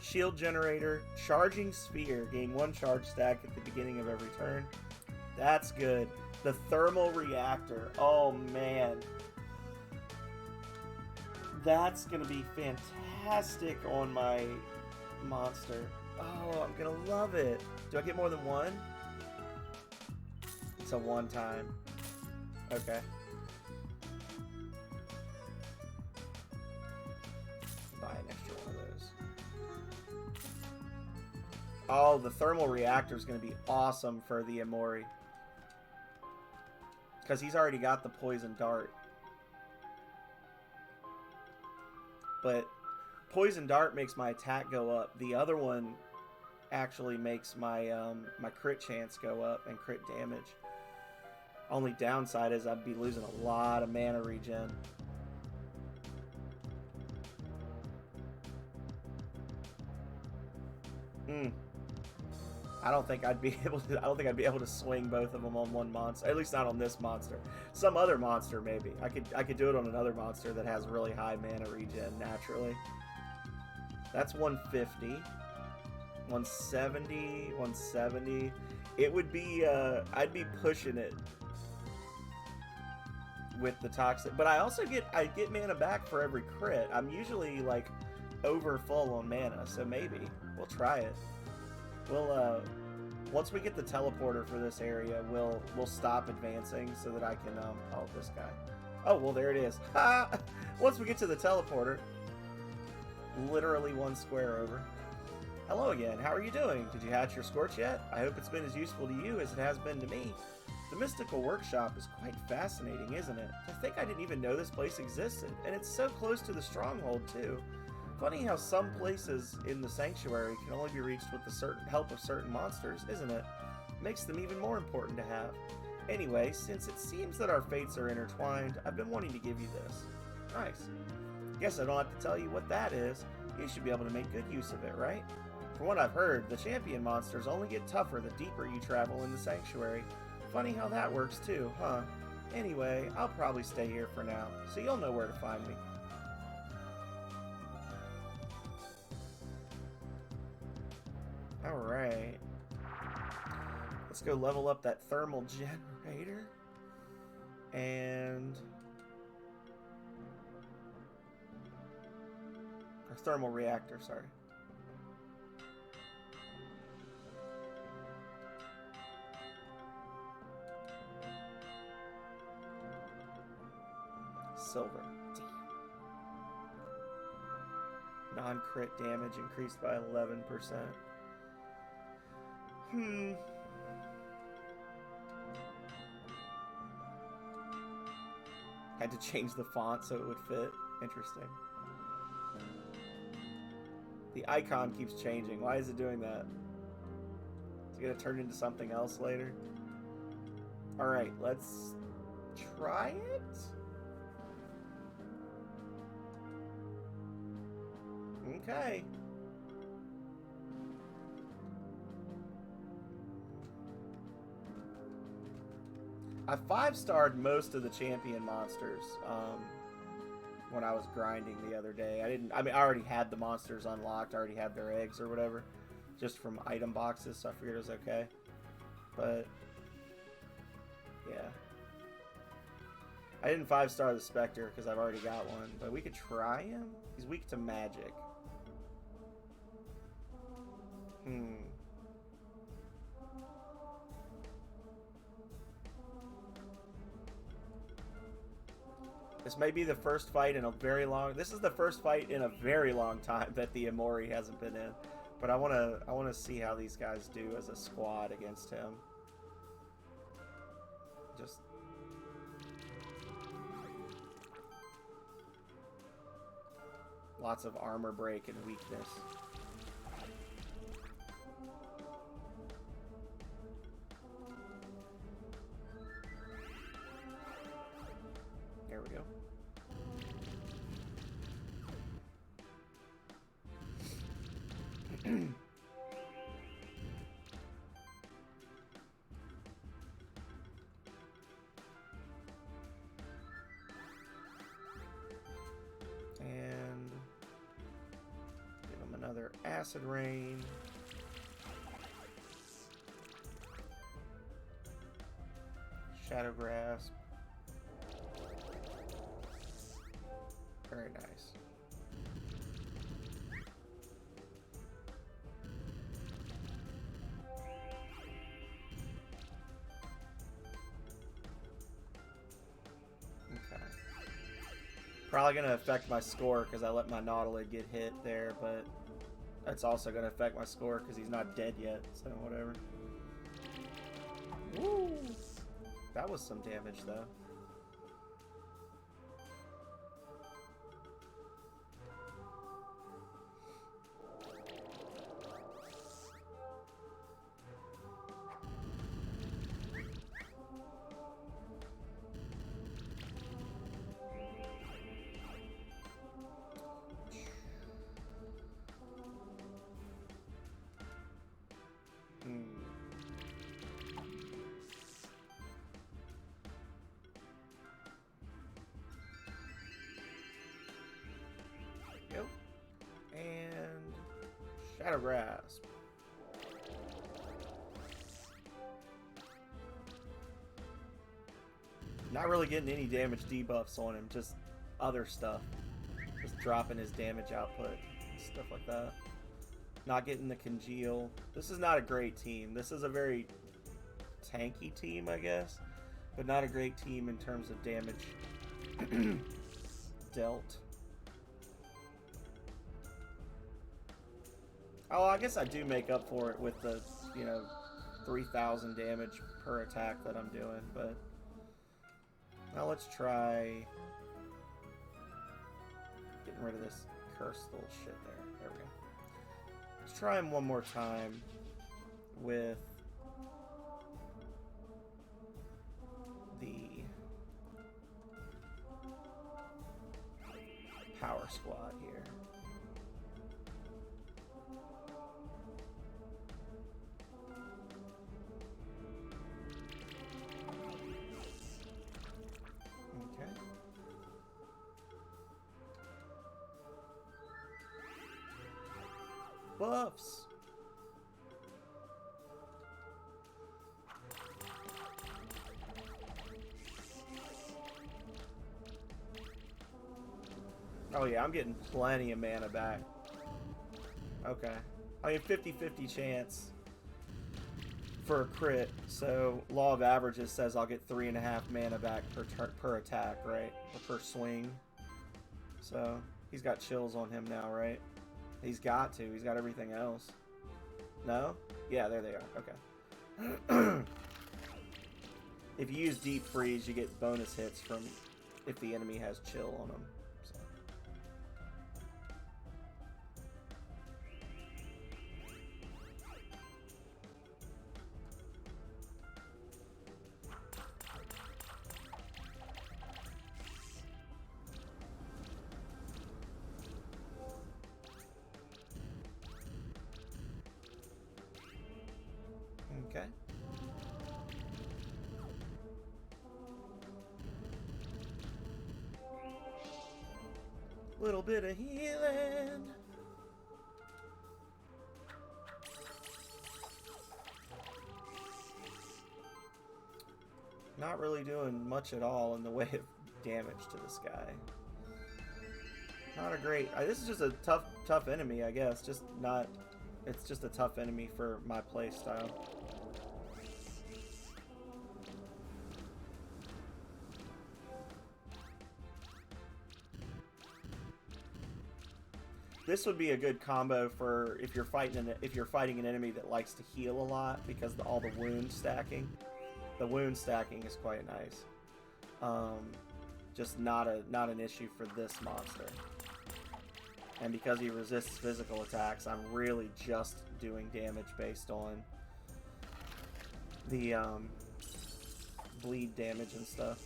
[SPEAKER 1] Shield Generator. Charging Sphere. Gain 1 charge stack at the beginning of every turn. That's good. The Thermal Reactor. Oh, man. That's going to be fantastic on my monster. Oh, I'm going to love it. Do I get more than one? It's a one time. Okay. Buy an extra one of those. Oh, the Thermal Reactor is going to be awesome for the Amori. Because he's already got the Poison Dart. But Poison Dart makes my attack go up. The other one actually makes my my crit chance go up and crit damage. Only downside is I'd be losing a lot of mana regen. I don't think I'd be able to. I don't think I'd be able to swing both of them on one monster. At least not on this monster. Some other monster maybe. I could do it on another monster that has really high mana regen naturally. That's 150, 170, 170. It would be. I'd be pushing it with the toxic. But I also get mana back for every crit. I'm usually like over full on mana, so maybe we'll try it. Once we get the teleporter for this area, we'll stop advancing so that I can oh, this guy. Oh, well, there it is. Once we get to the teleporter, literally one square over. Hello again. How are you doing? Did you hatch your Scorch yet? I hope it's been as useful to you as it has been to me. The Mystical Workshop is quite fascinating, isn't it? I think I didn't even know this place existed, and it's so close to the Stronghold, too. Funny how some places in the Sanctuary can only be reached with the help of certain monsters, isn't it? Makes them even more important to have. Anyway, since it seems that our fates are intertwined, I've been wanting to give you this. Nice. Guess I don't have to tell you what that is. You should be able to make good use of it, right? From what I've heard, the champion monsters only get tougher the deeper you travel in the Sanctuary. Funny how that works too, huh? Anyway, I'll probably stay here for now, so you'll know where to find me. Alright. Let's go level up that thermal generator. And... or thermal reactor, sorry. Silver. Damn. Non-crit damage increased by 11%. Had to change the font so it would fit. Interesting. The icon keeps changing. Why is it doing that? Is it going to turn into something else later? Alright, let's try it? Okay. I 5-starred most of the champion monsters when I was grinding the other day. I already had the monsters unlocked. I already had their eggs or whatever, just from item boxes, so I figured it was okay. But, yeah. I didn't 5-star the Spectre because I've already got one, but we could try him. He's weak to magic. This may be the first fight in a very long... This is the first fight in a very long time that the Emori hasn't been in. But I wanna see how these guys do as a squad against him. Just... lots of armor break and weakness. There we go. And give him another acid rain. Shadow grasp. Very nice. Okay. Probably going to affect my score because I let my Nautilus get hit there, but that's also going to affect my score because he's not dead yet, so whatever. Woo! That was some damage, though. And Shadow Grasp. Not really getting any damage debuffs on him, just other stuff. Just dropping his damage output and stuff like that. Not getting the congeal. This is not a great team. This is a very tanky team, I guess. But not a great team in terms of damage dealt. Oh, I guess I do make up for it with the, 3,000 damage per attack that I'm doing, but now let's try getting rid of this cursed little shit there. There we go. Let's try him one more time with the power squad here. Okay. Buffs. Oh yeah, I'm getting plenty of mana back. Okay. I mean, 50-50 chance for a crit, so Law of Averages says I'll get 3.5 mana back per attack, right? Or per swing. So, he's got chills on him now, right? He's got to. He's got everything else. No? Yeah, there they are. Okay. If you use Deep Freeze, you get bonus hits from if the enemy has chill on them. Okay. Little bit of healing. Not really doing much at all in the way of damage to this guy. Not a great. This is just a tough enemy, I guess. Just not. It's just a tough enemy for my play style. This would be a good combo for if you're fighting an enemy that likes to heal a lot because all the wound stacking. The wound stacking is quite nice. Just not an issue for this monster. And because he resists physical attacks, I'm really just doing damage based on the bleed damage and stuff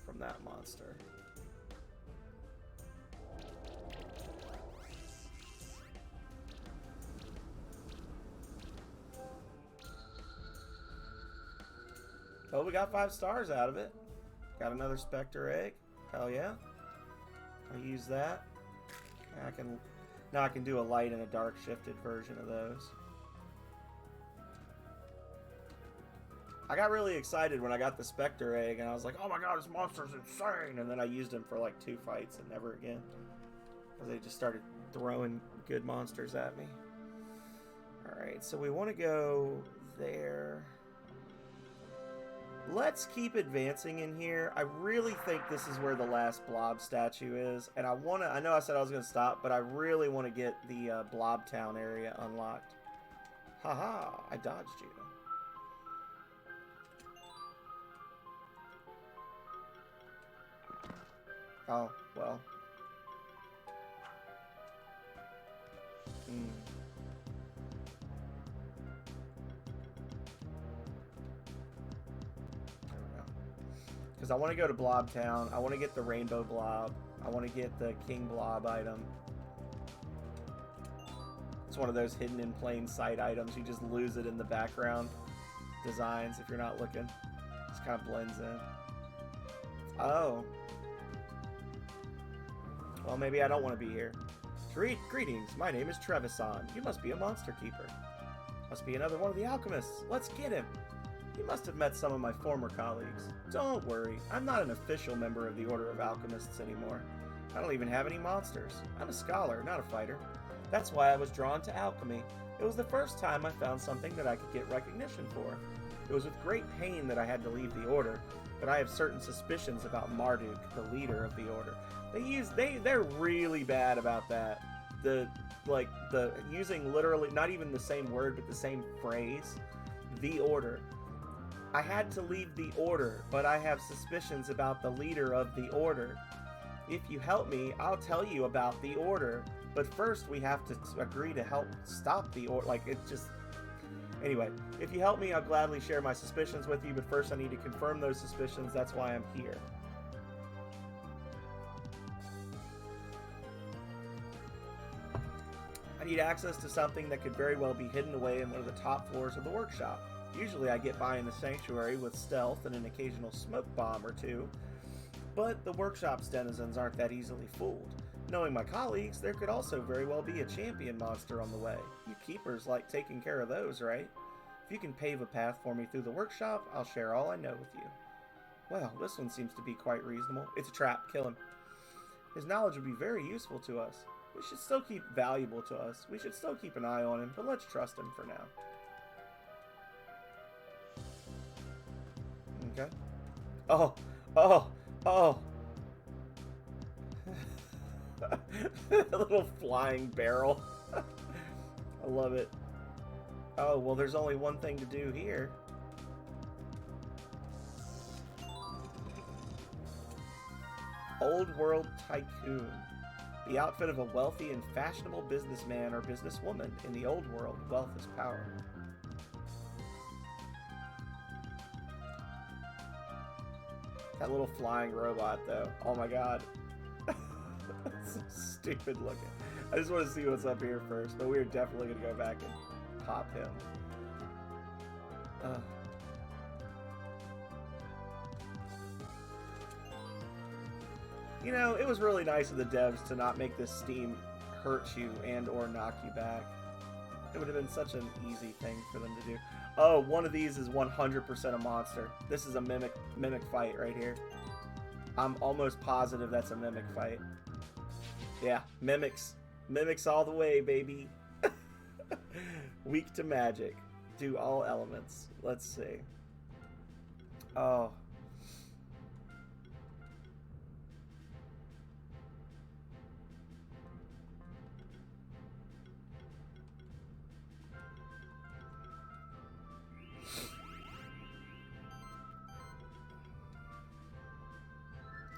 [SPEAKER 1] from that monster. Oh, we got 5 stars out of it. Got another Spectre egg. Hell yeah. I'll use that. Now I can do a light and a dark shifted version of those. I got really excited when I got the Spectre egg, and I was like, oh my god, this monster's insane! And then I used him for like 2 fights and never again. Because they just started throwing good monsters at me. Alright, so we want to go there. Let's keep advancing in here. I really think this is where the last blob statue is. And I know I said I was going to stop, but I really want to get the Blob Town area unlocked. Haha, I dodged you. Oh, well. Because I want to go to Blob Town. I want to get the Rainbow Blob. I want to get the King Blob item. It's one of those hidden in plain sight items. You just lose it in the background designs if you're not looking. It just kind of blends in. Oh. Well, maybe I don't want to be here. Greetings, my name is Trevisan. You must be a monster keeper. Must be another one of the alchemists. Let's get him. You must have met some of my former colleagues. Don't worry, I'm not an official member of the Order of Alchemists anymore. I don't even have any monsters. I'm a scholar, not a fighter. That's why I was drawn to alchemy. It was the first time I found something that I could get recognition for. It was with great pain that I had to leave the Order, but I have certain suspicions about Marduk, the leader of the Order. They're really bad about that. The using literally not even the same word but the same phrase. The Order. I had to leave the Order, but I have suspicions about the leader of the Order. If you help me, I'll tell you about the Order. But first, we have to agree to help stop the Order. Like, it just... Anyway, if you help me, I'll gladly share my suspicions with you, but first I need to confirm those suspicions. That's why I'm here. I need access to something that could very well be hidden away in one of the top floors of the workshop. Usually I get by in the sanctuary with stealth and an occasional smoke bomb or two, but the workshop's denizens aren't that easily fooled. Knowing my colleagues, there could also very well be a champion monster on the way. You keepers like taking care of those, right? If you can pave a path for me through the workshop, I'll share all I know with you. Well, this one seems to be quite reasonable. It's a trap. Kill him. His knowledge would be very useful to us. We should still keep valuable to us. We should still keep an eye on him, but let's trust him for now. Okay. Oh, oh, oh. A little flying barrel. I love it. Oh, well, there's only one thing to do here. Old World Tycoon. The outfit of a wealthy and fashionable businessman or businesswoman. In the old world, wealth is power. That little flying robot, though. Oh my god. That's so stupid looking. I just want to see what's up here first, but we're definitely going to go back and pop him. You know, it was really nice of the devs to not make this Steam hurt you and or knock you back. It would have been such an easy thing for them to do. Oh, one of these is 100% a monster. This is a mimic fight right here. I'm almost positive that's a mimic fight. Yeah, mimics. Mimics all the way, baby. Weak to magic. Do all elements. Let's see. Oh.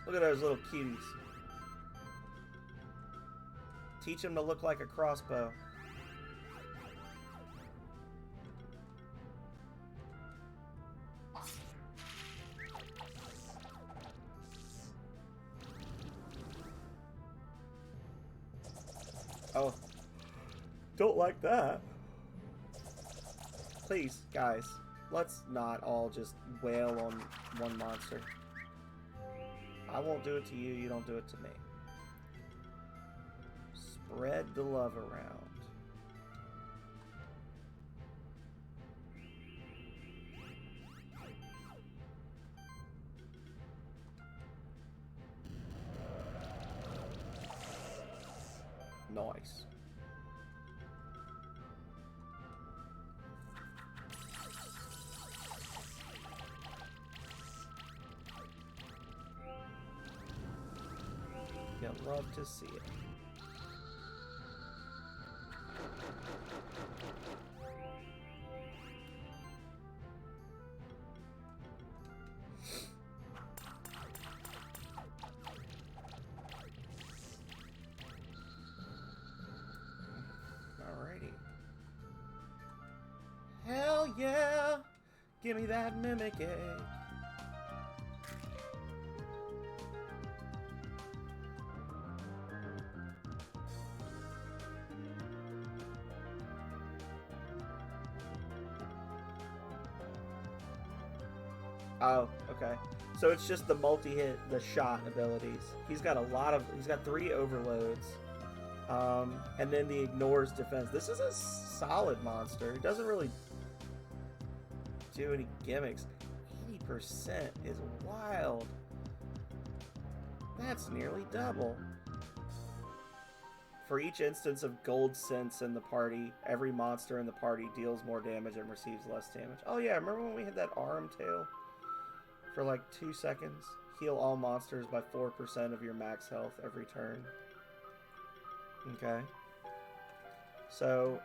[SPEAKER 1] Look at those little cuties. Teach them to look like a crossbow. Oh. Don't like that. Please, guys. Let's not all just wail on one monster. I won't do it to you, you don't do it to me. Spread the love around. Nice. You'd love to see it. Alrighty. Hell yeah! Give me that mimic egg. Oh, okay. So it's just the multi-hit, the shot abilities. He's got he's got 3 overloads. And then the ignores defense. This is a solid monster. It doesn't really do any gimmicks. 80% is wild. That's nearly double. For each instance of gold sense in the party, every monster in the party deals more damage and receives less damage. Oh yeah, remember when we had that Arum tail? For like 2 seconds. Heal all monsters by 4% of your max health every turn. Okay. So,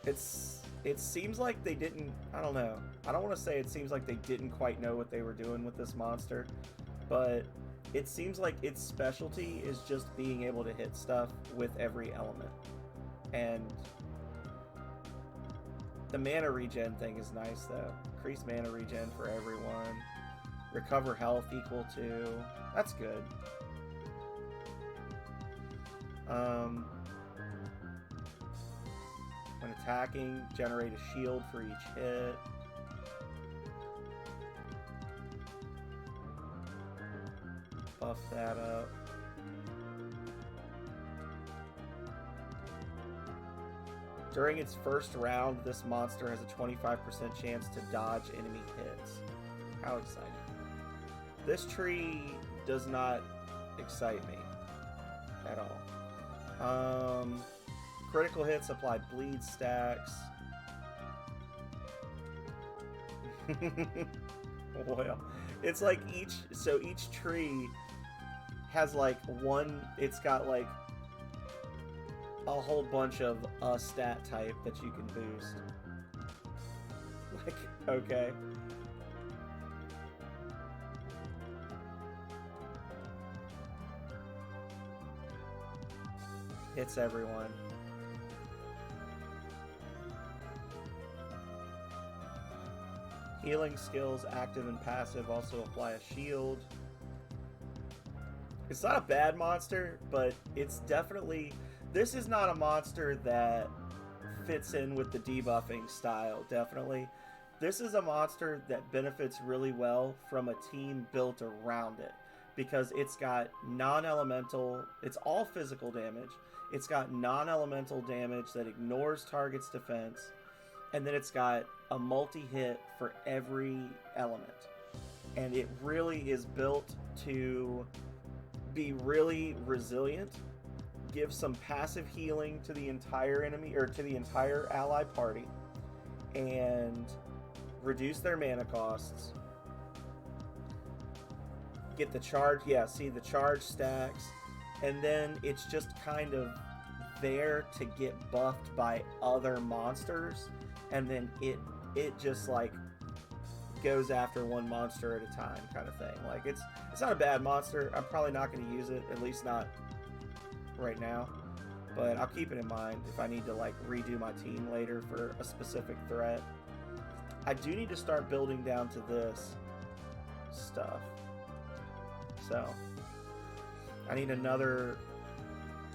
[SPEAKER 1] it seems like they didn't, I don't know. I don't want to say it seems like they didn't quite know what they were doing with this monster, but it seems like its specialty is just being able to hit stuff with every element. And the mana regen thing is nice though. Increased mana regen for everyone. Recover health equal to... That's good. When attacking, generate a shield for each hit. Buff that up. During its first round, this monster has a 25% chance to dodge enemy hits. How exciting. This tree does not excite me at all. Critical hits apply bleed stacks. Well, it's like each tree has like one, it's got like a whole bunch of a stat type that you can boost. Like, okay. Hits everyone. Healing skills, active and passive, also apply a shield. It's not a bad monster, but it's definitely... This is not a monster that fits in with the debuffing style, definitely. This is a monster that benefits really well from a team built around it, because it's got non-elemental... It's all physical damage. It's got non-elemental damage that ignores target's defense, and then it's got a multi-hit for every element. And it really is built to be really resilient, give some passive healing to the entire enemy, or to the entire ally party, and reduce their mana costs. Get the charge, yeah, see the charge stacks, and then it's just kind of there to get buffed by other monsters, and then it just like goes after one monster at a time kind of thing. Like it's not a bad monster. I'm probably not going to use it, at least not right now, but I'll keep it in mind if I need to like redo my team later for a specific threat. I do need to start building down to this stuff, so I need another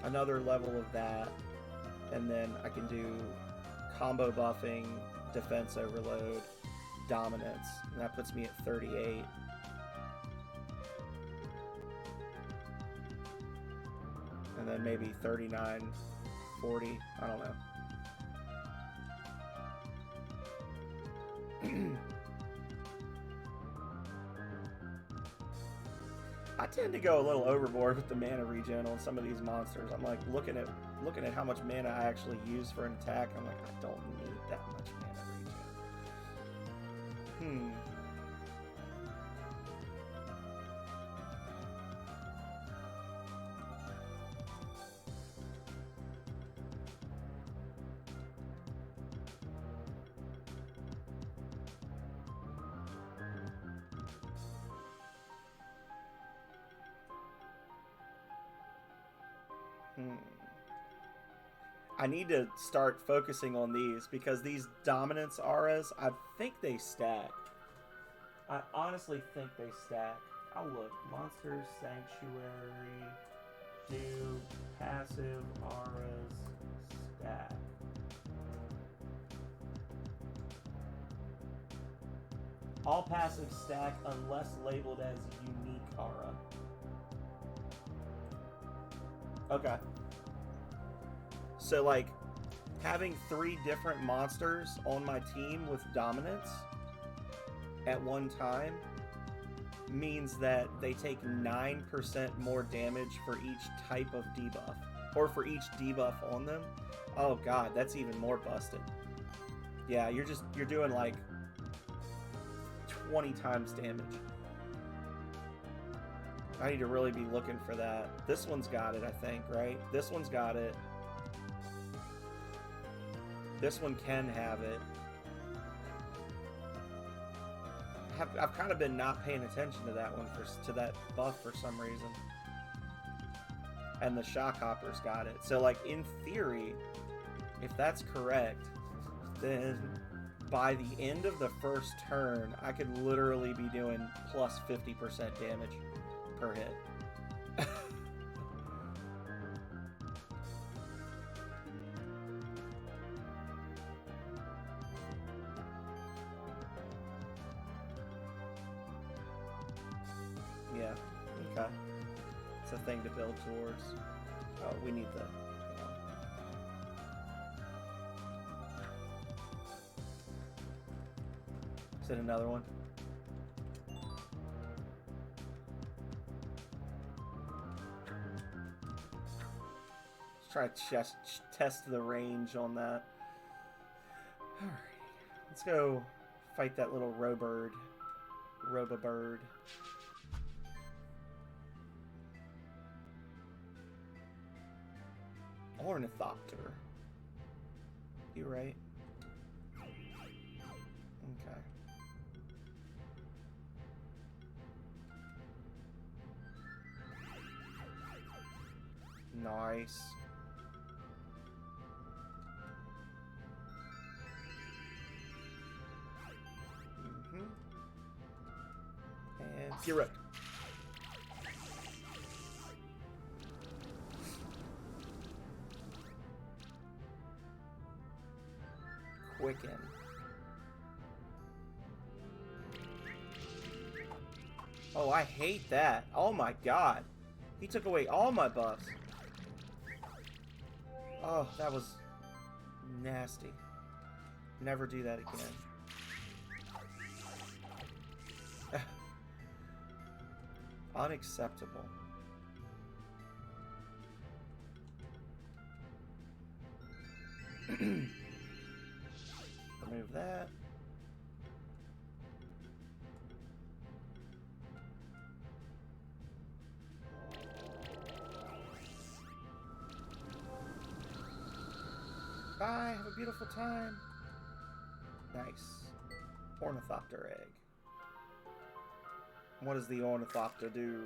[SPEAKER 1] level of that, and then I can do combo buffing, defense overload, dominance, and that puts me at 38. And then maybe 39, 40, I don't know. I tend to go a little overboard with the mana regen on some of these monsters. I'm like looking at how much mana I actually use for an attack. I'm like, I don't need that much mana regen. I need to start focusing on these, because these dominance auras, I think they stack. I honestly think they stack. I'll look. Monsters, Sanctuary, do passive auras stack. All passive stack unless labeled as unique aura. Okay. So, like, having 3 different monsters on my team with dominance at one time means that they take 9% more damage for each type of debuff. or for each debuff on them. Oh god, that's even more busted. Yeah, you're doing like 20 times damage. I need to really be looking for that. This one's got it, I think, right? This one's got it. This one can have it. I've kind of been not paying attention to that one, to that buff for some reason. And the Shockhopper's got it. So, like, in theory, if that's correct, then by the end of the first turn, I could literally be doing plus 50% damage per hit. Yeah, okay. It's a thing to build towards. Oh, we need the... Is it another one? Let's try to test the range on that. Alright. Let's go fight that little Robabird. Ornithopter. You right? Okay. Nice. And Pyrope. Quicken. Oh, I hate that. Oh my god. He took away all my buffs. Oh, that was nasty. Never do that again. Unacceptable. Remove that. Bye, have a beautiful time. Nice. Ornithopter egg. What does the Ornithopter do?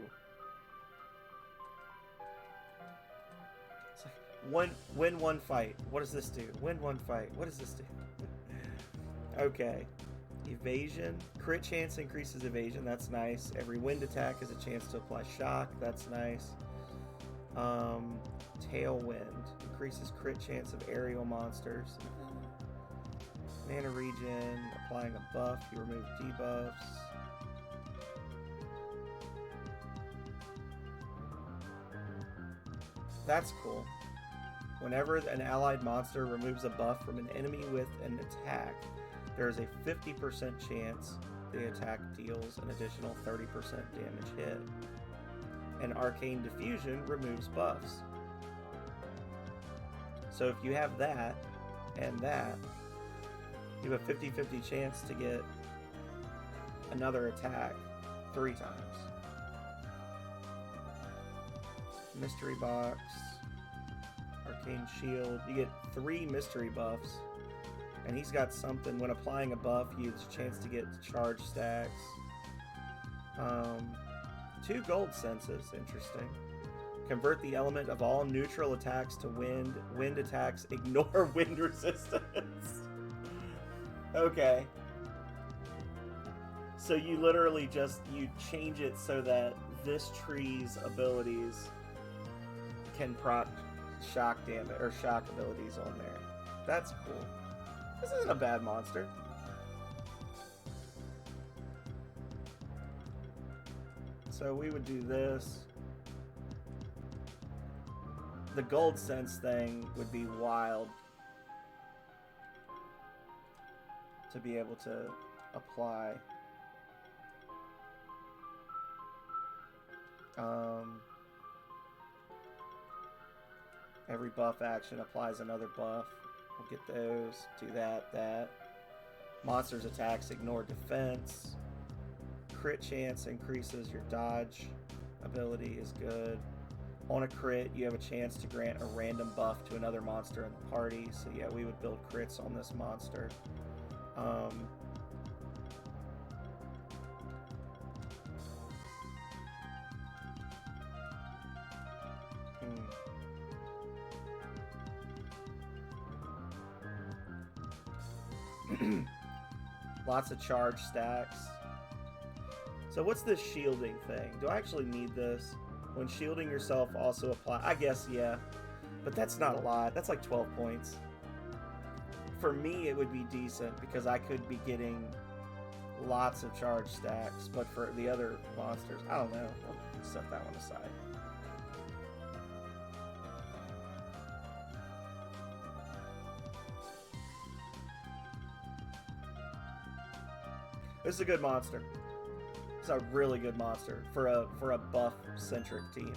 [SPEAKER 1] It's like, win one fight. What does this do? Win one fight. What does this do? Okay. Evasion. Crit chance increases evasion. That's nice. Every wind attack has a chance to apply shock. That's nice. Tailwind. Increases crit chance of aerial monsters. Mana regen. Applying a buff. You remove debuffs. That's cool. Whenever an allied monster removes a buff from an enemy with an attack, there is a 50% chance the attack deals an additional 30% damage hit. And Arcane Diffusion removes buffs. So if you have that and that, you have a 50-50 chance to get another attack 3 times. Mystery Box, Arcane Shield. You get 3 mystery buffs. And he's got something. When applying a buff, you have a chance to get charge stacks. 2 gold senses. Interesting. Convert the element of all neutral attacks to wind. Wind attacks ignore wind resistance. Okay. So you literally just, you change it so that this tree's abilities can proc shock damage, or shock abilities on there. That's cool. This isn't a bad monster. So we would do this. The gold sense thing would be wild to be able to apply. Every buff action applies another buff. We'll get those. Do that. Monsters' attacks ignore defense. Crit chance increases your dodge ability is good. On a crit, you have a chance to grant a random buff to another monster in the party. So yeah, we would build crits on this monster. Lots of charge stacks. So what's this shielding thing? Do I actually need this? When shielding yourself also apply... I guess, yeah. But that's not a lot. That's like 12 points. For me, it would be decent because I could be getting lots of charge stacks. But for the other monsters, I don't know. I'll set that one aside. This is a good monster. It's a really good monster for a buff-centric team.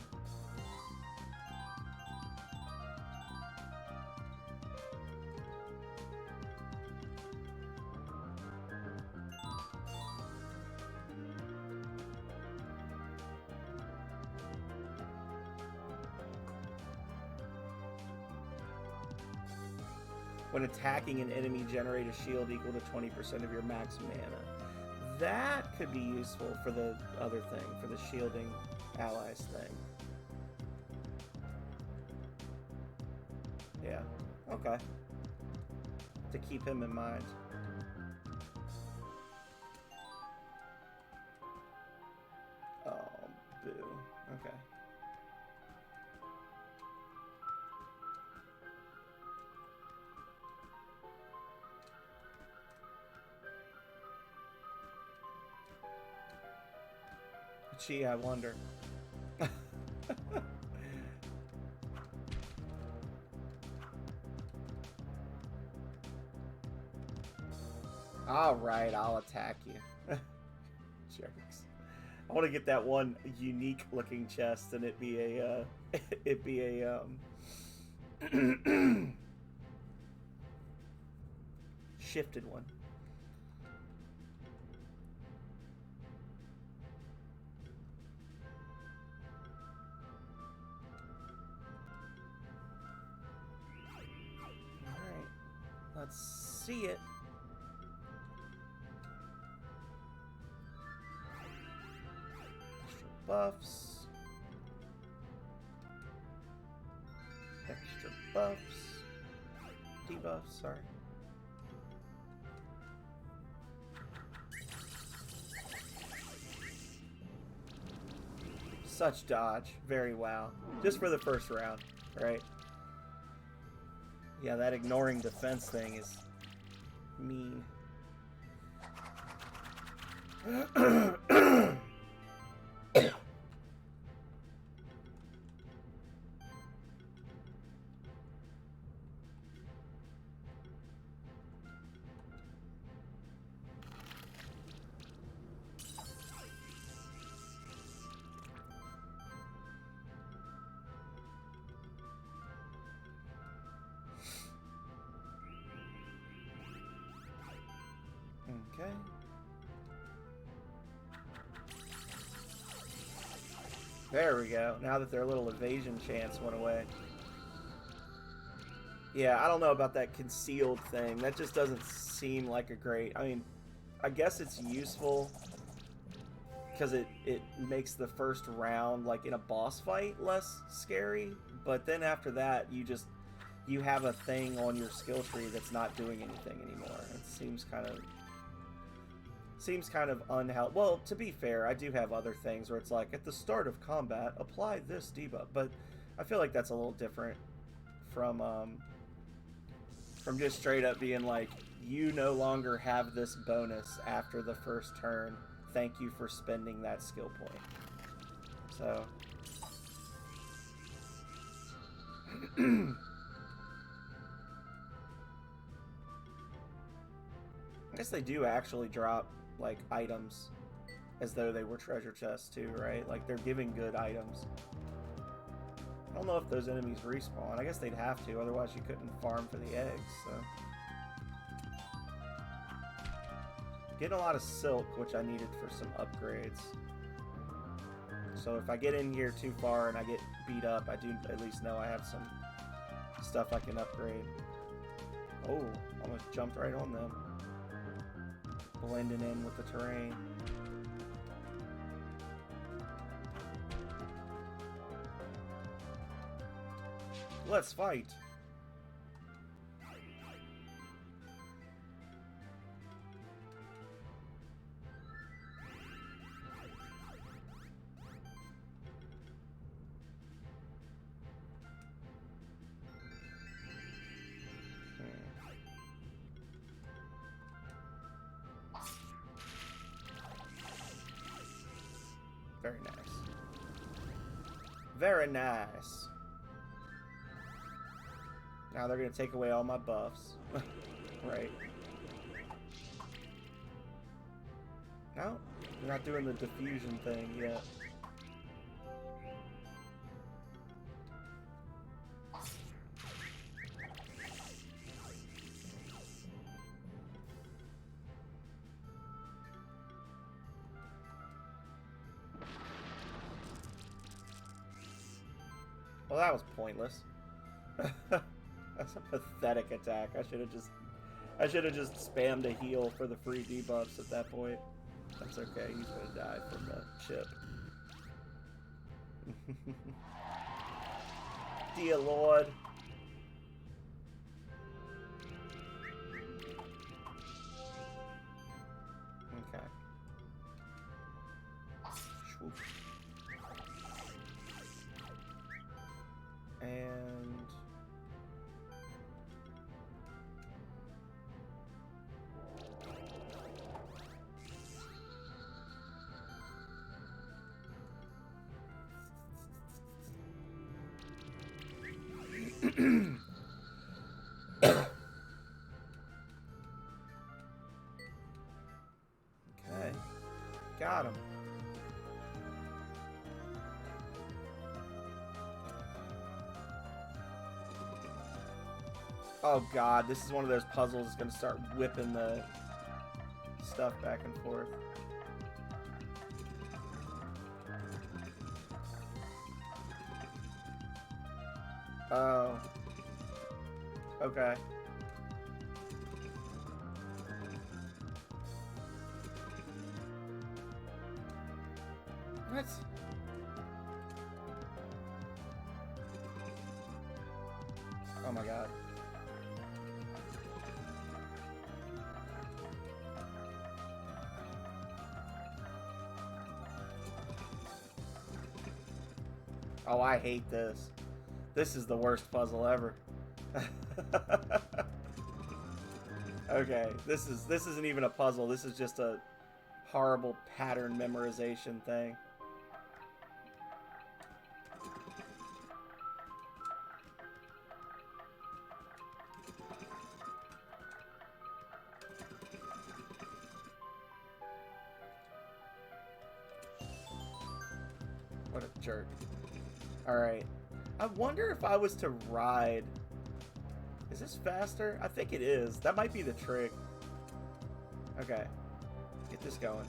[SPEAKER 1] When attacking an enemy, generate a shield equal to 20% of your max mana. That could be useful for the other thing, for the shielding allies thing. Yeah, okay. To keep him in mind. Oh, boo. Okay. Gee, I wonder. Alright, I'll attack you. Jerks. I want to get that one unique looking chest and it be a shifted one. Let's see it. Extra buffs. Extra buffs. Debuffs, sorry. Such dodge. Very wow. Just for the first round, right? Yeah, that ignoring defense thing is mean. Okay. There we go. Now that their little evasion chance went away. Yeah, I don't know about that concealed thing. That just doesn't seem like a great... I mean, I guess it's useful because it makes the first round, like in a boss fight, less scary. But then after that, you have a thing on your skill tree that's not doing anything anymore. It seems kind of unhelpful. Well, to be fair, I do have other things where it's like, at the start of combat, apply this debuff. But I feel like that's a little different from just straight up being like, you no longer have this bonus after the first turn. Thank you for spending that skill point. So... I guess they do actually drop, like, items as though they were treasure chests too, right? Like, they're giving good items. I don't know if those enemies respawn. I guess they'd have to, otherwise you couldn't farm for the eggs, so. Getting a lot of silk, which I needed for some upgrades. So if I get in here too far and I get beat up, I do at least know I have some stuff I can upgrade. Oh, almost jumped right on them. Blending in with the terrain. Let's fight. Very nice. Very nice. Now they're going to take away all my buffs. Right. No, they're not doing the diffusion thing yet. Well, that was pointless. That's a pathetic attack. I should have just spammed a heal for the free debuffs at that point. That's okay. He's gonna die from the chip. Dear Lord. Okay. Swoop. And okay, got him. Oh god, this is one of those puzzles that's gonna start whipping the stuff back and forth. Oh. Okay. What? Oh my god. Oh, I hate this. This is the worst puzzle ever. Okay, this isn't even a puzzle. This is just a horrible pattern memorization thing. What a jerk. Alright. I wonder if I was to ride... Is this faster? I think it is. That might be the trick. Okay. Get this going.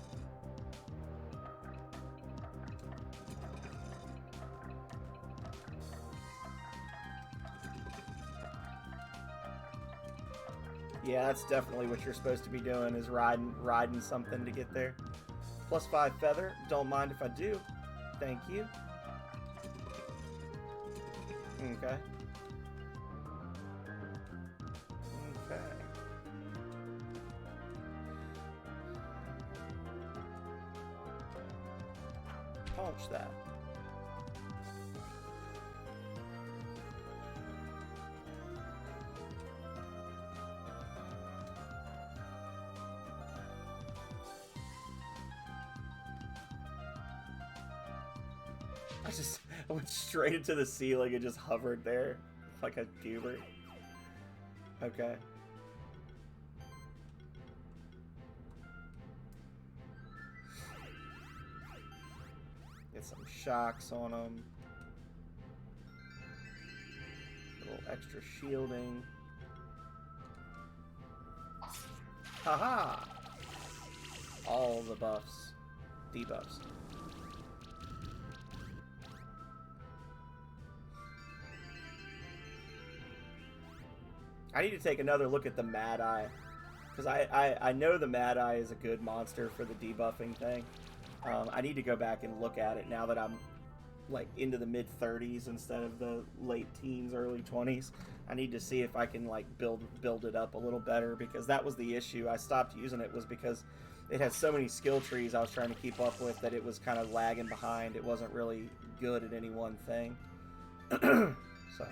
[SPEAKER 1] Yeah, that's definitely what you're supposed to be doing, is riding something to get there. +5 feather. Don't mind if I do. Thank you. Okay. Okay. Punch that. I went straight into the ceiling and just hovered there like a goober. Okay. Get some shocks on them. extra shielding. Haha! All the buffs. Debuffs. I need to take another look at the Mad Eye. Because I know the Mad Eye is a good monster for the debuffing thing. I need to go back and look at it now that I'm like into the mid-30s instead of the late teens, early 20s. I need to see if I can like build it up a little better, because that was the issue. I stopped using it was because it had so many skill trees I was trying to keep up with that it was kind of lagging behind. It wasn't really good at any one thing. So...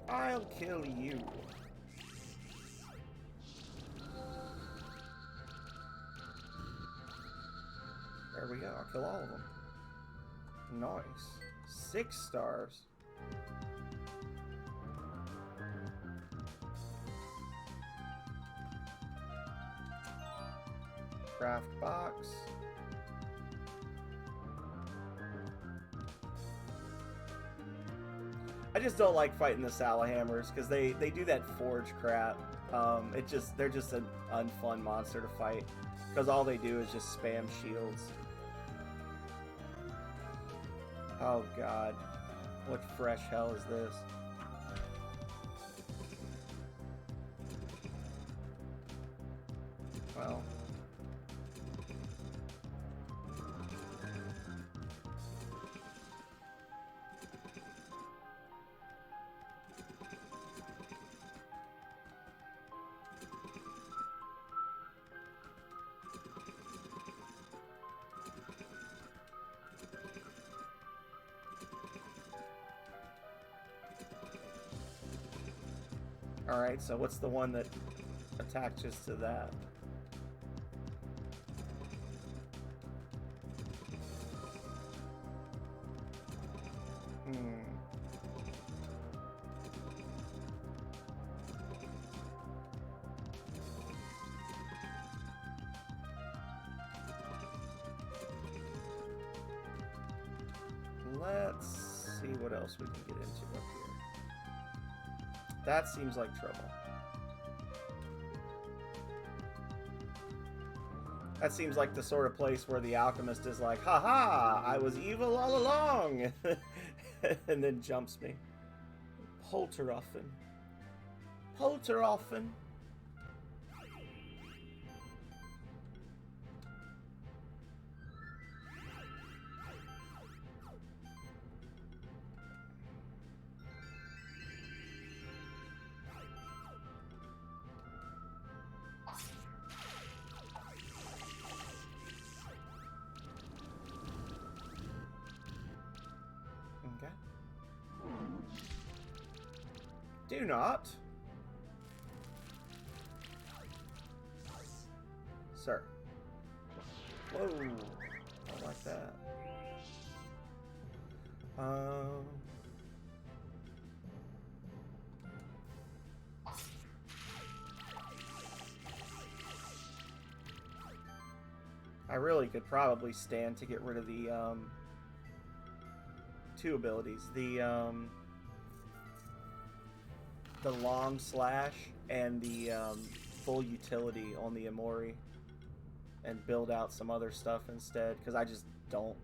[SPEAKER 1] I'll kill you. There we go. I'll kill all of them. Nice. 6 stars. Craft box. I just don't like fighting the Salahammers because they do that forge crap. They're just an unfun monster to fight because all they do is just spam shields. Oh god, what fresh hell is this? Well. Alright, so what's the one that attaches to that? Let's see what else we can get into up here. That seems like trouble. That seems like the sort of place where the alchemist is like, haha, I was evil all along, and then jumps me. Polteroffen. Polteroffen. Do not. Sir. Whoa. I don't like that. I really could probably stand to get rid of the, 2 abilities. The long slash and the full utility on the Amori, and build out some other stuff instead, because I just don't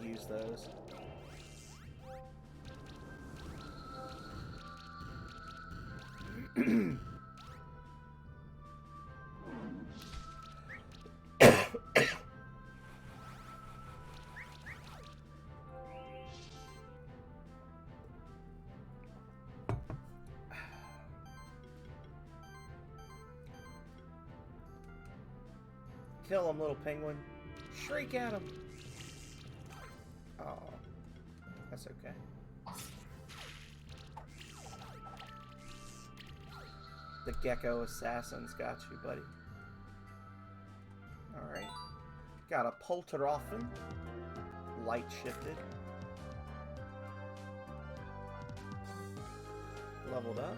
[SPEAKER 1] use those. Kill him, little penguin. Shriek at him. Oh, that's okay. The gecko assassins got you, buddy. Alright. Got a Polteroffen. Light shifted. Leveled up.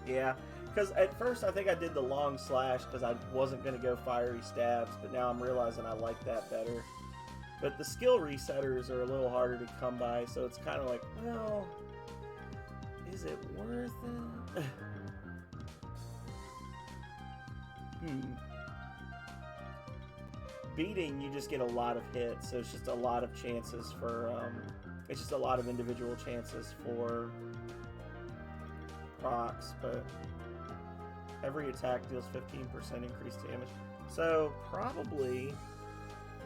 [SPEAKER 1] Yeah. Because at first I think I did the long slash because I wasn't going to go fiery stabs, but now I'm realizing I like that better. But the skill resetters are a little harder to come by, so it's kind of like, well, is it worth it? Beating, you just get a lot of hits, so it's just a lot of chances for, it's just a lot of individual chances for procs, but every attack deals 15% increased damage. So, probably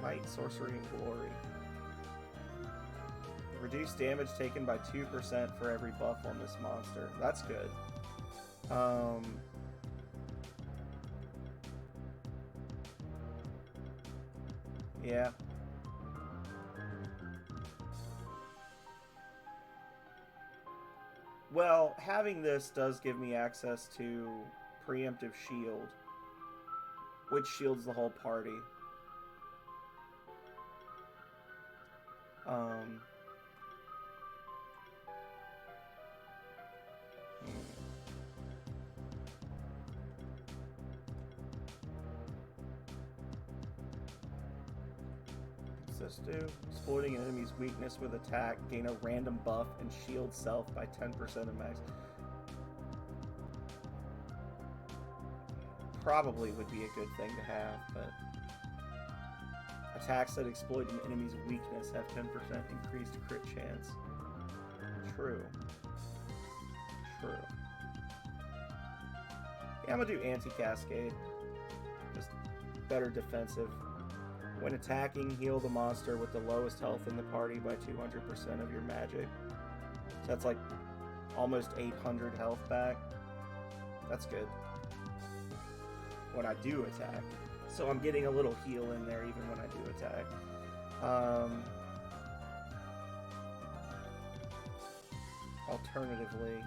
[SPEAKER 1] Might, Sorcery, and Glory. Reduce damage taken by 2% for every buff on this monster. That's good. Yeah. Well, having this does give me access to Preemptive Shield, which shields the whole party. What's this do? Exploiting an enemy's weakness with attack, gain a random buff, and shield self by 10% of max. Probably would be a good thing to have, but attacks that exploit an enemy's weakness have 10% increased crit chance. True. True. Yeah, I'm gonna do Anti-Cascade. Just better defensive. When attacking, heal the monster with the lowest health in the party by 200% of your magic. So that's like almost 800 health back. That's good. When I do attack. So I'm getting a little heal in there even when I do attack. Alternatively,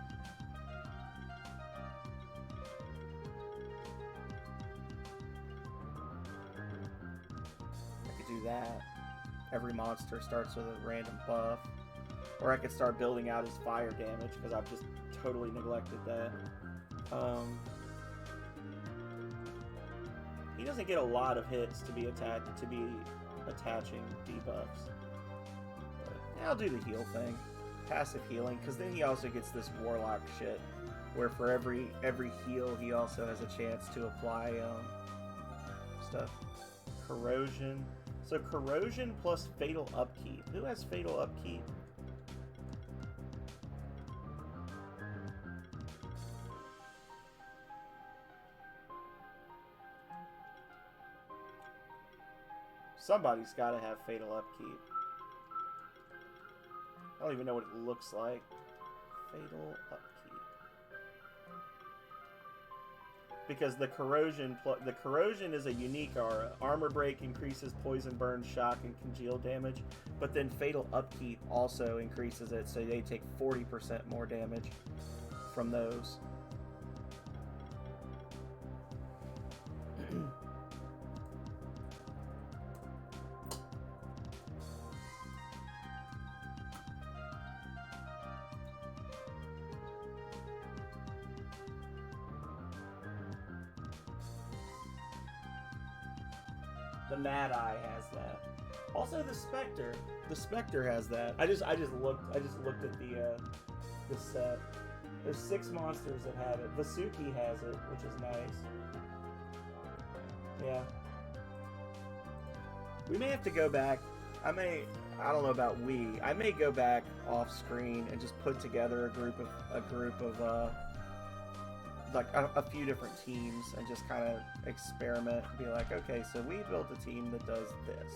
[SPEAKER 1] I could do that. Every monster starts with a random buff. Or I could start building out his fire damage because I've just totally neglected that. He doesn't get a lot of hits to be attaching debuffs. But yeah, I'll do the heal thing. Passive healing, because then he also gets this warlock shit, where for every heal he also has a chance to apply stuff. Corrosion. So corrosion plus fatal upkeep. Who has fatal upkeep? Somebody's got to have fatal upkeep. I don't even know what it looks like. Fatal upkeep. Because the corrosion is a unique aura. Armor break increases poison, burn, shock, and congeal damage. But then fatal upkeep also increases it, so they take 40% more damage from those. The Mad Eye has that. Also, the Spectre. The Spectre has that. I just looked at the set. There's 6 monsters that have it. Vasuki has it, which is nice. Yeah. We may have to go back. I don't know about I may go back off screen and just put together a group of like a few different teams and just kind of experiment and be like, okay, so we built a team that does this.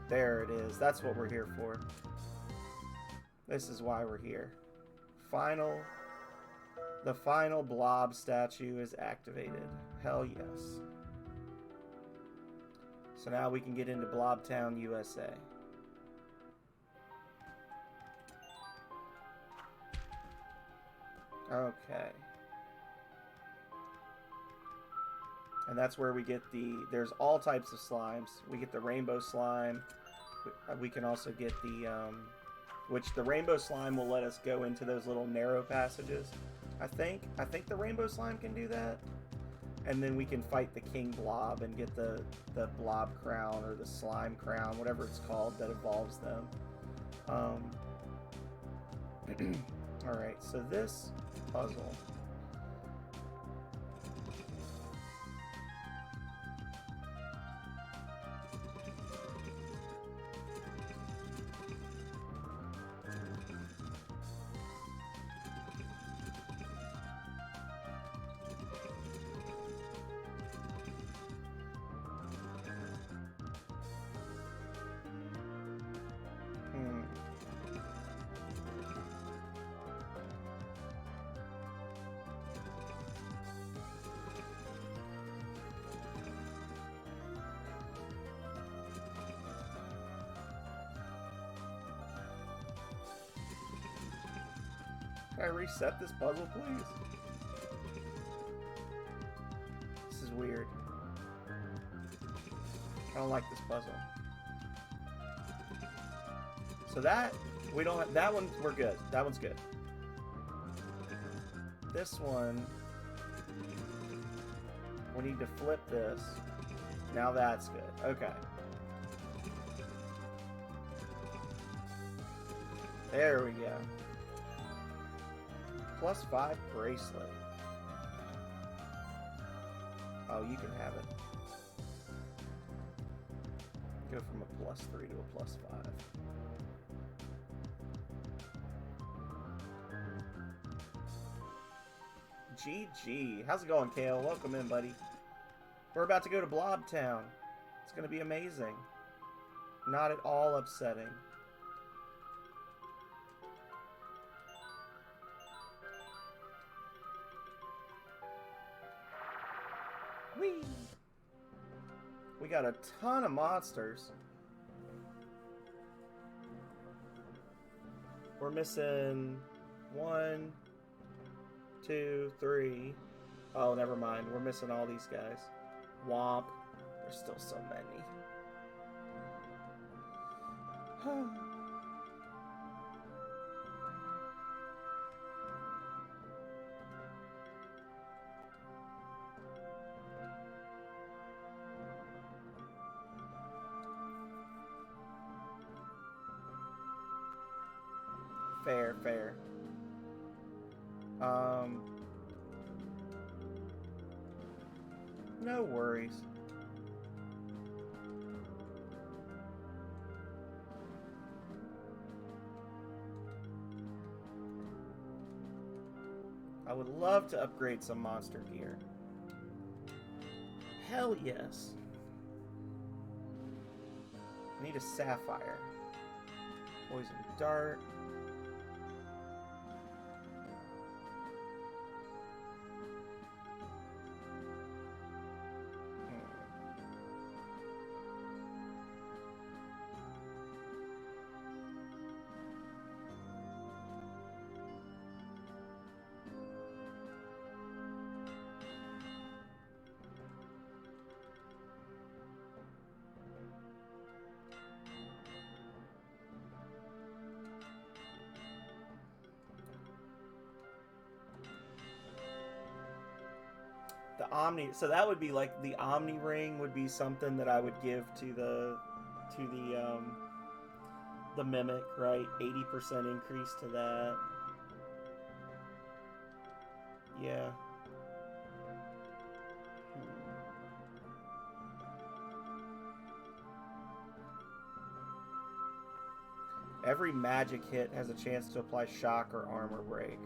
[SPEAKER 1] There it is. That's what we're here for. This is why we're here. The final blob statue is activated. Hell yes. So now we can get into Blobtown, USA. Okay. And that's where we get there's all types of slimes. We get the rainbow slime. We can also get the, which the rainbow slime will let us go into those little narrow passages. I think the rainbow slime can do that. And then we can fight the king blob and get the blob crown or the slime crown, whatever it's called, that evolves them. Alright, so this puzzle. Can I reset this puzzle, please? This is weird. I don't like this puzzle. So that, we don't have, that one, we're good. That one's good. This one, we need to flip this. Now that's good. Okay. There we go. +5 bracelet. Oh, you can have it. Go from a +3 to a +5. GG. How's it going, Kale? Welcome in, buddy. We're about to go to Blob Town. It's going to be amazing. Not at all upsetting. Whee! We got a ton of monsters. We're missing 1, 2, 3. Oh, never mind. We're missing all these guys. Womp. There's still so many. Fair, fair. No worries. I would love to upgrade some monster gear. Hell yes. I need a sapphire. Poison dart. The Omni, so that would be like the Omni ring would be something that I would give to the mimic, right? 80% increase to that. Yeah. Every magic hit has a chance to apply shock or armor break.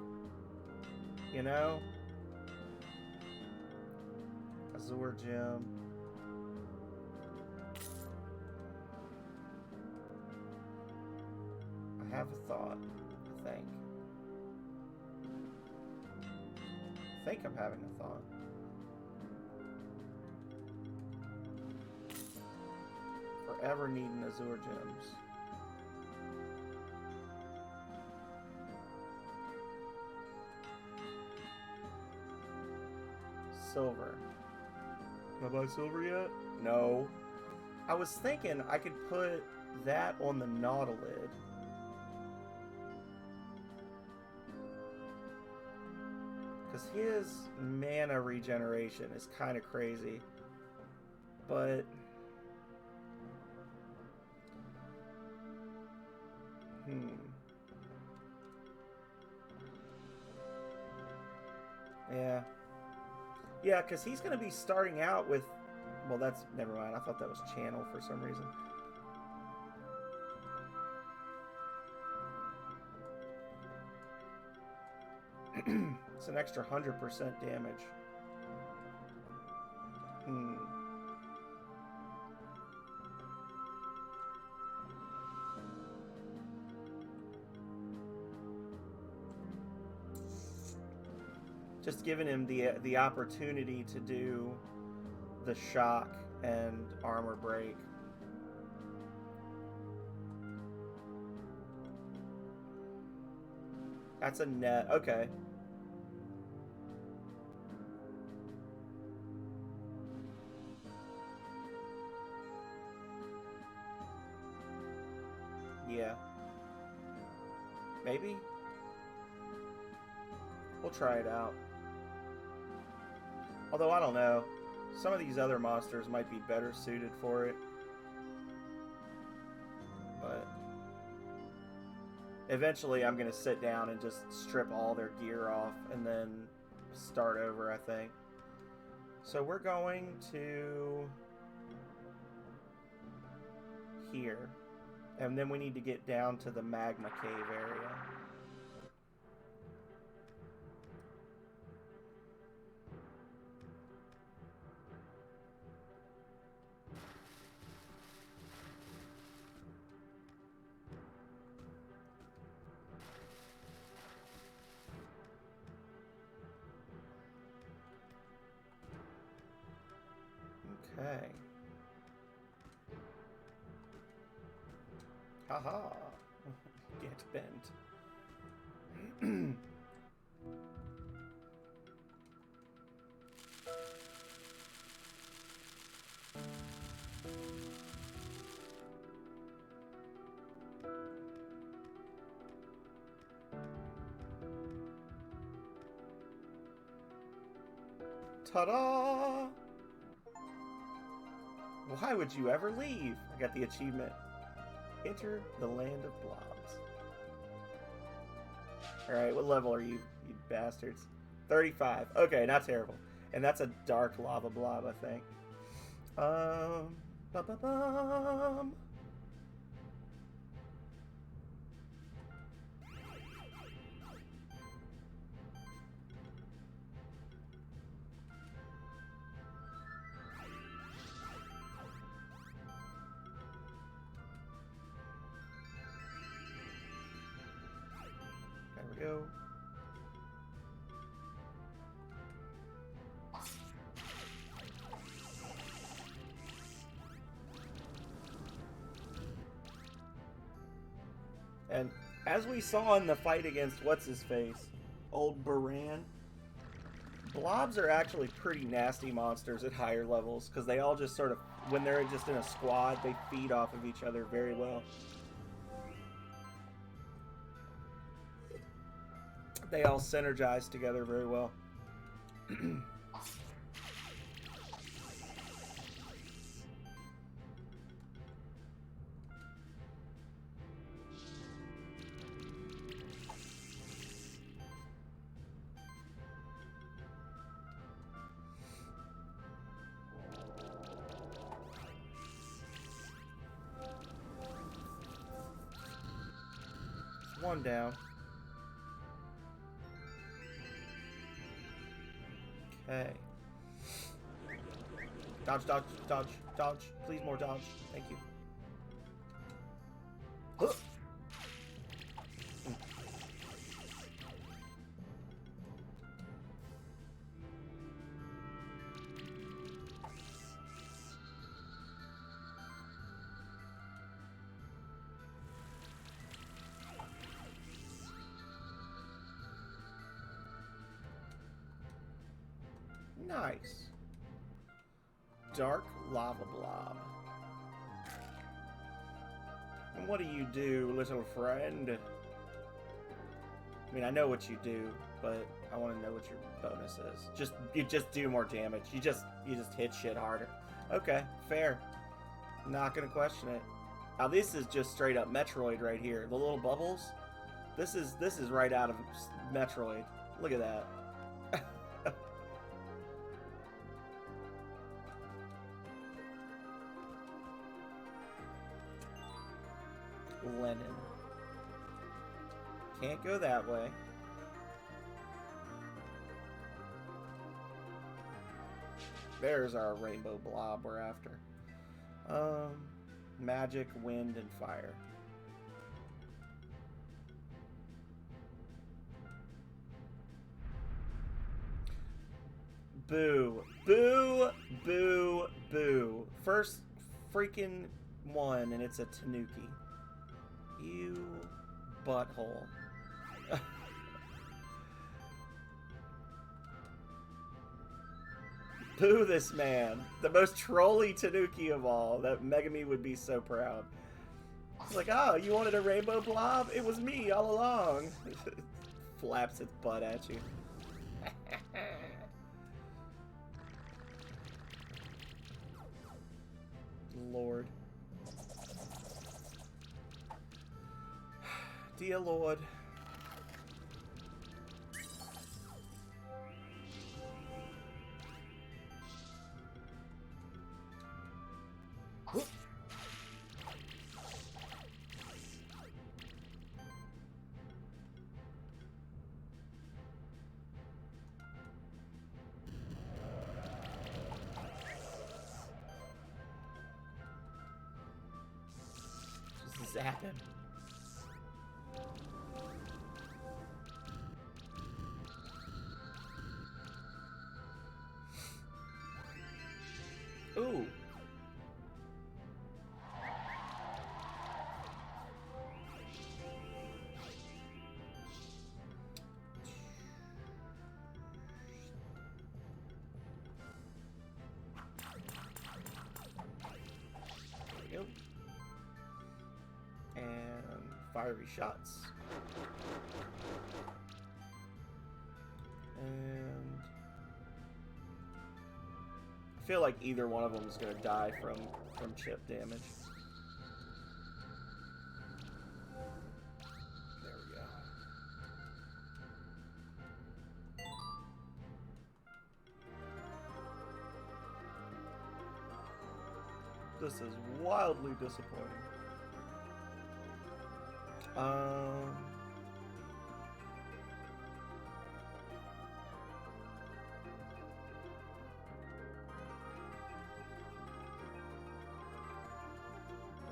[SPEAKER 1] You know? Azure Gem. I have a thought, I think. I think I'm having a thought. Forever needing Azure Gems. Silver. Can I buy silver yet? No. I was thinking I could put that on the Nautilid. Because his mana regeneration is kind of crazy. But... Yeah. Yeah, because he's going to be starting out with... Well, that's... Never mind. I thought that was Channel for some reason. It's an extra 100% damage. Just giving him the opportunity to do the shock and armor break. That's a net. Okay. Yeah. Maybe? We'll try it out. Although, I don't know. Some of these other monsters might be better suited for it. But... eventually, I'm going to sit down and just strip all their gear off and then start over, I think. So we're going to... here. And then we need to get down to the magma cave area. Okay. Haha. Get bent. Ta-da! Why would you ever leave? I got the achievement. Enter the land of blobs. Alright, what level are you, you bastards? 35. Okay, not terrible. And that's a dark lava blob, I think. Ba-ba-bum. There we go. And as we saw in the fight against what's-his-face, old Baran, blobs are actually pretty nasty monsters at higher levels, because they all just sort of, when they're just in a squad, they feed off of each other very well. They all synergize together very well. One down. Okay. Dodge, dodge, dodge, dodge. Please, more dodge. Thank you. Huh. Nice. Dark lava blob. And what do you do, little friend? I mean, I know what you do, but I want to know what your bonus is. You just do more damage. You just hit shit harder. Okay, fair. Not gonna question it. Now this is just straight up Metroid right here. The little bubbles. This is right out of Metroid. Look at that. Lennon. Can't go that way. There's our rainbow blob we're after. Magic, wind, and fire. Boo. Boo. Boo. Boo. First freaking one, and it's a Tanuki. You butthole. Boo this man. The most trolly Tanuki of all. That Megami would be so proud. It's like, oh, you wanted a rainbow blob? It was me all along. Flaps its butt at you. Lord. Dear Lord. Just zap him. Ooh. There we go. And fiery shots. And I feel like either one of them is going to die from chip damage. There we go. This is wildly disappointing.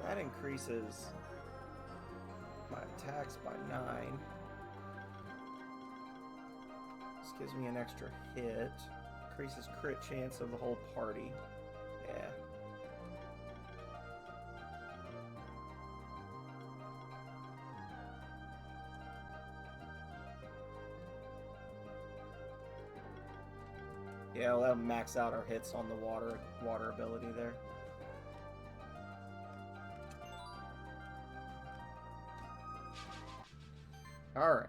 [SPEAKER 1] That increases my attacks by 9. This gives me an extra hit. Increases crit chance of the whole party. Yeah. Yeah, well, that'll max out our hits on the water ability there. Alright.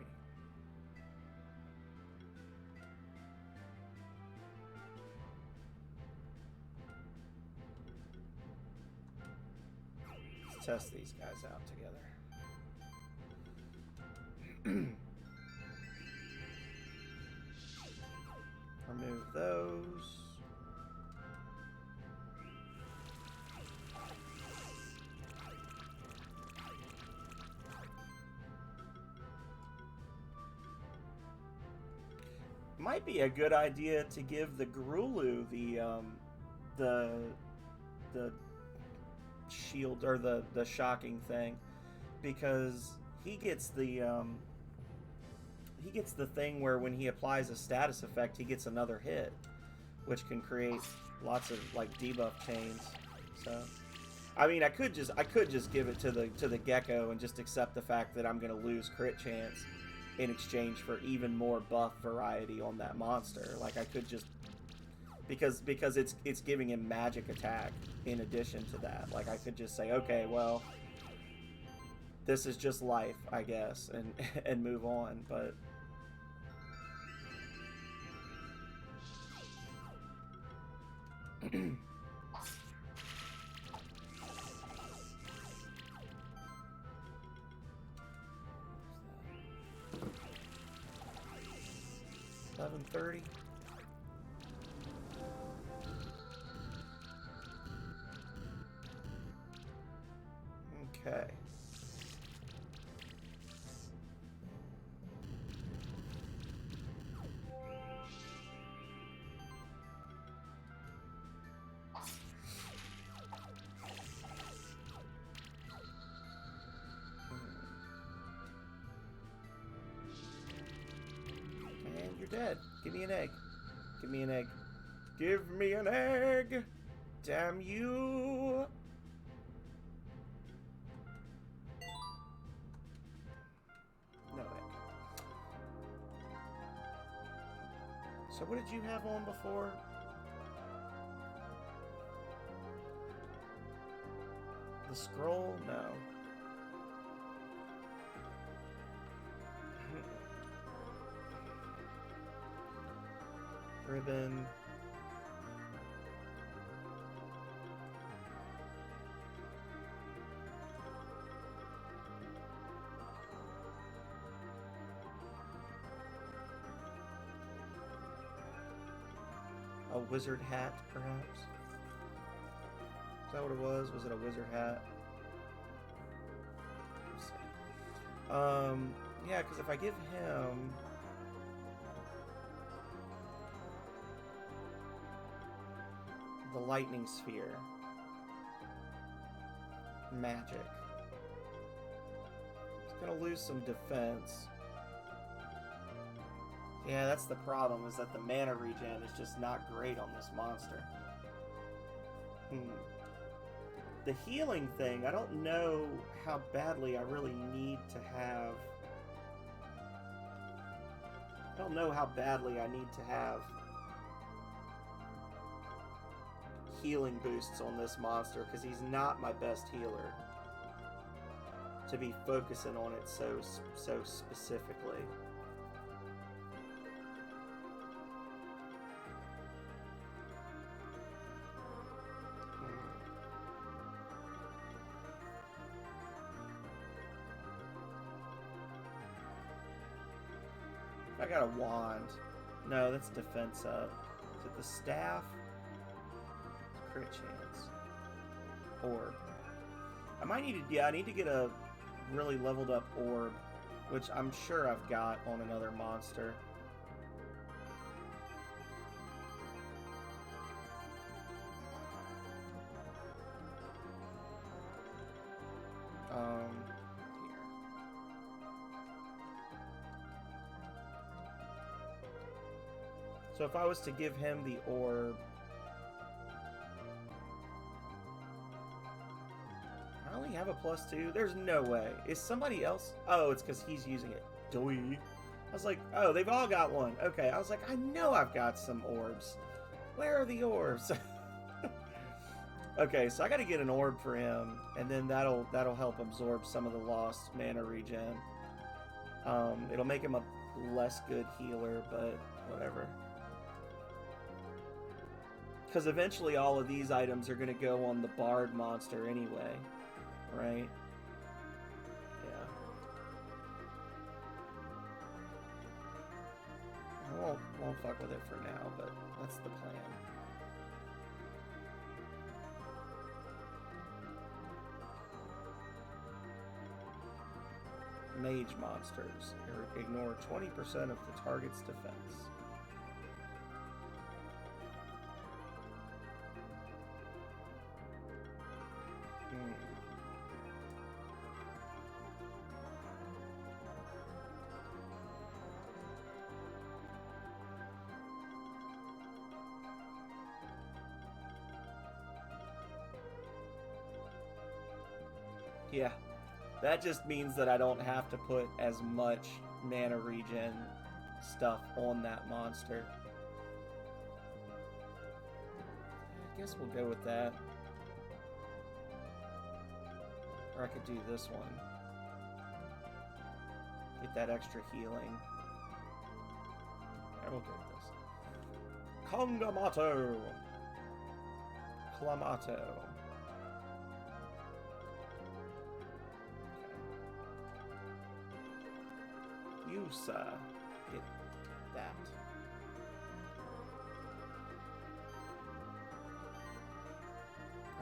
[SPEAKER 1] Let's test these guys out together. Remove those. Might be a good idea to give the Grulu the shield or the shocking thing, because he gets the thing where when he applies a status effect, he gets another hit, which can create lots of like debuff chains. So, I mean, I could just give it to the Gecko and just accept the fact that I'm gonna lose crit chance in exchange for even more buff variety on that monster. Like I could just, because it's giving him magic attack in addition to that. Like I could just say, okay, well, this is just life, I guess, and and move on. But $11.30. Okay. And you're dead. Give me an egg. Give me an egg. Give me an egg! Damn you! No egg. So what did you have on before? The scroll? No. Ribbon. A wizard hat, perhaps? Is that what it was? Was it a wizard hat? Let's see. Yeah, because if I give him... the lightning sphere. Magic. It's gonna lose some defense. Yeah, that's the problem, is that the mana regen is just not great on this monster. The healing thing, I don't know how badly I really need to have... I don't know how badly I need to have healing boosts on this monster, because he's not my best healer to be focusing on it so specifically. I got a wand. No, that's defense up. Is it the staff? Crit chance. Orb. I might need to, yeah, I need to get a really leveled up orb, which I'm sure I've got on another monster. Here. So if I was to give him the orb, I only have a +2. There's no way. Is somebody else? Oh, it's because he's using it. Doy. I was like, oh, they've all got one. Okay, I was like, I know I've got some orbs. Where are the orbs? Okay, so I got to get an orb for him, and then that'll help absorb some of the lost mana regen. It'll make him a less good healer, but whatever. Because eventually all of these items are going to go on the Bard monster anyway, right? Yeah. I won't fuck with it for now, but that's the plan. Mage monsters. Ignore 20% of the target's defense. Yeah, that just means that I don't have to put as much mana regen stuff on that monster. I guess we'll go with that. Or I could do this one. Get that extra healing. I will get this. Kongamato. Clamato. Okay. Yusa. Get that.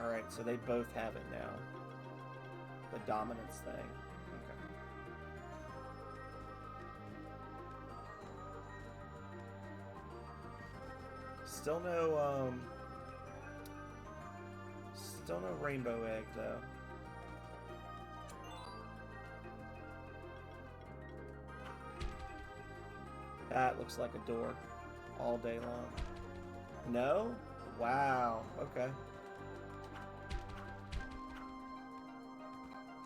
[SPEAKER 1] Alright, so they both have it now. The dominance thing. Okay. Still no rainbow egg though. That looks like a door all day long. No? Wow. Okay.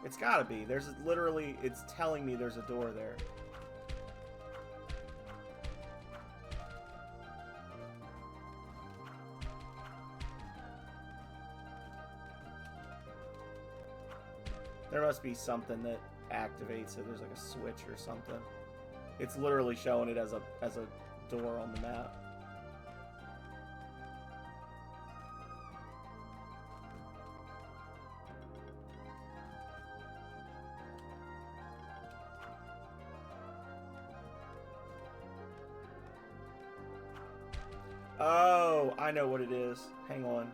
[SPEAKER 1] It's gotta be. There's literally, it's telling me there's a door there. There must be something that activates it. There's like a switch or something. It's literally showing it as a door on the map. Oh, I know what it is. Hang on.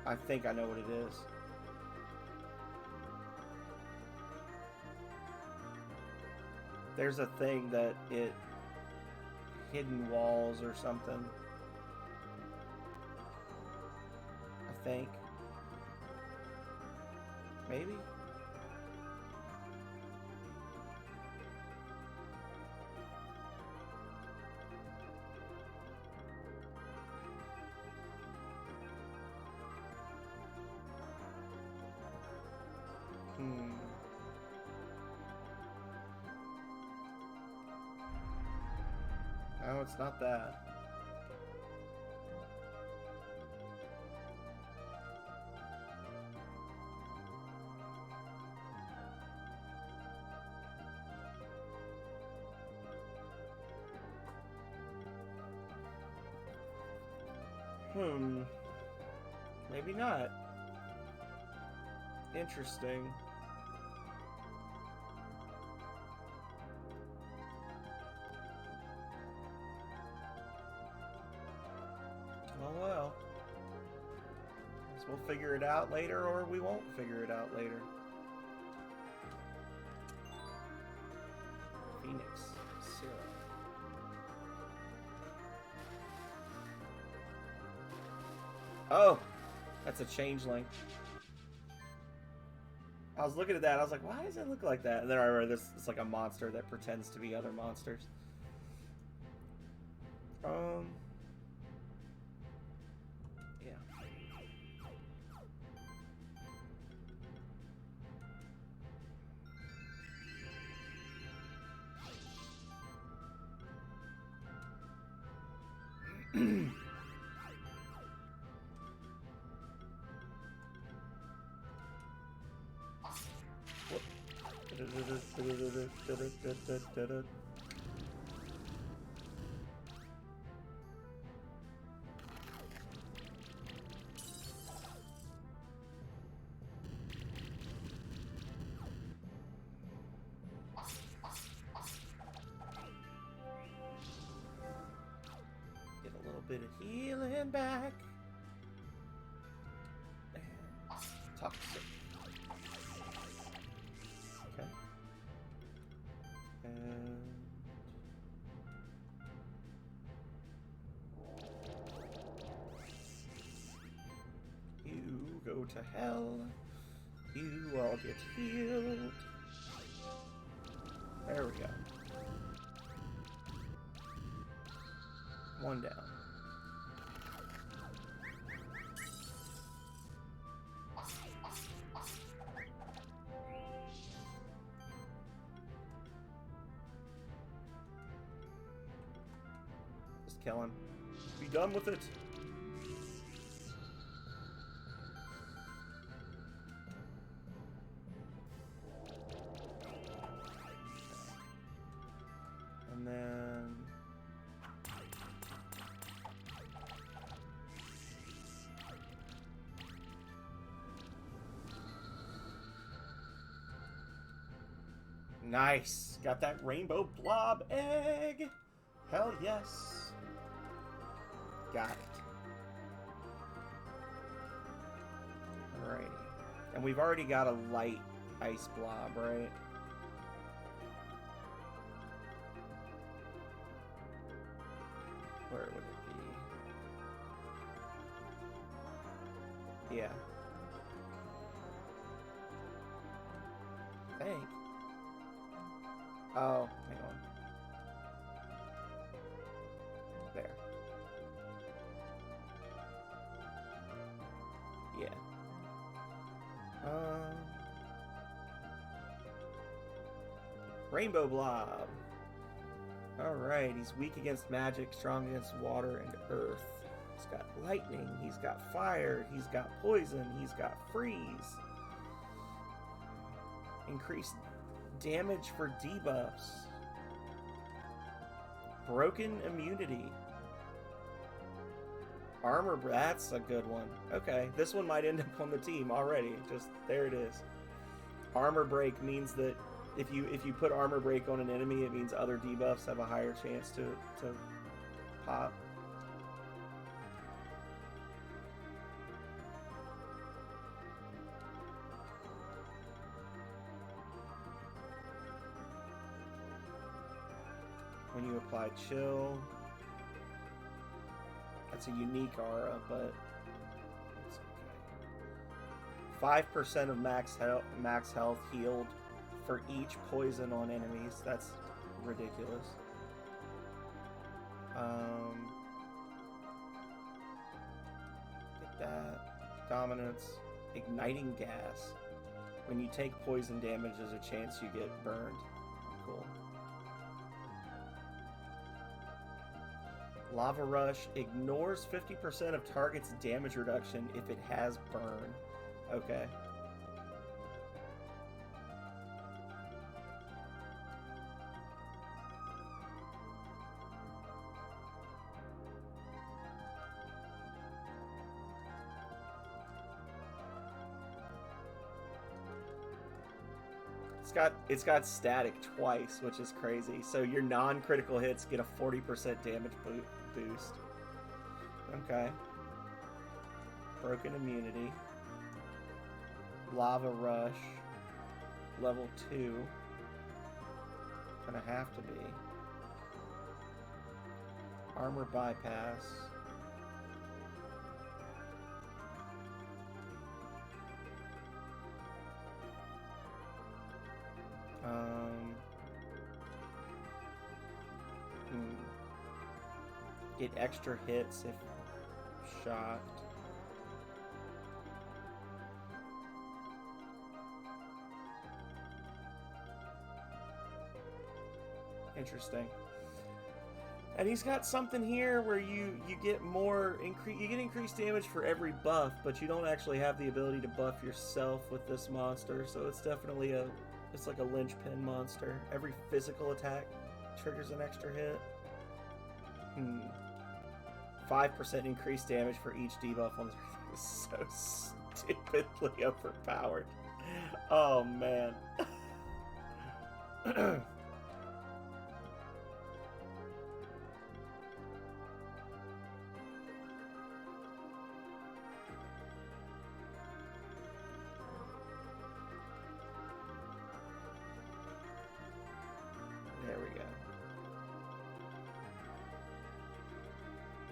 [SPEAKER 1] I think I know what it is. There's a thing that it... hidden walls or something. I think. Maybe? No, it's not that. Maybe not. Interesting. Oh well. Guess we'll figure it out later, or we won't figure it out later. Phoenix syrup. Oh, that's a changeling. I was looking at that, I was like, why does it look like that? And then I remember this, it's like a monster that pretends to be other monsters. Yeah. Get a little bit of healing back. Toxic. Okay. And you go to hell. You all get healed. There we go. One down. Just kill him. Be done with it. Nice. Got that rainbow blob egg. Hell yes. Got it. Alrighty. And we've already got a light ice blob, right? Where would it be? Yeah. I think. Oh, hang on. There. Yeah. Rainbow Blob. Alright, he's weak against magic, strong against water and earth. He's got lightning, he's got fire, he's got poison, he's got freeze. Increased damage for debuffs. Broken immunity. Armor, that's a good one. Okay, this one might end up on the team already. Just, there it is. Armor break means that if you put armor break on an enemy, it means other debuffs have a higher chance to pop. When you apply chill, that's a unique aura, but it's okay. 5% of max health healed for each poison on enemies. That's ridiculous. Get that. Dominance. Igniting gas. When you take poison damage, there's a chance you get burned. Cool. Lava Rush ignores 50% of target's damage reduction if it has burn. Okay. It's got static twice, which is crazy. So your non-critical hits get a 40% damage boost. Okay. Broken immunity. Lava Rush. Level 2. Gonna have to be. Armor bypass. Get extra hits if shocked. Interesting. And he's got something here where you get increased damage for every buff, but you don't actually have the ability to buff yourself with this monster. So it's definitely it's like a linchpin monster. Every physical attack triggers an extra hit. 5% increased damage for each debuff on the is so stupidly overpowered. Oh man. There we go.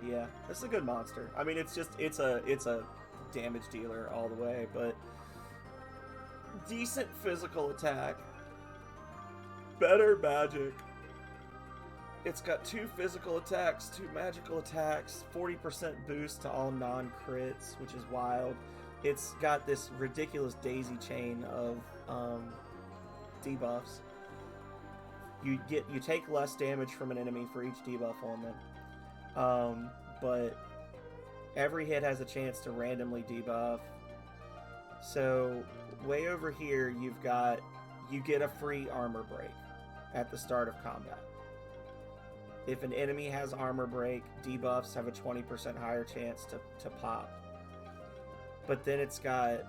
[SPEAKER 1] Yeah, this is a good monster. I mean, it's a damage dealer all the way, but decent physical attack, better magic. It's got 2 physical attacks, 2 magical attacks, 40% boost to all non-crits, which is wild. It's got this ridiculous daisy chain of debuffs. You take less damage from an enemy for each debuff on them. But every hit has a chance to randomly debuff. So way over here, you get a free armor break at the start of combat. If an enemy has armor break, debuffs have a 20% higher chance to pop. But then it's got,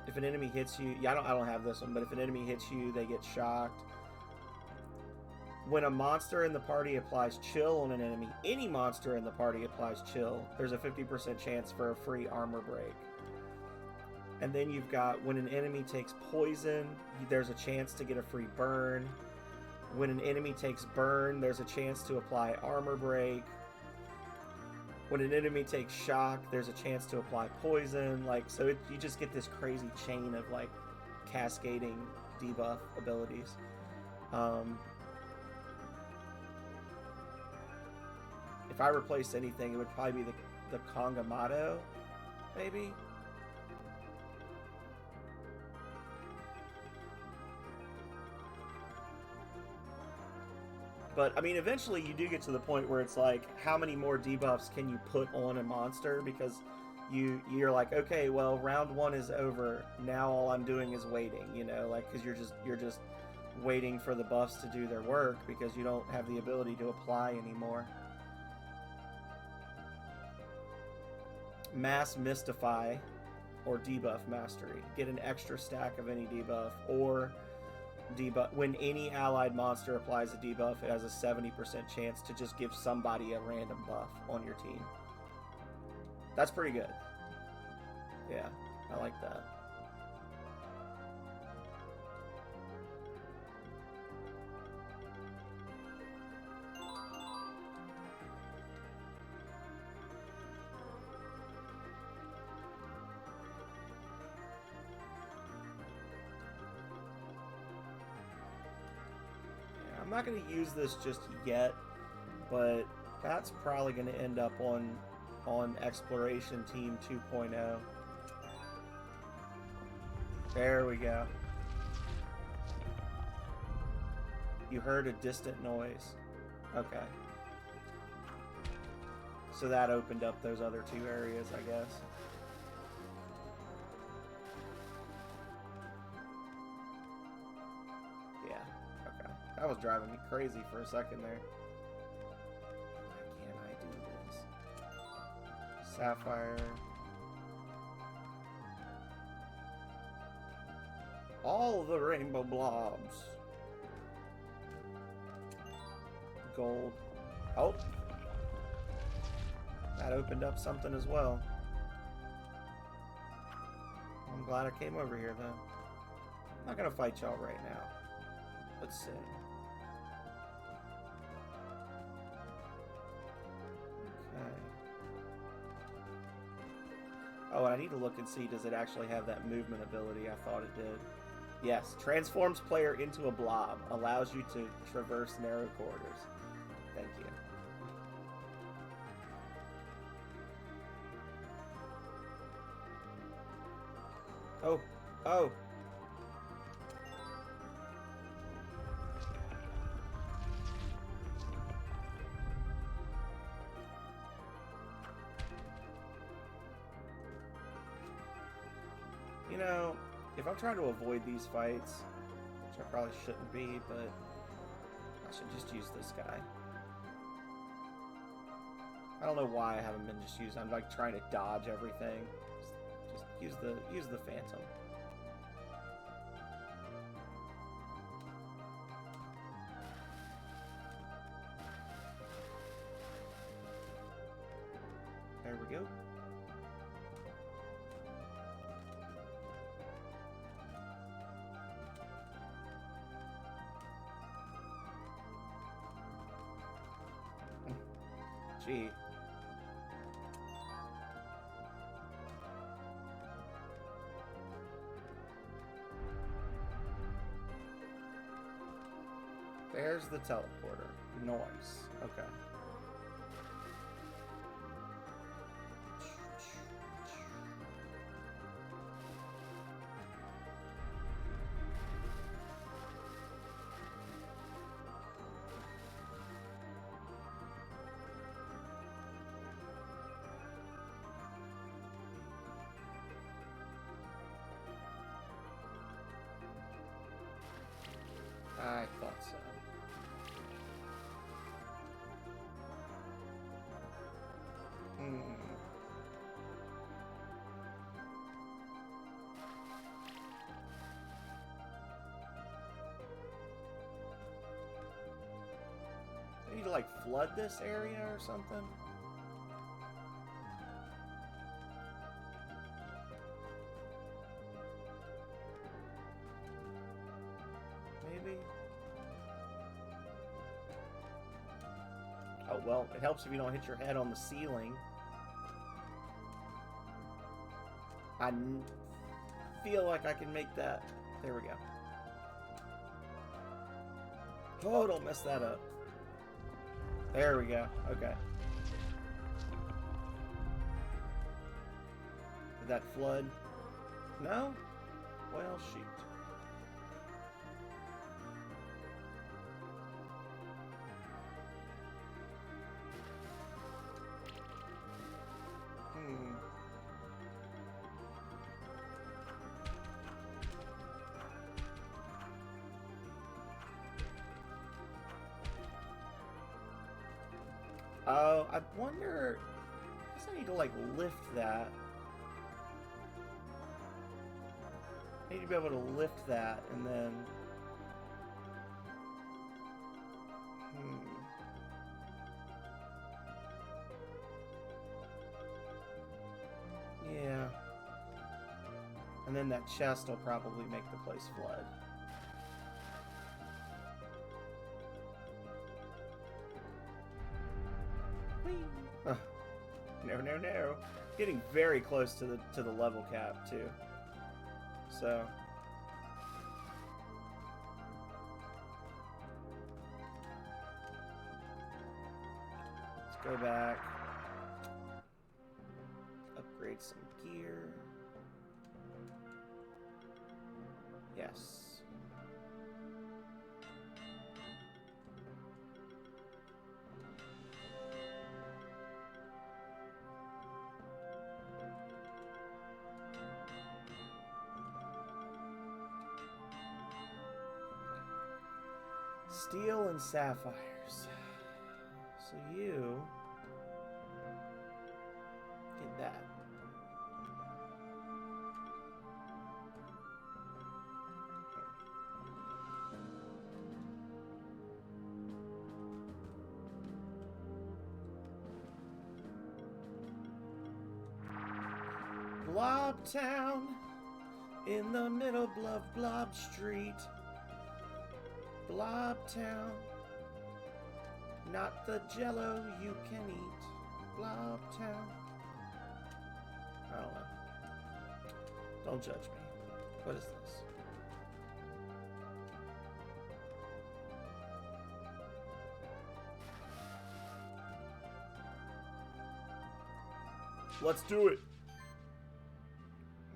[SPEAKER 1] if if an enemy hits you, yeah, I don't have this one, but if an enemy hits you, they get shocked. When a monster in the party applies chill on an enemy, any monster in the party applies chill, there's a 50% chance for a free armor break. And then you've got when an enemy takes poison, there's a chance to get a free burn. When an enemy takes burn, there's a chance to apply armor break. When an enemy takes shock, there's a chance to apply poison. Like, so you just get this crazy chain of like cascading debuff abilities. If I replaced anything, it would probably be the Kangamato, maybe. But, I mean, eventually you do get to the point where it's like, how many more debuffs can you put on a monster? Because you're like, okay, well, round 1 is over. Now all I'm doing is waiting, you know? Like, because you're just waiting for the buffs to do their work because you don't have the ability to apply anymore. Mass Mystify or Debuff Mastery. Get an extra stack of any debuff, or debuff when any allied monster applies a debuff, it has a 70% chance to just give somebody a random buff on your team. That's pretty good. Yeah, I like that. I'm not going to use this just yet, but that's probably going to end up on Exploration Team 2.0. There we go. You heard a distant noise. Okay. So that opened up those other 2 areas, I guess. That was driving me crazy for a second there. Why can't I do this? Sapphire. All the rainbow blobs. Gold. Oh. That opened up something as well. I'm glad I came over here, though. I'm not gonna fight y'all right now. Let's see. Oh, and I need to look and see, does it actually have that movement ability? I thought it did. Yes, transforms player into a blob. Allows you to traverse narrow corridors. Thank you. Oh, oh. You know, if I'm trying to avoid these fights, which I probably shouldn't be, but I should just use this guy. I don't know why I haven't been just using. I'm like trying to dodge everything. Just use the Phantom. There we go. Gee. There's the teleporter. Nice. Okay. I thought so. like flood this area or something? Maybe? Oh, well, it helps if you don't hit your head on the ceiling. I feel like I can make that. There we go. Oh, don't mess that up. There we go. Okay. Did that flood? No? Well, shoot. Oh, I wonder. I guess I need to like lift that. I need to be able to lift that and then. Yeah. And then that chest will probably make the place flood. No, no, no. Getting very close to the level cap too. So let's go back. Upgrade some gear. Yes. Steel and sapphires. So you get that. Blob Town in the middle of Blob Street. Blob Town, not the jello you can eat. Blob Town. I don't know. Don't judge me. What is this? Let's do it.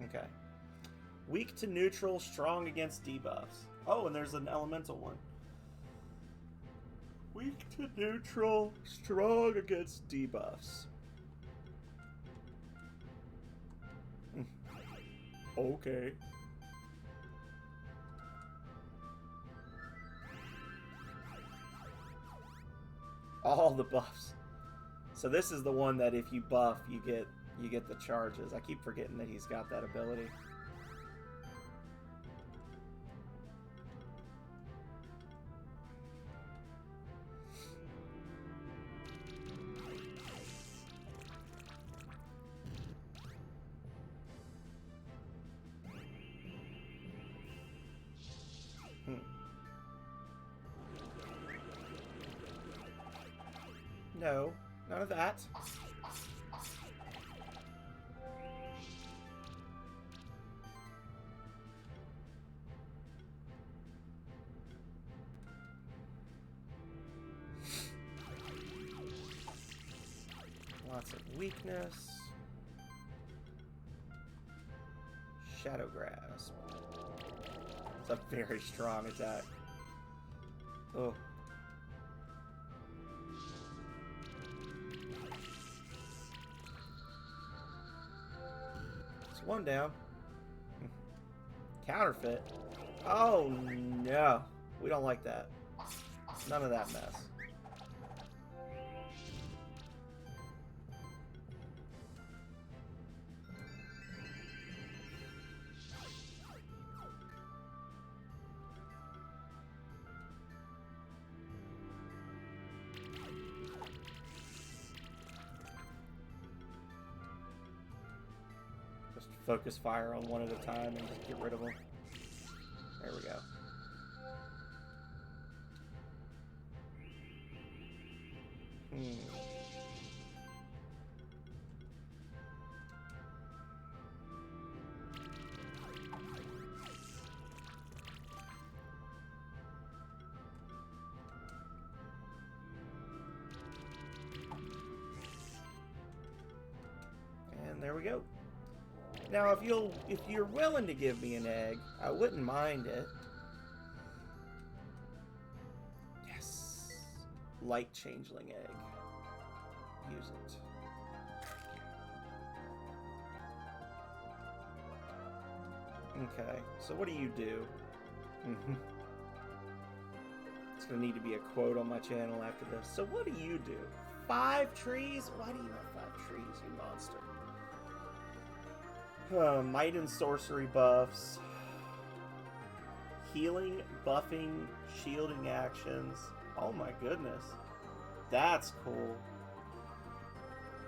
[SPEAKER 1] Okay. Weak to neutral, strong against debuffs. Oh, and there's an elemental one. Weak to neutral, strong against debuffs. Okay. All the buffs. So this is the one that if you buff, you get the charges. I keep forgetting that he's got that ability. No, none of that. Lots of weakness. Shadow Grasp. It's a very strong attack. Oh. It's one down. Counterfeit. Oh no. We don't like that. None of that mess. focus fire on one at a time and just get rid of them. There we go. And there we go. Now, if you're willing to give me an egg, I wouldn't mind it. Yes. Light changeling egg. Use it. Okay, so what do you do? It's gonna need to be a quote on my channel after this. So what do you do? 5 trees? Why do you have 5 trees, you monster? Might and sorcery buffs. Healing, buffing, shielding actions. Oh my goodness. That's cool.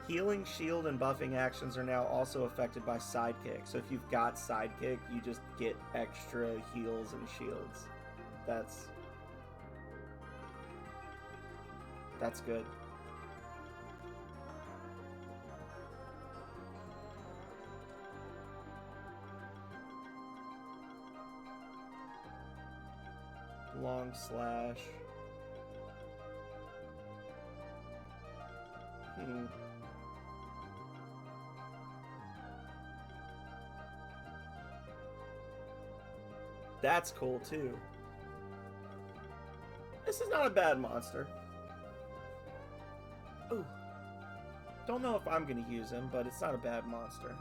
[SPEAKER 1] Healing, shield, and buffing actions are now also affected by sidekick. So if you've got sidekick, you just get extra heals and shields. That's good. Long slash. That's cool too. This is not a bad monster. Ooh. Don't know if I'm gonna use him, but it's not a bad monster.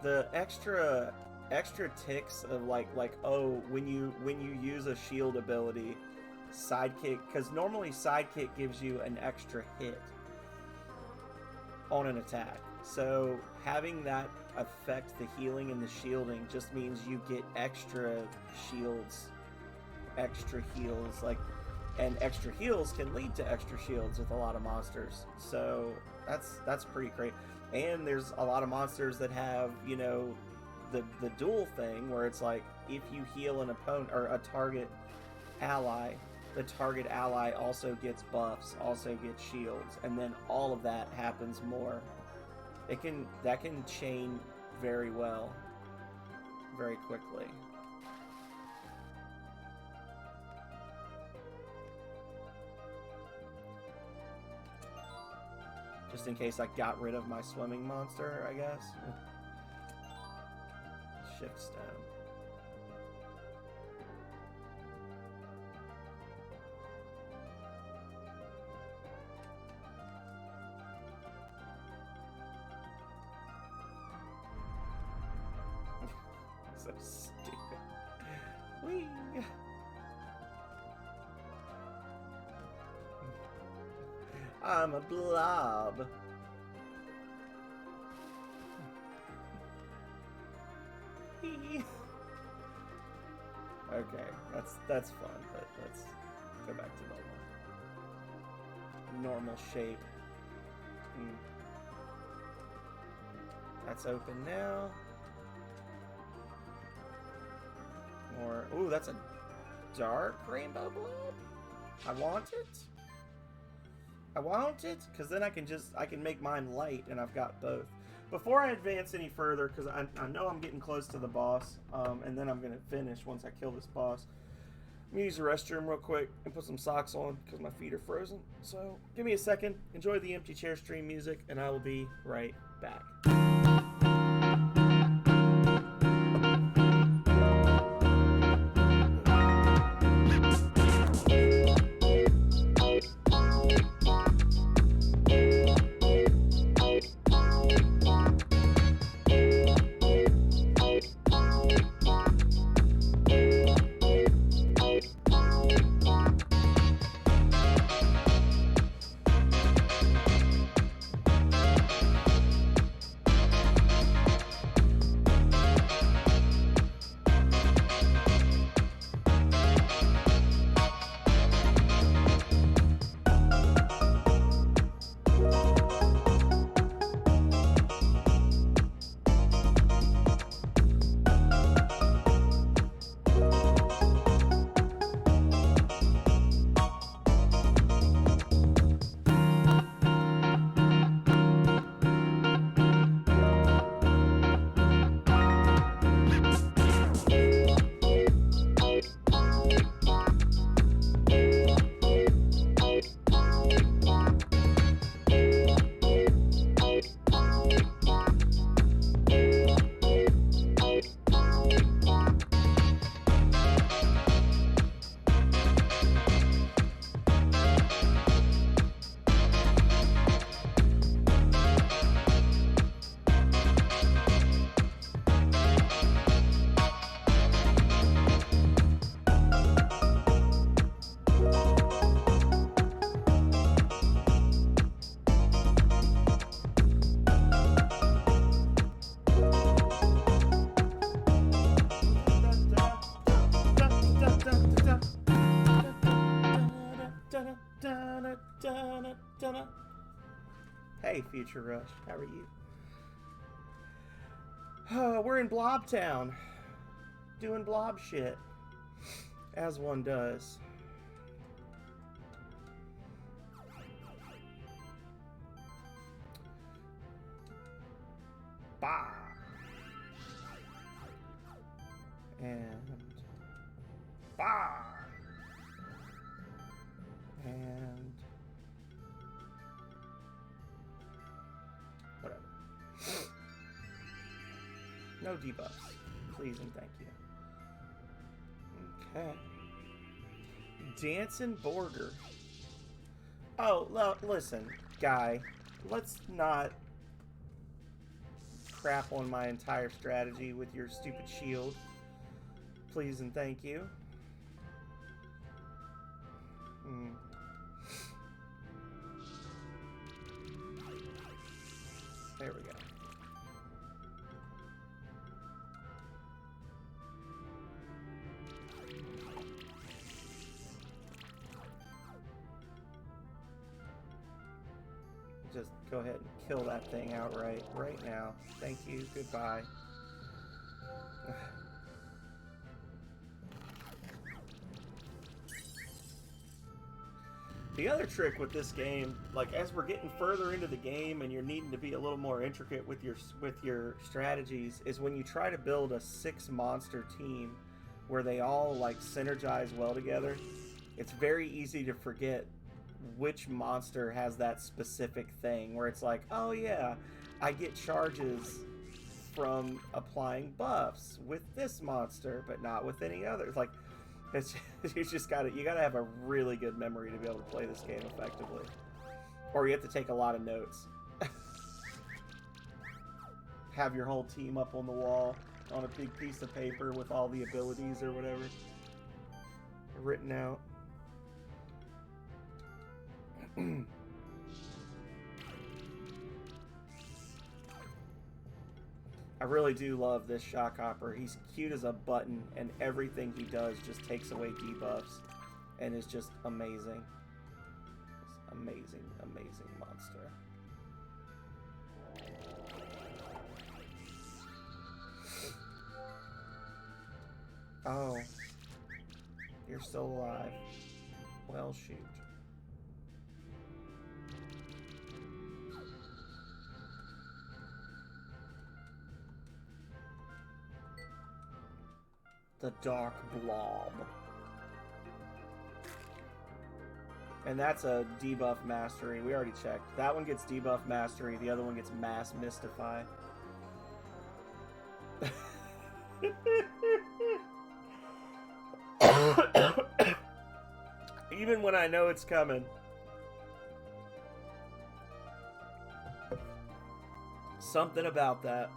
[SPEAKER 1] The extra ticks of like oh, when you use a shield ability, sidekick, because normally sidekick gives you an extra hit on an attack. So having that affect the healing and the shielding just means you get extra shields, extra heals, and extra heals can lead to extra shields with a lot of monsters. So that's pretty great. And there's a lot of monsters that have, you know, the dual thing where it's like if you heal an opponent or a target ally, the target ally also gets buffs, also gets shields, and then all of that happens more. That can chain very well, very quickly. Just in case I got rid of my swimming monster, I guess. Shift stone. So stupid. Whee! I'm a blob. Okay, that's fun, but let's go back to normal shape. That's open now. Or ooh, that's a dark rainbow blob. I want it, because then I can make mine light, and I've got both. Before I advance any further, because I know I'm getting close to the boss, and then I'm going to finish once I kill this boss. I'm going to use the restroom real quick and put some socks on, because my feet are frozen. So, give me a second, enjoy the Empty Chair stream music, and I will be right back. Hey, Future Rush. How are you? We're in Blob Town. Doing blob shit. As one does. Bah! And... bah! And... whatever. No debuffs. Please and thank you. Okay. Dancing Borger. Oh, listen, guy. Let's not crap on my entire strategy with your stupid shield. Please and thank you. There we go. Just go ahead and kill that thing outright right now. Thank you. Goodbye. The other trick with this game, like as we're getting further into the game and you're needing to be a little more intricate with your strategies, is when you try to build a 6-monster team where they all like synergize well together. It's very easy to forget which monster has that specific thing where it's like, oh yeah, I get charges from applying buffs with this monster but not with any others. Like it's you gotta have a really good memory to be able to play this game effectively, or you have to take a lot of notes. Have your whole team up on the wall on a big piece of paper with all the abilities or whatever written out. I really do love this Shockhopper. He's cute as a button, and everything he does just takes away debuffs, and is just amazing. It's amazing, amazing monster. Oh, you're still alive. Well, shoot. The Dark Blob. And that's a debuff mastery. We already checked. That one gets debuff mastery. The other one gets mass mystify. Even when I know it's coming. Something about that.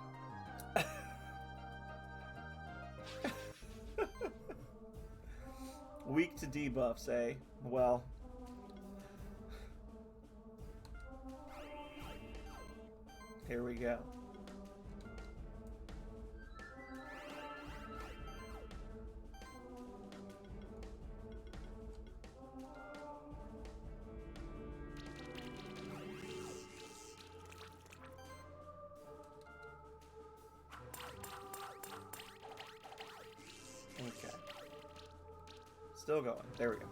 [SPEAKER 1] Weak to debuffs, eh? Well. Here we go. Okay. Still going. There we go.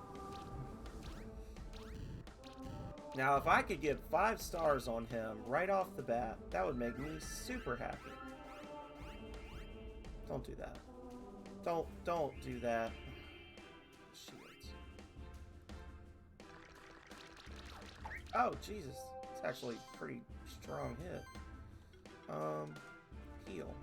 [SPEAKER 1] Now, if I could get 5 stars on him right off the bat, that would make me super happy. Don't do that. Don't do that. Shields. Oh, Jesus. It's actually a pretty strong hit. Heal.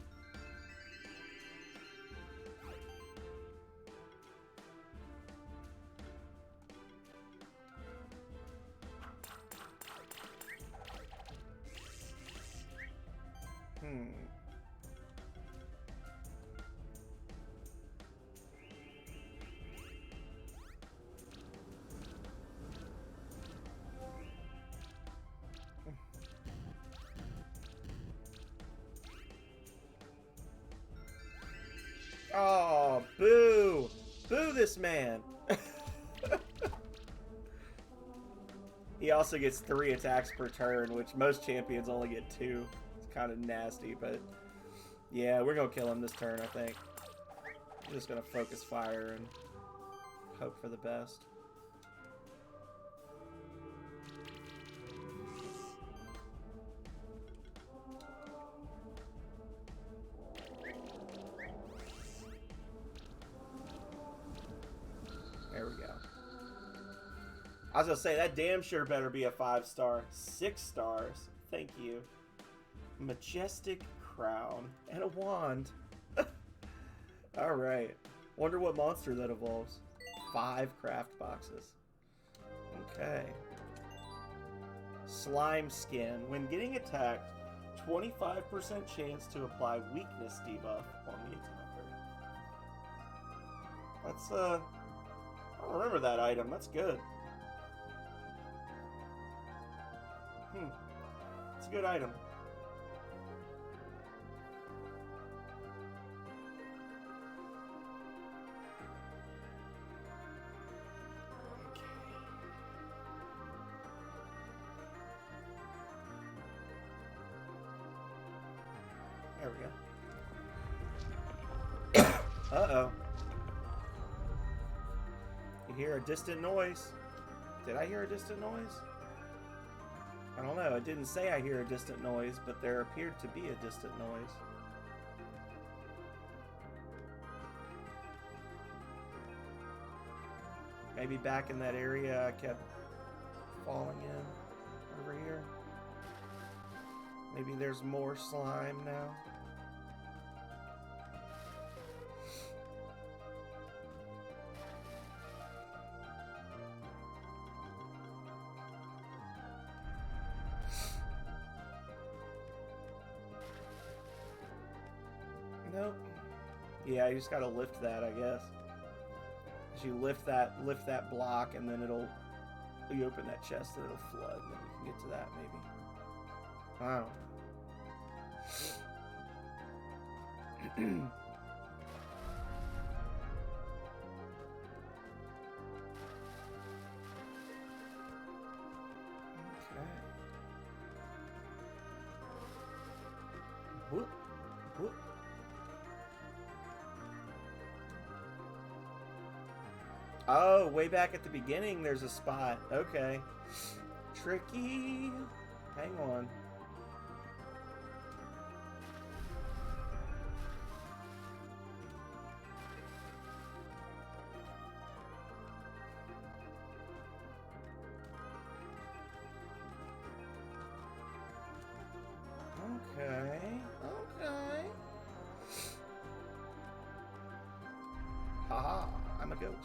[SPEAKER 1] Oh, boo! Boo this man! He also gets 3 attacks per turn, which most champions only get 2. It's kind of nasty, but yeah, we're gonna kill him this turn, I think. I'm just gonna focus fire and hope for the best. There we go. I was gonna say, that damn sure better be a 5-star. 6 stars. Thank you. Majestic crown. And a wand. Alright. Wonder what monster that evolves. 5 craft boxes. Okay. Slime skin. When getting attacked, 25% chance to apply weakness debuff on the attacker. That's, I don't remember that item. That's good. It's a good item. There we go. Uh-oh. You hear a distant noise. Did I hear a distant noise? I don't know. It didn't say I hear a distant noise, but there appeared to be a distant noise. Maybe back in that area I kept falling in over here. Maybe there's more slime now. Nope. Yeah, you just gotta lift that, I guess. As you lift that block, and then you open that chest, and it'll flood, and then you can get to that, maybe. I don't know. Okay. Whoop, whoop. Oh, way back at the beginning, there's a spot. Okay. Tricky. Hang on. Okay. Okay. Haha, I'm a ghost.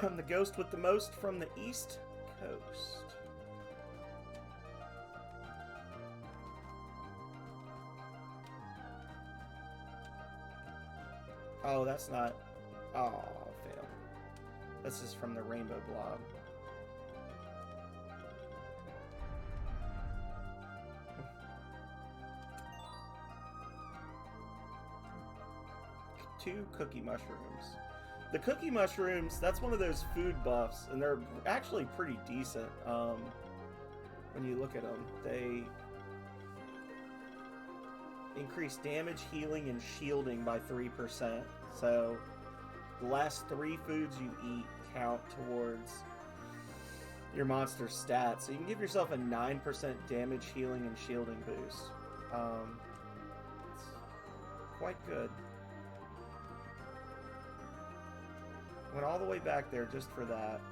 [SPEAKER 1] I'm the ghost with the most from the East Coast. Oh, that's not... Oh, fail. This is from the Rainbow Blob. Two cookie mushrooms. The cookie mushrooms, that's one of those food buffs, and they're actually pretty decent. When you look at them, they increase damage, healing, and shielding by 3%. So the last 3 foods you eat count towards your monster's stats. So you can give yourself a 9% damage, healing, and shielding boost. It's quite good. Went all the way back there just for that.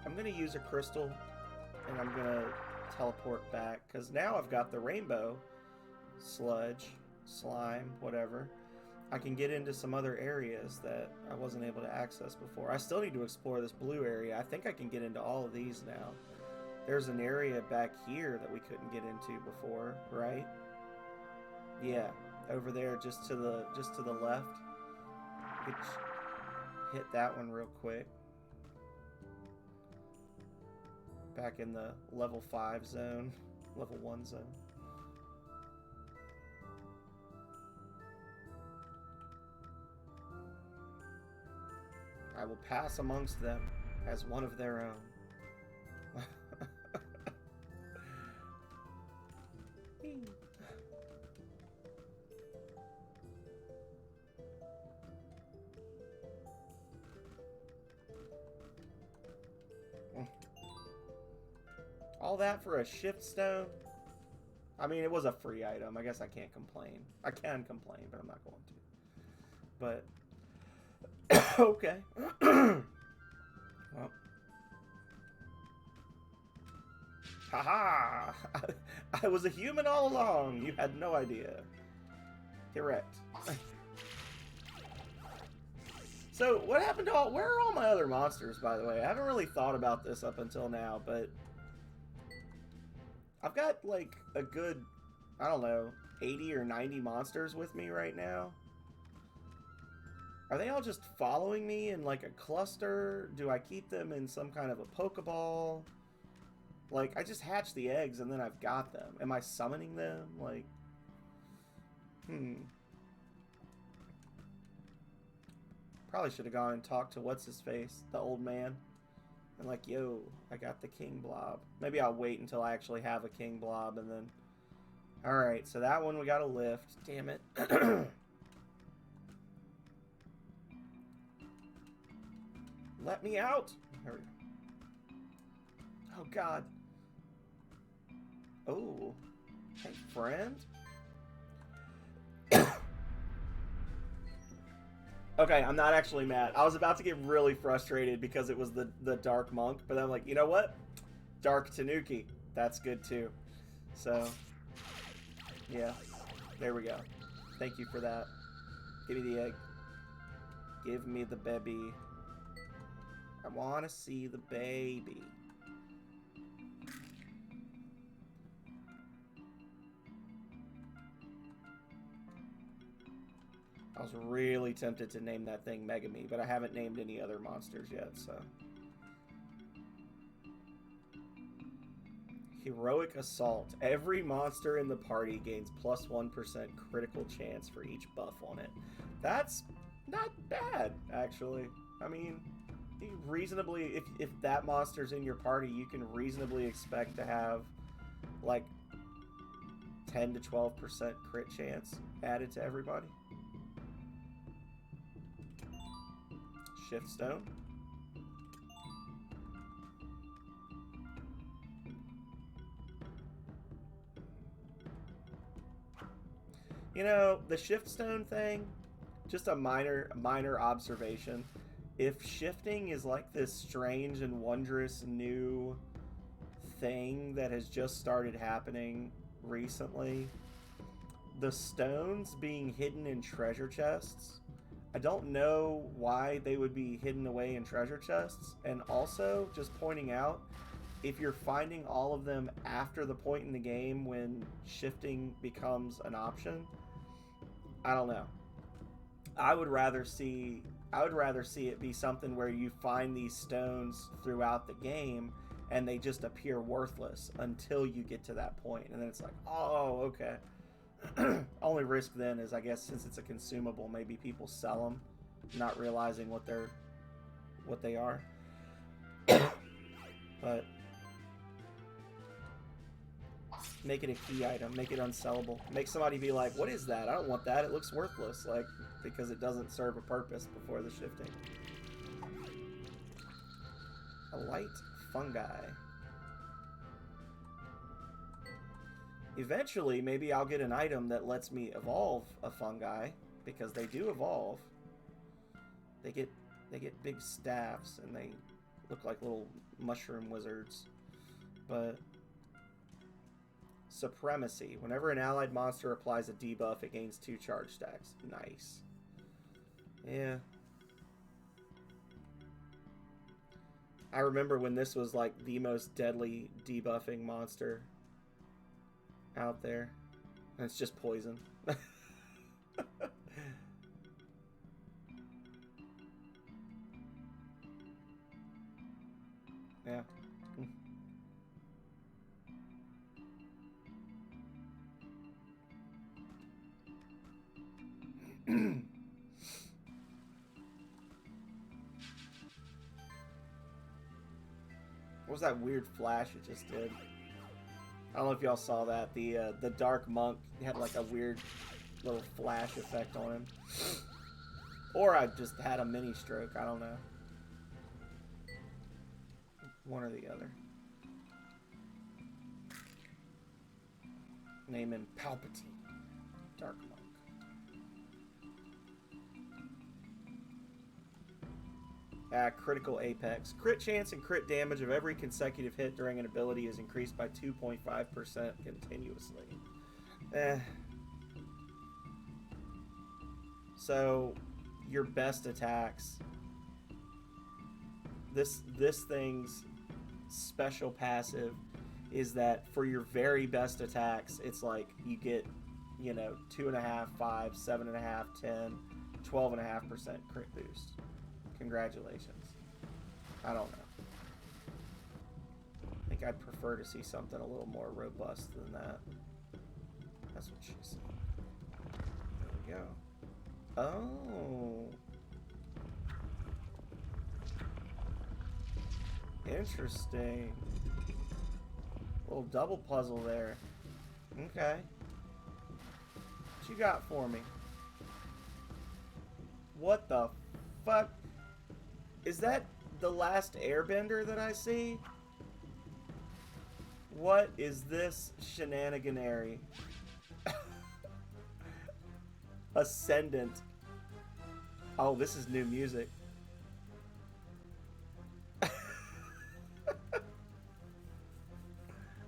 [SPEAKER 1] I'm going to use a crystal, and I'm going to teleport back, because now I've got the rainbow sludge, slime, whatever. I can get into some other areas that I wasn't able to access before. I still need to explore this blue area. I think I can get into all of these now. There's an area back here that we couldn't get into before, right? Yeah, over there, just to the left. hit that one real quick. Back in the level 5 zone, level 1 zone. I will pass amongst them as one of their own. All that for a shift stone? I mean, it was a free item. I guess I can't complain. I can complain, but I'm not going to. But okay. Well. Haha! I was a human all along. You had no idea. Correct. So, what happened to all... Where are all my other monsters, by the way? I haven't really thought about this up until now, but... I've got, like, a good, I don't know, 80 or 90 monsters with me right now. Are they all just following me in, like, a cluster? Do I keep them in some kind of a Pokeball? Like, I just hatch the eggs and then I've got them. Am I summoning them? Like, Probably should have gone and talked to what's-his-face, the old man. And like, yo, I got the King Blob. Maybe I'll wait until I actually have a King Blob and then... Alright, so that one we gotta lift. Damn it. Let me out! Oh, God. Oh. Hey, friend? Okay, I'm not actually mad. I was about to get really frustrated because it was the Dark Monk, but I'm like, you know what? Dark Tanuki. That's good too. So, yeah. There we go. Thank you for that. Give me the egg. Give me the baby. I want to see the baby. I was really tempted to name that thing Megami, but I haven't named any other monsters yet, so. Heroic Assault. Every monster in the party gains plus 1% critical chance for each buff on it. That's not bad, actually. I mean, reasonably, if that monster's in your party, you can reasonably expect to have, like, 10 to 12% crit chance added to everybody. Shift Stone. You know, the Shift Stone thing, just a minor observation. If shifting is like this strange and wondrous new thing that has just started happening recently, the stones being hidden in treasure chests, I don't know why they would be hidden away in treasure chests. And also, just pointing out, if you're finding all of them after the point in the game when shifting becomes an option, I don't know. I would rather see it be something where you find these stones throughout the game and they just appear worthless until you get to that point. And then it's like, oh, okay. Only risk then is, I guess, since it's a consumable, maybe people sell them, not realizing what they are. But make it a key item, make it unsellable. Make somebody be like, what is that? I don't want that. It looks worthless, like, because it doesn't serve a purpose before the shifting. A light fungi. Eventually, maybe I'll get an item that lets me evolve a fungi, because they do evolve. They get big staffs, and they look like little mushroom wizards. But Supremacy. Whenever an allied monster applies a debuff, it gains 2 charge stacks. Nice. Yeah. I remember when this was like the most deadly debuffing monster out there. And it's just poison. Yeah. What was that weird flash it just did? I don't know if y'all saw that. The Dark Monk had like a weird little flash effect on him. Or I just had a mini stroke. I don't know. One or the other. Name him Palpatine. Dark Monk. Critical Apex. Crit chance and crit damage of every consecutive hit during an ability is increased by 2.5% continuously. So, your best attacks. This thing's special passive is that for your very best attacks, it's like you get, 2.5, 5, 7.5, 10, 12.5% crit boost. Congratulations. I don't know. I think I'd prefer to see something a little more robust than that. That's what she said. There we go. Oh. Interesting. Little double puzzle there. Okay. What you got for me? What the fuck? Is that the last airbender that I see? What is this shenaniganary? Ascendant. Oh, this is new music.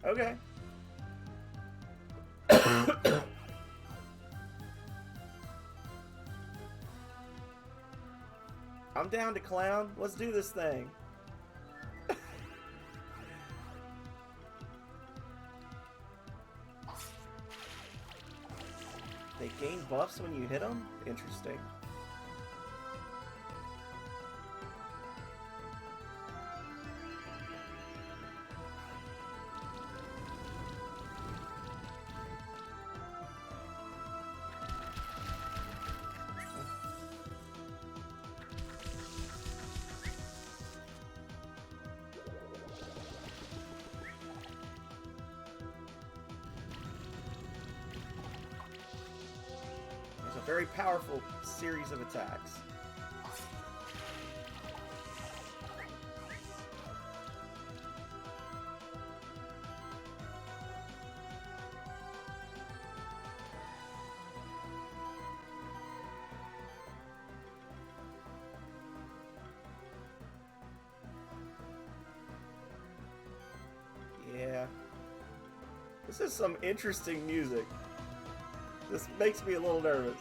[SPEAKER 1] Okay. I'm down to clown. Let's do this thing. They gain buffs when you hit them? Interesting. Very powerful series of attacks. Yeah. This is some interesting music. This makes me a little nervous.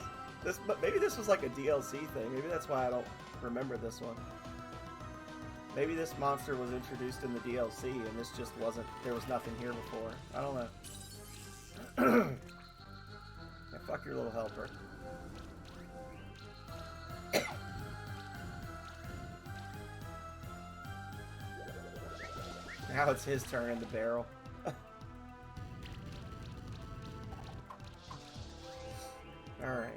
[SPEAKER 1] Maybe this was like a DLC thing. Maybe that's why I don't remember this one. Maybe this monster was introduced in the DLC and this just wasn't... There was nothing here before. I don't know. Yeah, fuck your little helper. Now it's his turn in the barrel. Alright.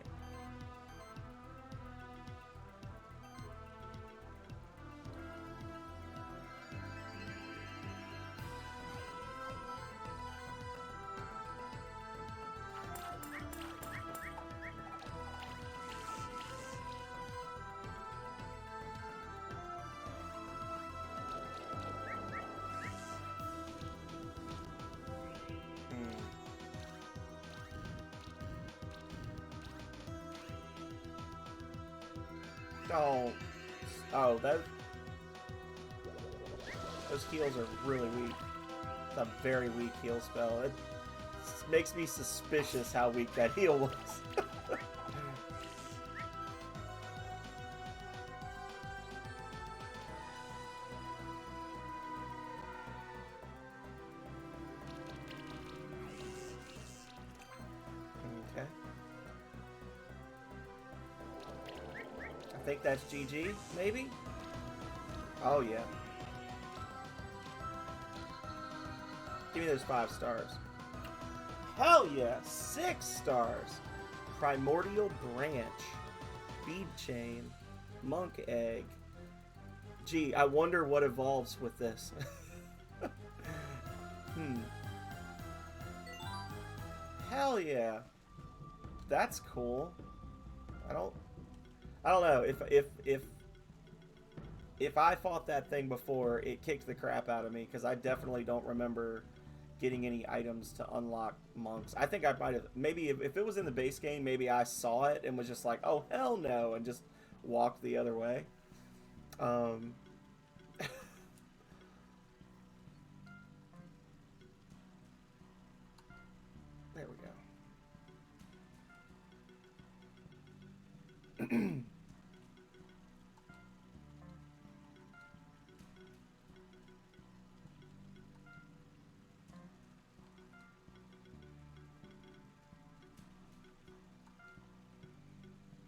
[SPEAKER 1] Oh, those heals are really weak. It's a very weak heal spell. It makes me suspicious how weak that heal was. Okay. I think that's GG, maybe? Oh, yeah. Give me those 5 stars. Hell yeah! 6 stars. Primordial Branch. Bead Chain. Monk Egg. Gee, I wonder what evolves with this. Hell yeah. That's cool. I don't know if I fought that thing before, it kicked the crap out of me because I definitely don't remember getting any items to unlock monks. I think I might have, maybe if it was in the base game, maybe I saw it and was just like, oh hell no, and just walked the other way. There we go.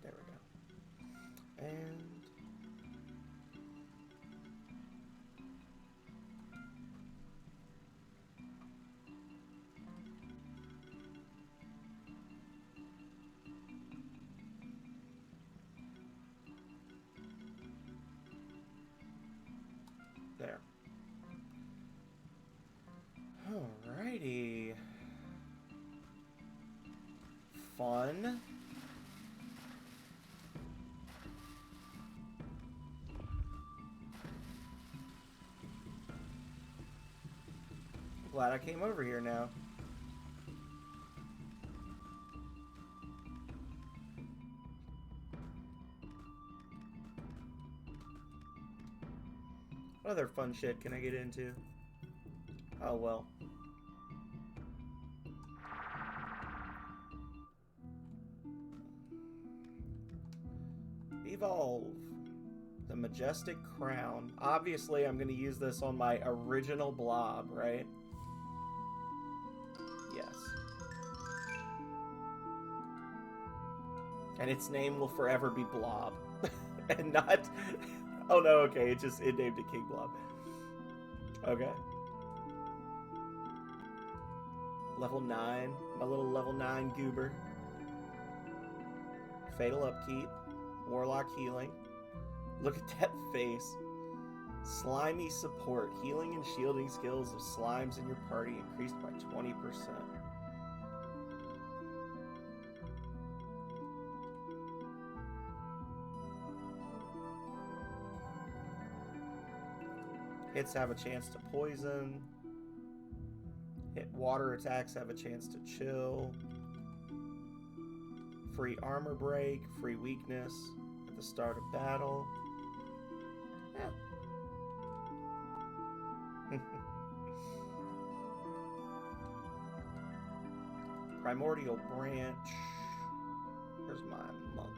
[SPEAKER 1] There we go. And there. Alrighty. Fun. Glad I came over here now. What other fun shit can I get into? Oh well. Evolve. The Majestic Crown. Obviously, I'm going to use this on my original blob, right? Yes. And its name will forever be Blob. And not... Oh no, okay, it named it King Blob. Okay. Level 9. My little level 9 goober. Fatal Upkeep. Warlock Healing. Look at that face. Slimy Support. Healing and shielding skills of slimes in your party increased by 20%. Hits have a chance to poison. Hit water attacks have a chance to chill. Free armor break. Free weakness at the start of battle. Yeah. Primordial Branch. Where's my monk?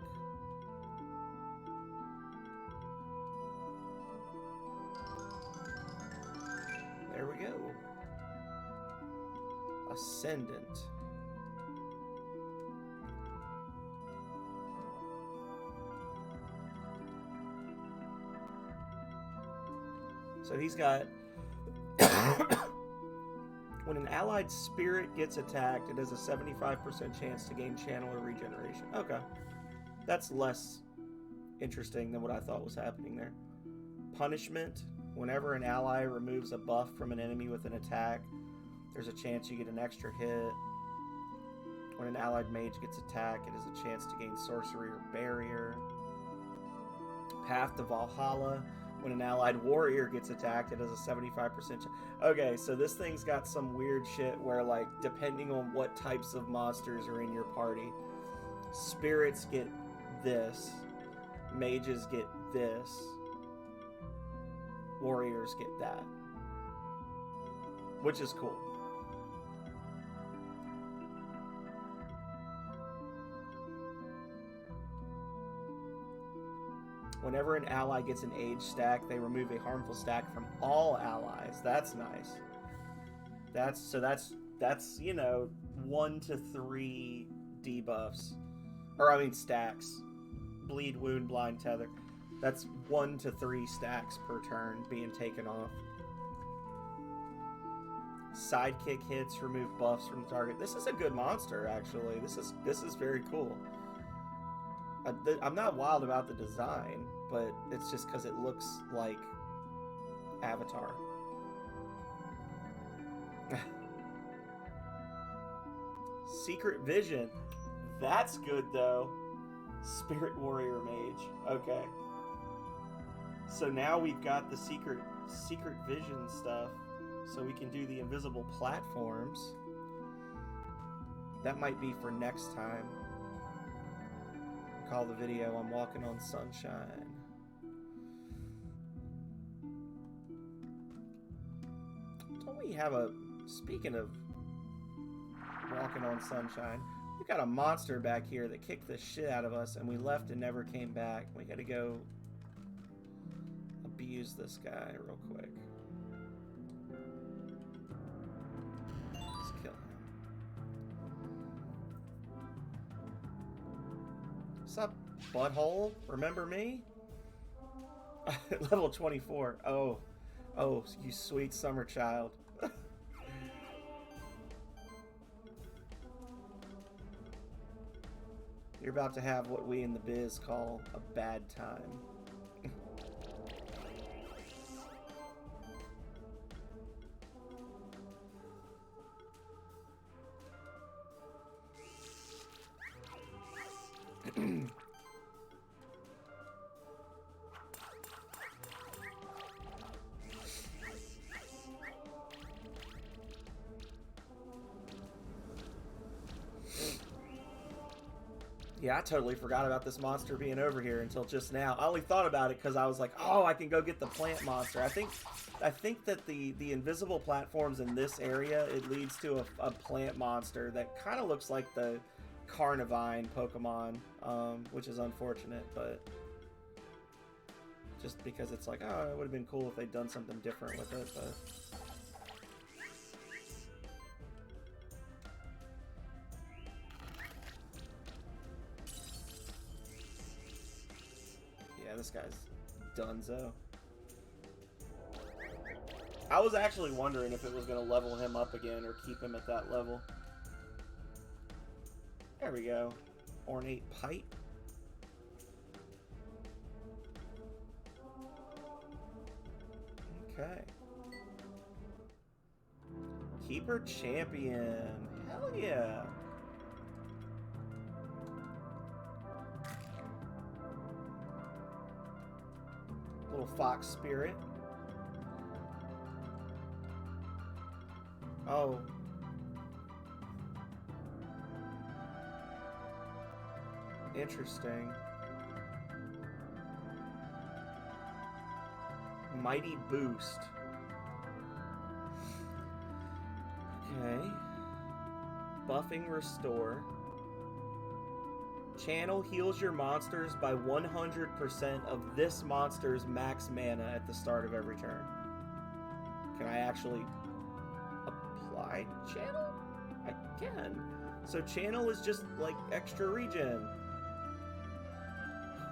[SPEAKER 1] There we go. Ascendant. So he's got... When an allied spirit gets attacked, it has a 75% chance to gain channel or regeneration. Okay. That's less interesting than what I thought was happening there. Punishment. Whenever an ally removes a buff from an enemy with an attack, there's a chance you get an extra hit. When an allied mage gets attacked, it has a chance to gain sorcery or barrier. Path to Valhalla. When an allied warrior gets attacked, it has a 75% chance. Okay, so this thing's got some weird shit where, like, depending on what types of monsters are in your party, spirits get this, mages get this, warriors get that, which is cool. Whenever an ally gets an age stack, they remove a harmful stack from all allies. That's nice. That's you know, 1 to 3 debuffs, or I mean stacks. Bleed, wound, blind, tether. That's 1 to 3 stacks per turn being taken off. Sidekick hits remove buffs from the target. This is a good monster, actually. This is very cool. I'm not wild about the design, but it's just because it looks like Avatar. Secret Vision. That's good, though. Spirit Warrior Mage. Okay. So now we've got the Secret Vision stuff. So we can do the invisible platforms. That might be for next time. Call the video I'm Walking on Sunshine. Don't we have a... Speaking of Walking on Sunshine, we got a monster back here that kicked the shit out of us and we left and never came back. We gotta go abuse this guy real quick. Let's kill him. What's up, butthole? Remember me? Level 24. Oh, you sweet summer child. You're about to have what we in the biz call a bad time. Yeah, I totally forgot about this monster being over here until just now. I only thought about it because I was like, oh, I can go get the plant monster. I think that the invisible platforms in this area, it leads to a plant monster that kind of looks like the Carnivine Pokemon, which is unfortunate, but just because it's like, oh, it would have been cool if they'd done something different with it, but... Yeah, this guy's donezo. I was actually wondering if it was going to level him up again or keep him at that level. There we go. Ornate Pipe. Okay. Keeper Champion. Hell yeah. Little Fox Spirit. Oh. Interesting. Mighty Boost. Okay. Buffing Restore. Channel heals your monsters by 100% of this monster's max mana at the start of every turn. Can I actually apply channel? I can. So channel is just like extra regen.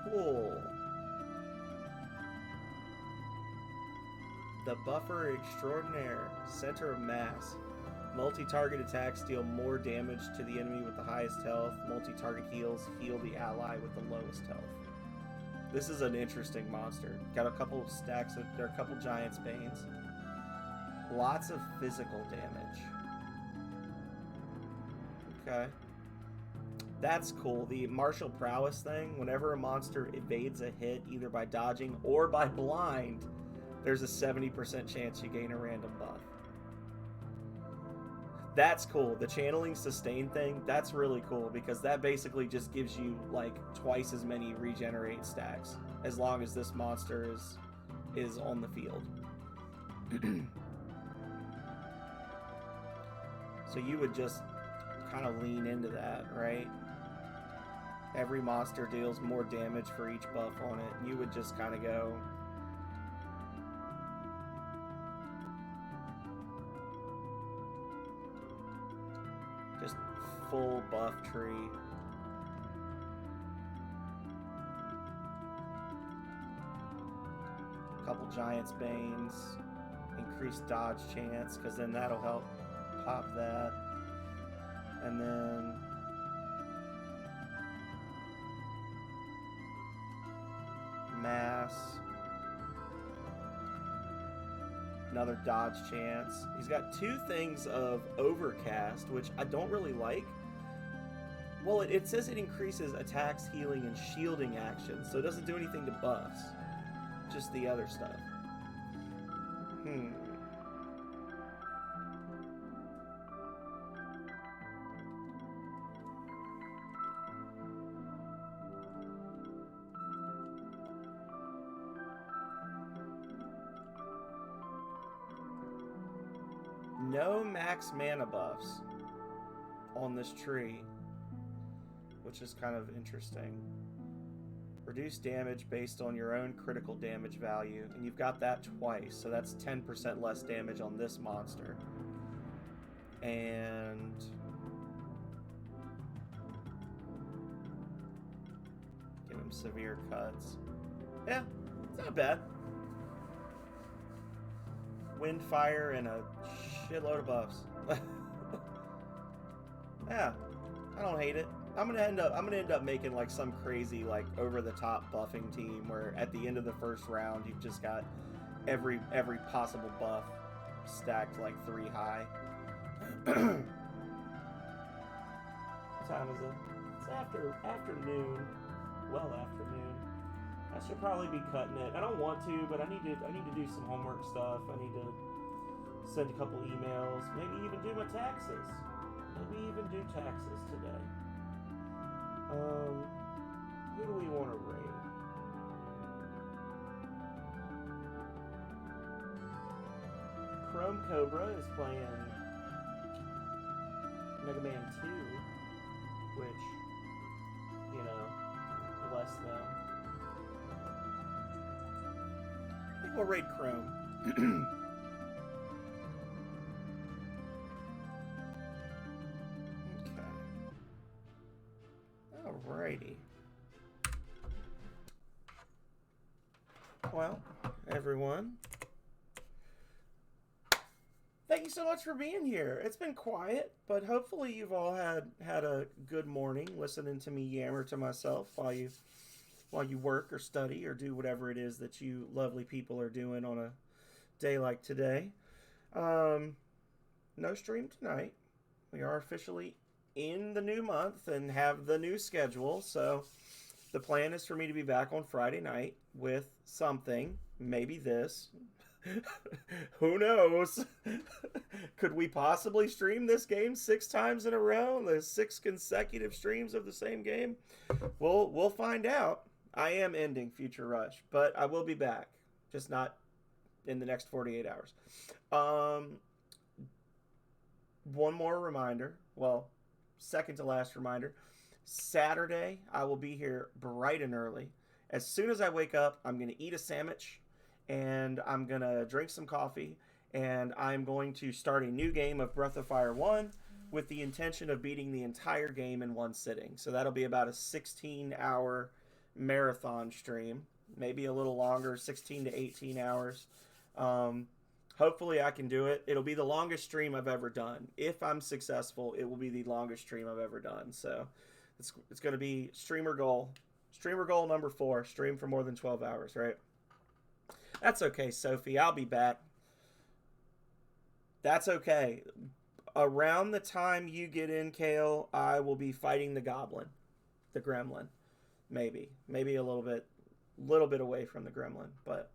[SPEAKER 1] Cool. The Buffer Extraordinaire. Center of Mass. Multi-target attacks deal more damage to the enemy with the highest health. Multi-target heals heal the ally with the lowest health. This is an interesting monster. Got a couple stacks of... There are a couple Giant's Banes. Lots of physical damage. Okay. That's cool. The Martial Prowess thing, whenever a monster evades a hit, either by dodging or by blind, there's a 70% chance you gain a random buff. That's cool. The channeling sustain thing, that's really cool because that basically just gives you like twice as many regenerate stacks as long as this monster is on the field. So you would just kind of lean into that, right? Every monster deals more damage for each buff on it. And you would just kind of go... just full buff tree. Couple Giant's Banes. increased dodge chance, because then that'll help pop that. And then mass. Another dodge chance. He's got 2 things of overcast, which I don't really like. Well, it says it increases attacks, healing, and shielding actions, so it doesn't do anything to buffs. Just the other stuff. No max mana buffs on this tree, which is kind of interesting. Reduce damage based on your own critical damage value, and you've got that twice, so that's 10% less damage on this monster. And give him severe cuts. Yeah, it's not bad. Wind, fire, and a shitload of buffs. Yeah, I don't hate it. I'm gonna end up making like some crazy like over the top buffing team where at the end of the first round you've just got every possible buff stacked like 3 high. What time is it? It's afternoon. Well, afternoon. I should probably be cutting it. I don't want to, but I need to do some homework stuff. I need to send a couple emails. Maybe even do my taxes. Maybe even do taxes today. Who do we want to raid? Chrome Cobra is playing Mega Man 2, which, you know, bless them. I think we'll raid Chrome. Alrighty. Well, everyone, thank you so much for being here. It's been quiet, but hopefully you've all had a good morning listening to me yammer to myself while you work or study or do whatever it is that you lovely people are doing on a day like today. No stream tonight. We are officially in the new month and have the new schedule, so the plan is for me to be back on Friday night with something, maybe this. Who knows? Could we possibly stream this game 6 times in a row? The 6 consecutive streams of the same game? We'll find out. I am ending Future Rush, but I will be back, just not in the next 48 hours. One more reminder. Well, second to last reminder. Saturday, I will be here bright and early. As soon as I wake up, I'm going to eat a sandwich, and I'm going to drink some coffee, and I'm going to start a new game of Breath of Fire 1 with the intention of beating the entire game in one sitting. So that'll be about a 16-hour marathon stream, maybe a little longer, 16 to 18 hours. Hopefully I can do it. It'll be the longest stream I've ever done. If I'm successful, it will be the longest stream I've ever done. So it's going to be streamer goal. Streamer goal number 4. Stream for more than 12 hours, right? That's okay, Sophie. I'll be back. That's okay. Around the time you get in, Kale, I will be fighting the goblin. The gremlin. Maybe a little bit away from the gremlin. But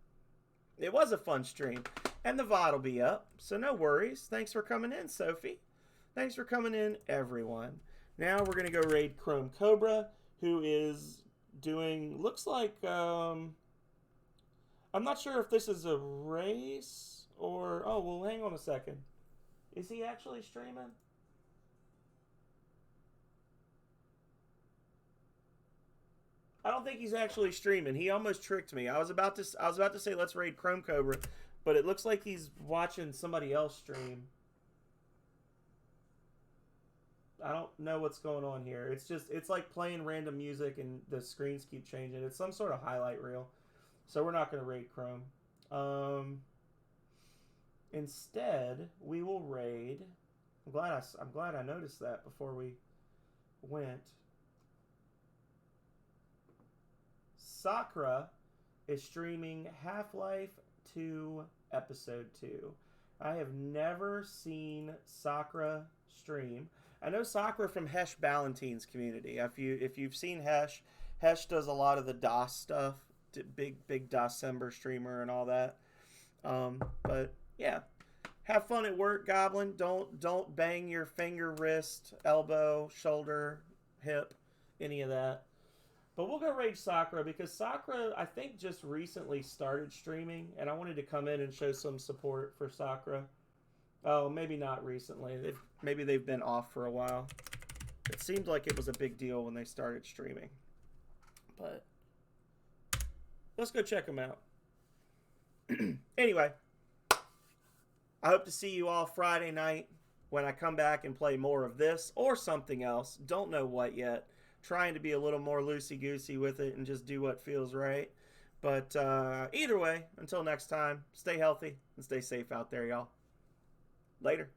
[SPEAKER 1] it was a fun stream. And the VOD will be up, so no worries. Thanks for coming in, Sophie. Thanks for coming in, everyone. Now we're going to go raid Chrome Cobra, who is doing, looks like, I'm not sure if this is a race or, oh, well, hang on a second. Is he actually streaming? I don't think he's actually streaming. He almost tricked me. I was about to say let's raid Chrome Cobra, but it looks like he's watching somebody else stream. I don't know what's going on here. It's like playing random music and the screens keep changing. It's some sort of highlight reel. So we're not going to raid Chrome. Instead, we will raid. I'm glad I noticed that before we went. Sakura is streaming Half-Life 2 Episode 2. I have never seen Sakura stream. I know Sakura from Hesh Ballantyne's community. If you've seen Hesh, Hesh does a lot of the DOS stuff, big DOScember streamer and all that. But yeah, have fun at work, Goblin. Don't bang your finger, wrist, elbow, shoulder, hip, any of that. But we'll go raid Sakura because Sakura, I think, just recently started streaming, and I wanted to come in and show some support for Sakura. Oh, maybe not recently. Maybe they've been off for a while. It seemed like it was a big deal when they started streaming. But let's go check them out. Anyway, I hope to see you all Friday night when I come back and play more of this or something else. Don't know what yet. Trying to be a little more loosey-goosey with it and just do what feels right. But either way, until next time, stay healthy and stay safe out there, y'all. Later.